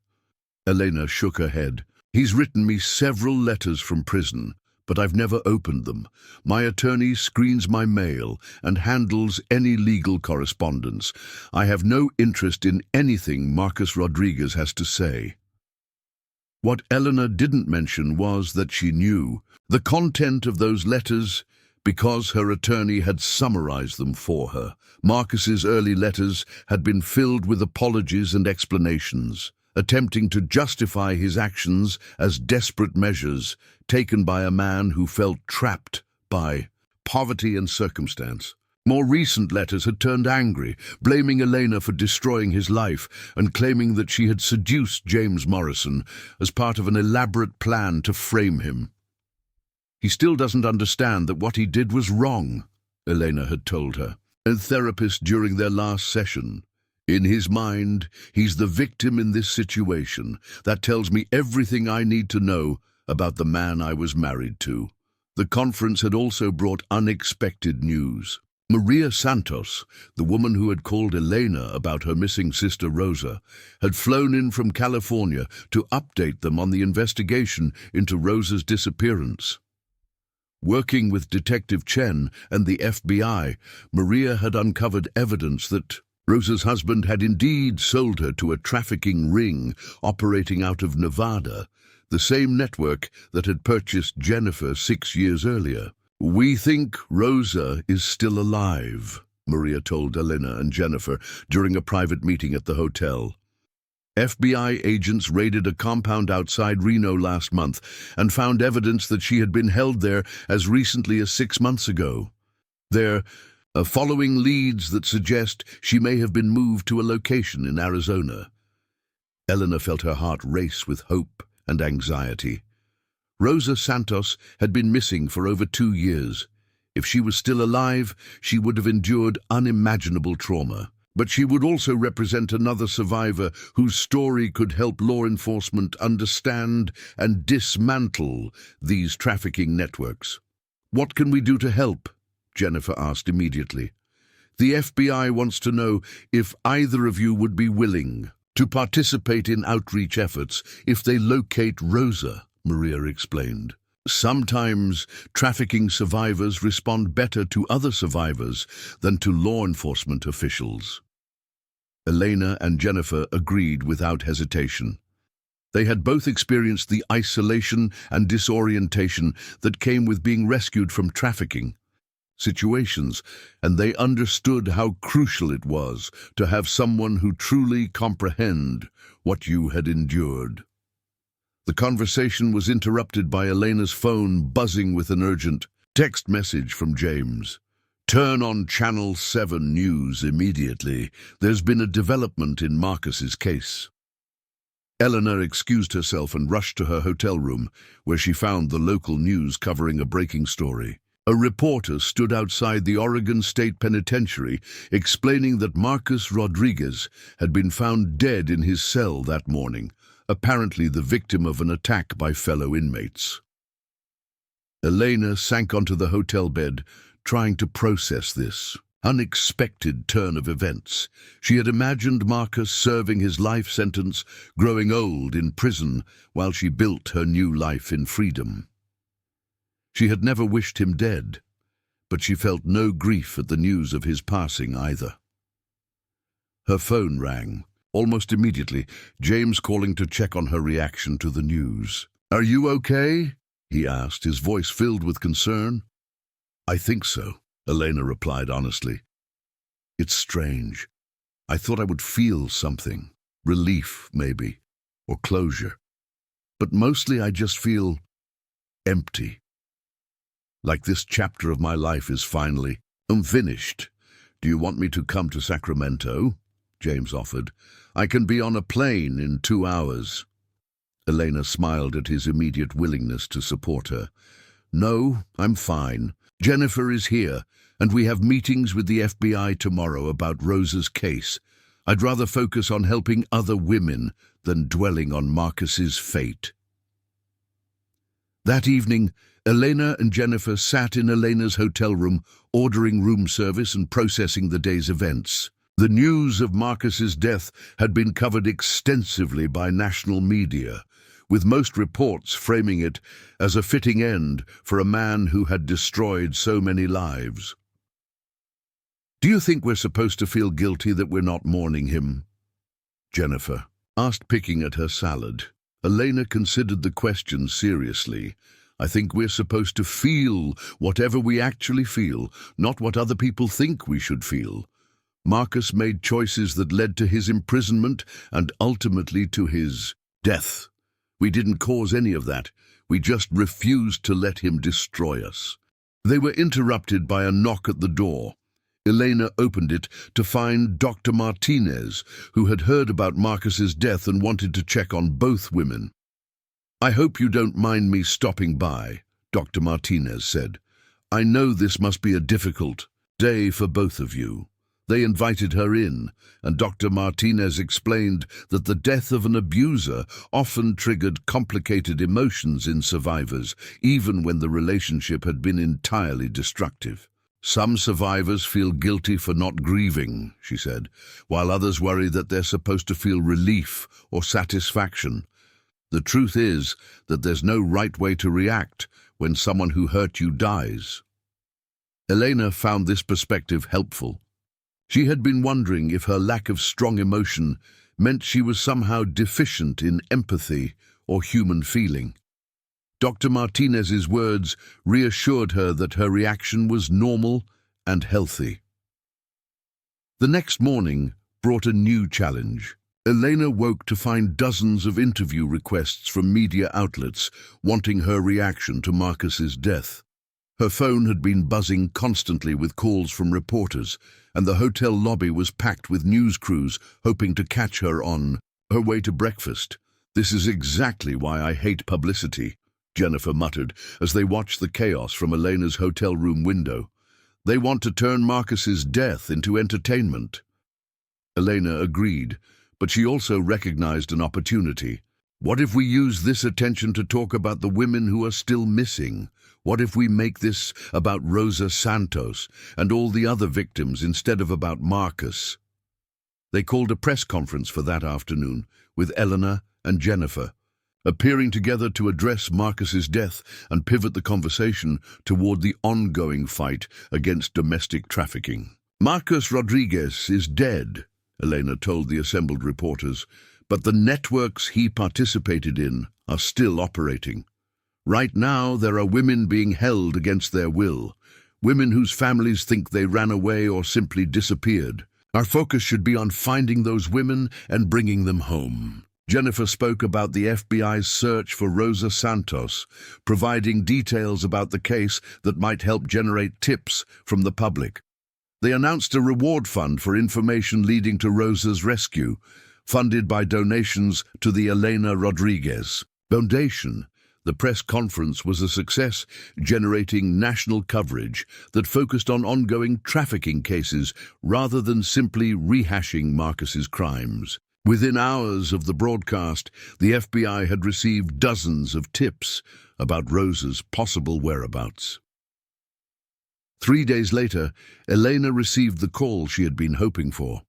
Elena shook her head. "He's written me several letters from prison, but I've never opened them. My attorney screens my mail and handles any legal correspondence. I have no interest in anything Marcus Rodriguez has to say." What Elena didn't mention was that she knew the content of those letters because her attorney had summarized them for her. Marcus's early letters had been filled with apologies and explanations, attempting to justify his actions as desperate measures taken by a man who felt trapped by poverty and circumstance. More recent letters had turned angry, blaming Elena for destroying his life and claiming that she had seduced James Morrison as part of an elaborate plan to frame him. "He still doesn't understand that what he did was wrong," Elena had told her, a therapist during their last session. "In his mind, he's the victim in this situation. That tells me everything I need to know about the man I was married to." The conference had also brought unexpected news. Maria Santos, the woman who had called Elena about her missing sister Rosa, had flown in from California to update them on the investigation into Rosa's disappearance. Working with Detective Chen and the FBI, Maria had uncovered evidence that Rosa's husband had indeed sold her to a trafficking ring operating out of Nevada, the same network that had purchased Jennifer 6 years earlier. "We think Rosa is still alive," Maria told Elena and Jennifer during a private meeting at the hotel. FBI agents raided a compound outside Reno last month and found evidence that she had been held there as recently as 6 months ago. They're following leads that suggest she may have been moved to a location in Arizona. Elena felt her heart race with hope and anxiety. Rosa Santos had been missing for over 2 years. If she was still alive, she would have endured unimaginable trauma. But she would also represent another survivor whose story could help law enforcement understand and dismantle these trafficking networks. "What can we do to help?" Jennifer asked immediately. "The FBI wants to know if either of you would be willing to participate in outreach efforts if they locate Rosa," Maria explained. "Sometimes trafficking survivors respond better to other survivors than to law enforcement officials." Elena and Jennifer agreed without hesitation. They had both experienced the isolation and disorientation that came with being rescued from trafficking situations, and they understood how crucial it was to have someone who truly comprehend what you had endured. The conversation was interrupted by Elena's phone buzzing with an urgent text message from James. "Turn on Channel 7 News immediately. There's been a development in Marcus's case." Eleanor excused herself and rushed to her hotel room, where she found the local news covering a breaking story. A reporter stood outside the Oregon State Penitentiary explaining that Marcus Rodriguez had been found dead in his cell that morning, apparently the victim of an attack by fellow inmates. Elena sank onto the hotel bed, trying to process this unexpected turn of events. She had imagined Marcus serving his life sentence, growing old in prison, while she built her new life in freedom. She had never wished him dead, but she felt no grief at the news of his passing either. Her phone rang. Almost immediately, James calling to check on her reaction to the news. "Are you okay?" he asked, his voice filled with concern. "I think so," Elena replied honestly. "It's strange. I thought I would feel something. Relief, maybe, or closure. But mostly I just feel empty. Like this chapter of my life is finally finished. Do you want me to come to Sacramento?" James offered. "I can be on a plane in 2 hours." Elena smiled at his immediate willingness to support her. "No, I'm fine. Jennifer is here, and we have meetings with the FBI tomorrow about Rosa's case. I'd rather focus on helping other women than dwelling on Marcus's fate." That evening, Elena and Jennifer sat in Elena's hotel room, ordering room service and processing the day's events. The news of Marcus's death had been covered extensively by national media, with most reports framing it as a fitting end for a man who had destroyed so many lives. "Do you think we're supposed to feel guilty that we're not mourning him?" Jennifer asked, picking at her salad. Elena considered the question seriously. "I think we're supposed to feel whatever we actually feel, not what other people think we should feel. Marcus made choices that led to his imprisonment and ultimately to his death. We didn't cause any of that. We just refused to let him destroy us." They were interrupted by a knock at the door. Elena opened it to find Dr. Martinez, who had heard about Marcus's death and wanted to check on both women. "I hope you don't mind me stopping by," Dr. Martinez said. "I know this must be a difficult day for both of you." They invited her in, and Dr. Martinez explained that the death of an abuser often triggered complicated emotions in survivors, even when the relationship had been entirely destructive. "Some survivors feel guilty for not grieving," she said, "while others worry that they're supposed to feel relief or satisfaction. The truth is that there's no right way to react when someone who hurt you dies." Elena found this perspective helpful. She had been wondering if her lack of strong emotion meant she was somehow deficient in empathy or human feeling. Dr. Martinez's words reassured her that her reaction was normal and healthy. The next morning brought a new challenge. Elena woke to find dozens of interview requests from media outlets wanting her reaction to Marcus's death. Her phone had been buzzing constantly with calls from reporters, and the hotel lobby was packed with news crews hoping to catch her on her way to breakfast. "This is exactly why I hate publicity," Jennifer muttered as they watched the chaos from Elena's hotel room window. "They want to turn Marcus's death into entertainment." Elena agreed, but she also recognized an opportunity. What if we use this attention to talk about the women who are still missing? What if we make this about Rosa Santos and all the other victims instead of about Marcus? They called a press conference for that afternoon with Elena and Jennifer, appearing together to address Marcus's death and pivot the conversation toward the ongoing fight against domestic trafficking. "Marcus Rodriguez is dead," Elena told the assembled reporters, "but the networks he participated in are still operating. Right now, there are women being held against their will, women whose families think they ran away or simply disappeared. Our focus should be on finding those women and bringing them home." Jennifer spoke about the FBI's search for Rosa Santos, providing details about the case that might help generate tips from the public. They announced a reward fund for information leading to Rosa's rescue, funded by donations to the Elena Rodriguez Foundation. The press conference was a success, generating national coverage that focused on ongoing trafficking cases rather than simply rehashing Marcus's crimes. Within hours of the broadcast, the FBI had received dozens of tips about Rosa's possible whereabouts. 3 days later, Elena received the call she had been hoping for.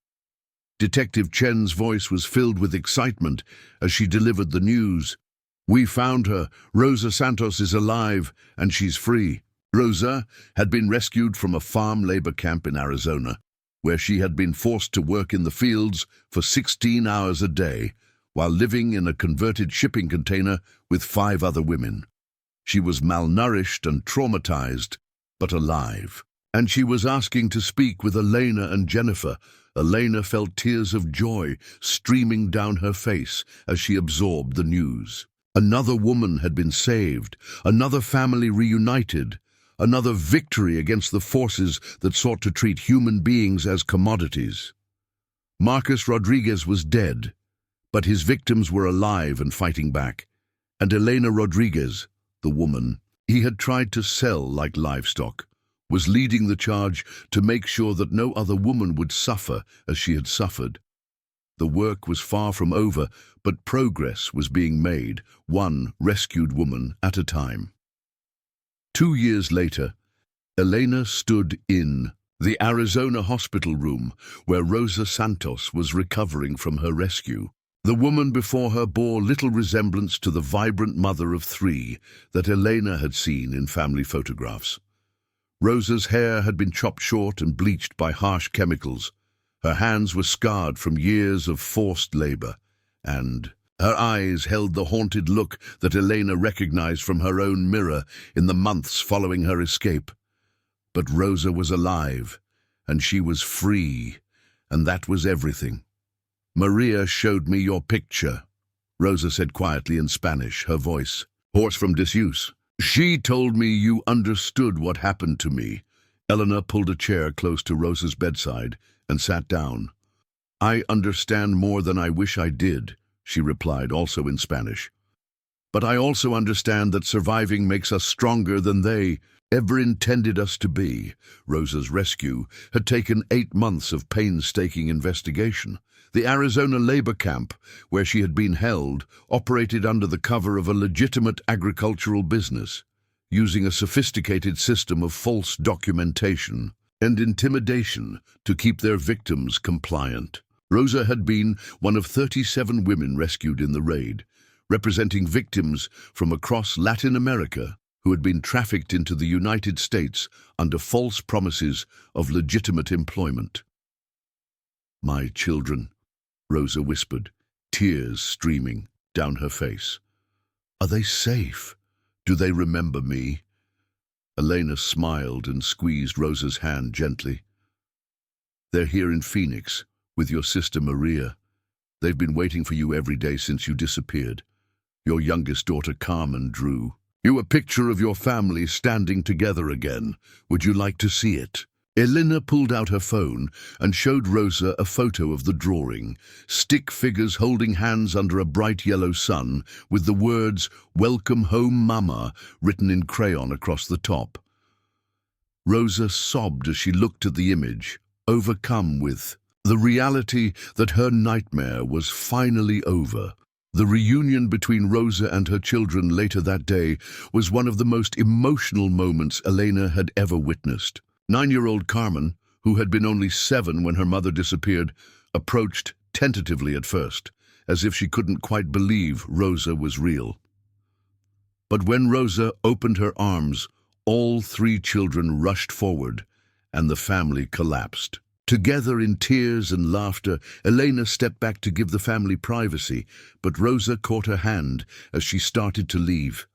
Detective Chen's voice was filled with excitement as she delivered the news. "We found her. Rosa Santos is alive, and she's free." Rosa had been rescued from a farm labor camp in Arizona. where she had been forced to work in the fields for 16 hours a day, while living in a converted shipping container with 5 other women. She was malnourished and traumatized, but alive. And she was asking to speak with Elena and Jennifer. Elena felt tears of joy streaming down her face as she absorbed the news. Another woman had been saved, another family reunited, another victory against the forces that sought to treat human beings as commodities. Marcus Rodriguez was dead, but his victims were alive and fighting back. And Elena Rodriguez, the woman he had tried to sell like livestock, was leading the charge to make sure that no other woman would suffer as she had suffered. The work was far from over, but progress was being made, one rescued woman at a time. 2 years later, Elena stood in the Arizona hospital room where Rosa Santos was recovering from her rescue. The woman before her bore little resemblance to the vibrant mother of 3 that Elena had seen in family photographs. Rosa's hair had been chopped short and bleached by harsh chemicals. Her hands were scarred from years of forced labor, and her eyes held the haunted look that Elena recognized from her own mirror in the months following her escape. But Rosa was alive, and she was free, and that was everything. "Maria showed me your picture," Rosa said quietly in Spanish, her voice hoarse from disuse. "She told me you understood what happened to me." Elena pulled a chair close to Rosa's bedside and sat down. "I understand more than I wish I did," she replied, also in Spanish. "But I also understand that surviving makes us stronger than they ever intended us to be." Rosa's rescue had taken 8 months of painstaking investigation. The Arizona labor camp, where she had been held, operated under the cover of a legitimate agricultural business, using a sophisticated system of false documentation and intimidation to keep their victims compliant. Rosa had been one of 37 women rescued in the raid, representing victims from across Latin America who had been trafficked into the United States under false promises of legitimate employment. "My children," Rosa whispered, tears streaming down her face. "Are they safe? Do they remember me?" Elena smiled and squeezed Rosa's hand gently. "They're here in Phoenix, with your sister Maria. They've been waiting for you every day since you disappeared. Your youngest daughter Carmen drew you a picture of your family standing together again. Would you like to see it?" Elena pulled out her phone and showed Rosa a photo of the drawing, stick figures holding hands under a bright yellow sun, with the words, "Welcome home, Mama," written in crayon across the top. Rosa sobbed as she looked at the image, overcome with the reality that her nightmare was finally over. The reunion between Rosa and her children later that day was one of the most emotional moments Elena had ever witnessed. 9-year-old Carmen, who had been only 7 when her mother disappeared, approached tentatively at first, as if she couldn't quite believe Rosa was real. But when Rosa opened her arms, all 3 children rushed forward, and the family collapsed. Together in tears and laughter, Elena stepped back to give the family privacy, but Rosa caught her hand as she started to leave.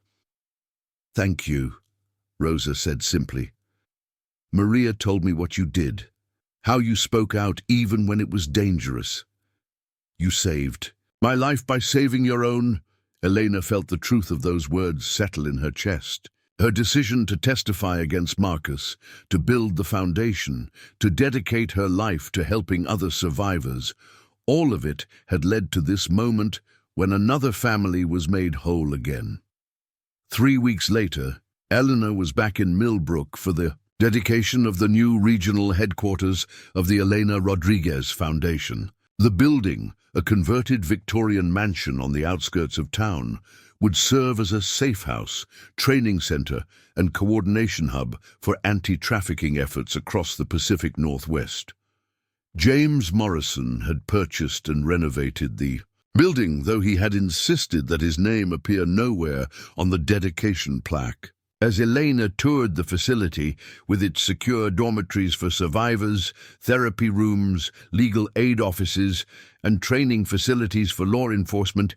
"Thank you," Rosa said simply. "Maria told me what you did, how you spoke out even when it was dangerous. You saved my life by saving your own." Elena felt the truth of those words settle in her chest. Her decision to testify against Marcus, to build the foundation, to dedicate her life to helping other survivors, all of it had led to this moment when another family was made whole again. 3 weeks later, Eleanor was back in Millbrook for the dedication of the new regional headquarters of the Elena Rodriguez Foundation. The building, a converted Victorian mansion on the outskirts of town, would serve as a safe house, training center, and coordination hub for anti-trafficking efforts across the Pacific Northwest. James Morrison had purchased and renovated the building, though he had insisted that his name appear nowhere on the dedication plaque. As Elena toured the facility, with its secure dormitories for survivors, therapy rooms, legal aid offices, and training facilities for law enforcement,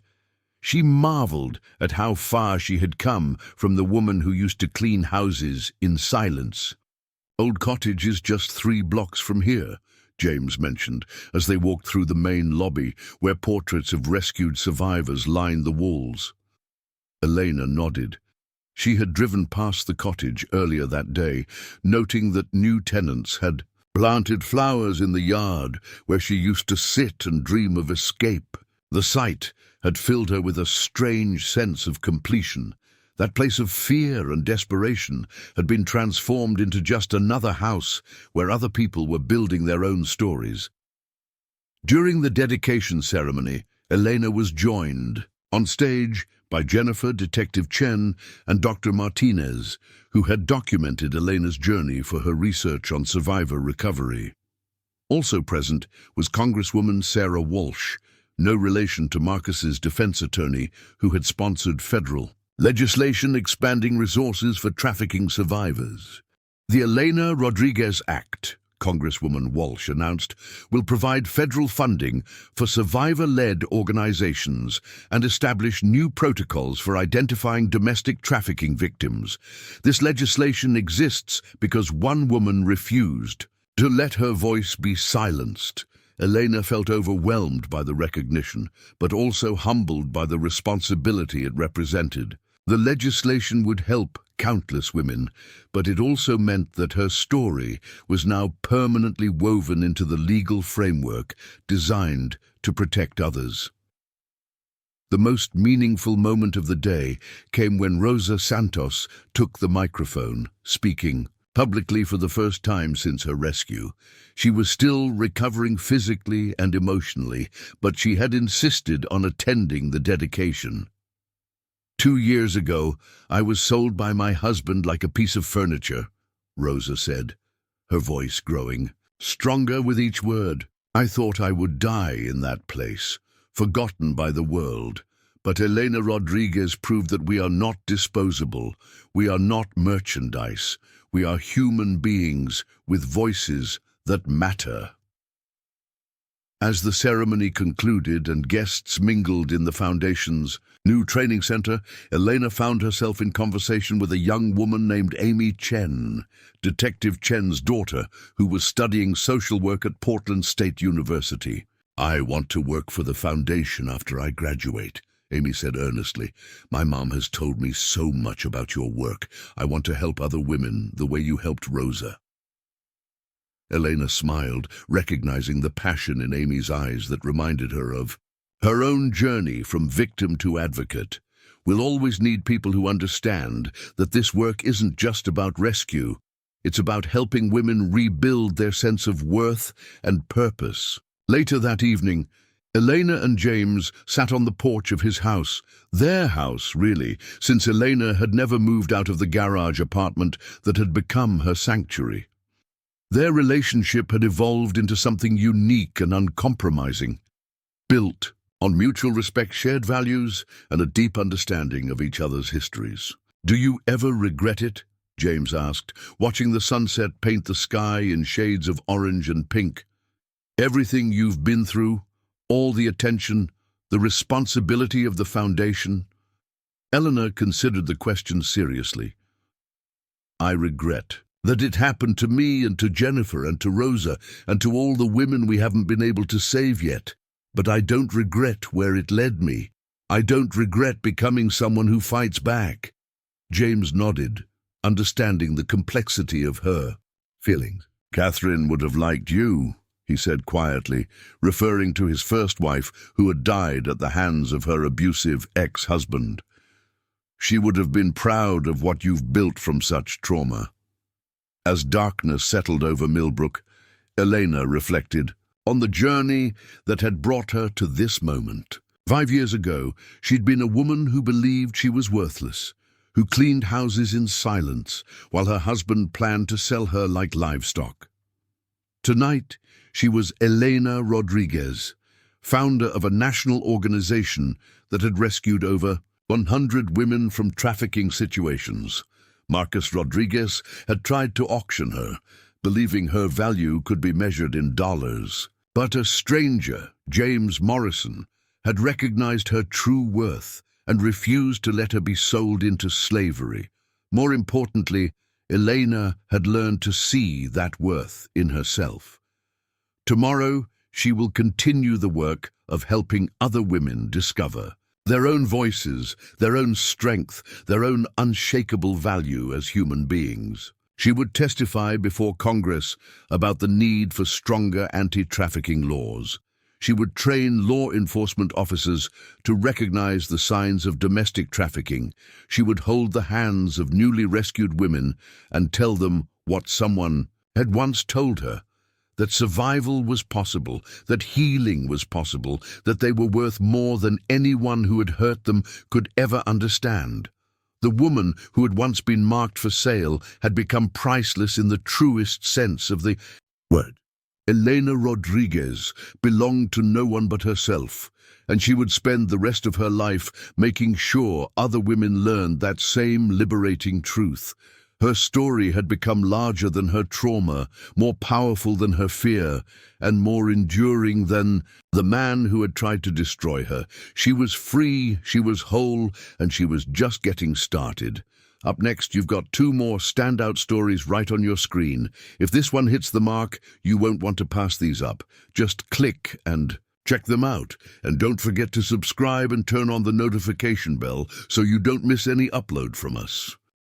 she marveled at how far she had come from the woman who used to clean houses in silence. "Old cottage is just 3 blocks from here," James mentioned, as they walked through the main lobby, where portraits of rescued survivors lined the walls. Elena nodded. She had driven past the cottage earlier that day, noting that new tenants had planted flowers in the yard where she used to sit and dream of escape. The sight had filled her with a strange sense of completion. That place of fear and desperation had been transformed into just another house where other people were building their own stories. During the dedication ceremony, Elena was joined on stage by Jennifer, Detective Chen, and Dr. Martinez, who had documented Elena's journey for her research on survivor recovery. Also present was Congresswoman Sarah Walsh, no relation to Marcus's defense attorney, who had sponsored federal legislation expanding resources for trafficking survivors. The Elena Rodriguez Act, Congresswoman Walsh announced, will provide federal funding for survivor-led organizations and establish new protocols for identifying domestic trafficking victims. This legislation exists because one woman refused to let her voice be silenced. Elena felt overwhelmed by the recognition, but also humbled by the responsibility it represented. The legislation would help countless women, but it also meant that her story was now permanently woven into the legal framework designed to protect others. The most meaningful moment of the day came when Rosa Santos took the microphone, speaking publicly for the first time since her rescue. She was still recovering physically and emotionally, but she had insisted on attending the dedication. "2 years ago, I was sold by my husband like a piece of furniture," Rosa said, her voice growing stronger with each word. "I thought I would die in that place, forgotten by the world. But Elena Rodriguez proved that we are not disposable. We are not merchandise. We are human beings with voices that matter." As the ceremony concluded and guests mingled in the Foundation's new training center, Elena found herself in conversation with a young woman named Amy Chen, Detective Chen's daughter, who was studying social work at Portland State University. "I want to work for the Foundation after I graduate," Amy said earnestly. "My mom has told me so much about your work. I want to help other women the way you helped Rosa." Elena smiled, recognizing the passion in Amy's eyes that reminded her of her own journey from victim to advocate. "We'll always need people who understand that this work isn't just about rescue. It's about helping women rebuild their sense of worth and purpose." Later that evening, Elena and James sat on the porch of his house, their house, really, since Elena had never moved out of the garage apartment that had become her sanctuary. Their relationship had evolved into something unique and uncompromising, built on mutual respect, shared values, and a deep understanding of each other's histories. "Do you ever regret it?" James asked, watching the sunset paint the sky in shades of orange and pink. "Everything you've been through, all the attention, the responsibility of the Foundation?" Eleanor considered the question seriously. "I regret that it happened to me and to Jennifer and to Rosa and to all the women we haven't been able to save yet. But I don't regret where it led me. I don't regret becoming someone who fights back." James nodded, understanding the complexity of her feelings. "Catherine would have liked you," he said quietly, referring to his first wife who had died at the hands of her abusive ex-husband. "She would have been proud of what you've built from such trauma." As darkness settled over Millbrook, Elena reflected on the journey that had brought her to this moment. 5 years ago, she'd been a woman who believed she was worthless, who cleaned houses in silence while her husband planned to sell her like livestock. Tonight, she was Elena Rodriguez, founder of a national organization that had rescued over 100 women from trafficking situations. Marcus Rodriguez had tried to auction her, believing her value could be measured in dollars. But a stranger, James Morrison, had recognized her true worth and refused to let her be sold into slavery. More importantly, Elena had learned to see that worth in herself. Tomorrow, she will continue the work of helping other women discover their own voices, their own strength, their own unshakable value as human beings. She would testify before Congress about the need for stronger anti-trafficking laws. She would train law enforcement officers to recognize the signs of domestic trafficking. She would hold the hands of newly rescued women and tell them what someone had once told her, that survival was possible, that healing was possible, that they were worth more than anyone who had hurt them could ever understand. The woman who had once been marked for sale had become priceless in the truest sense of the word. Elena Rodriguez belonged to no one but herself, and she would spend the rest of her life making sure other women learned that same liberating truth. Her story had become larger than her trauma, more powerful than her fear, and more enduring than the man who had tried to destroy her. She was free, she was whole, and she was just getting started. Up next, you've got 2 more standout stories right on your screen. If this one hits the mark, you won't want to pass these up. Just click and check them out. And don't forget to subscribe and turn on the notification bell so you don't miss any upload from us.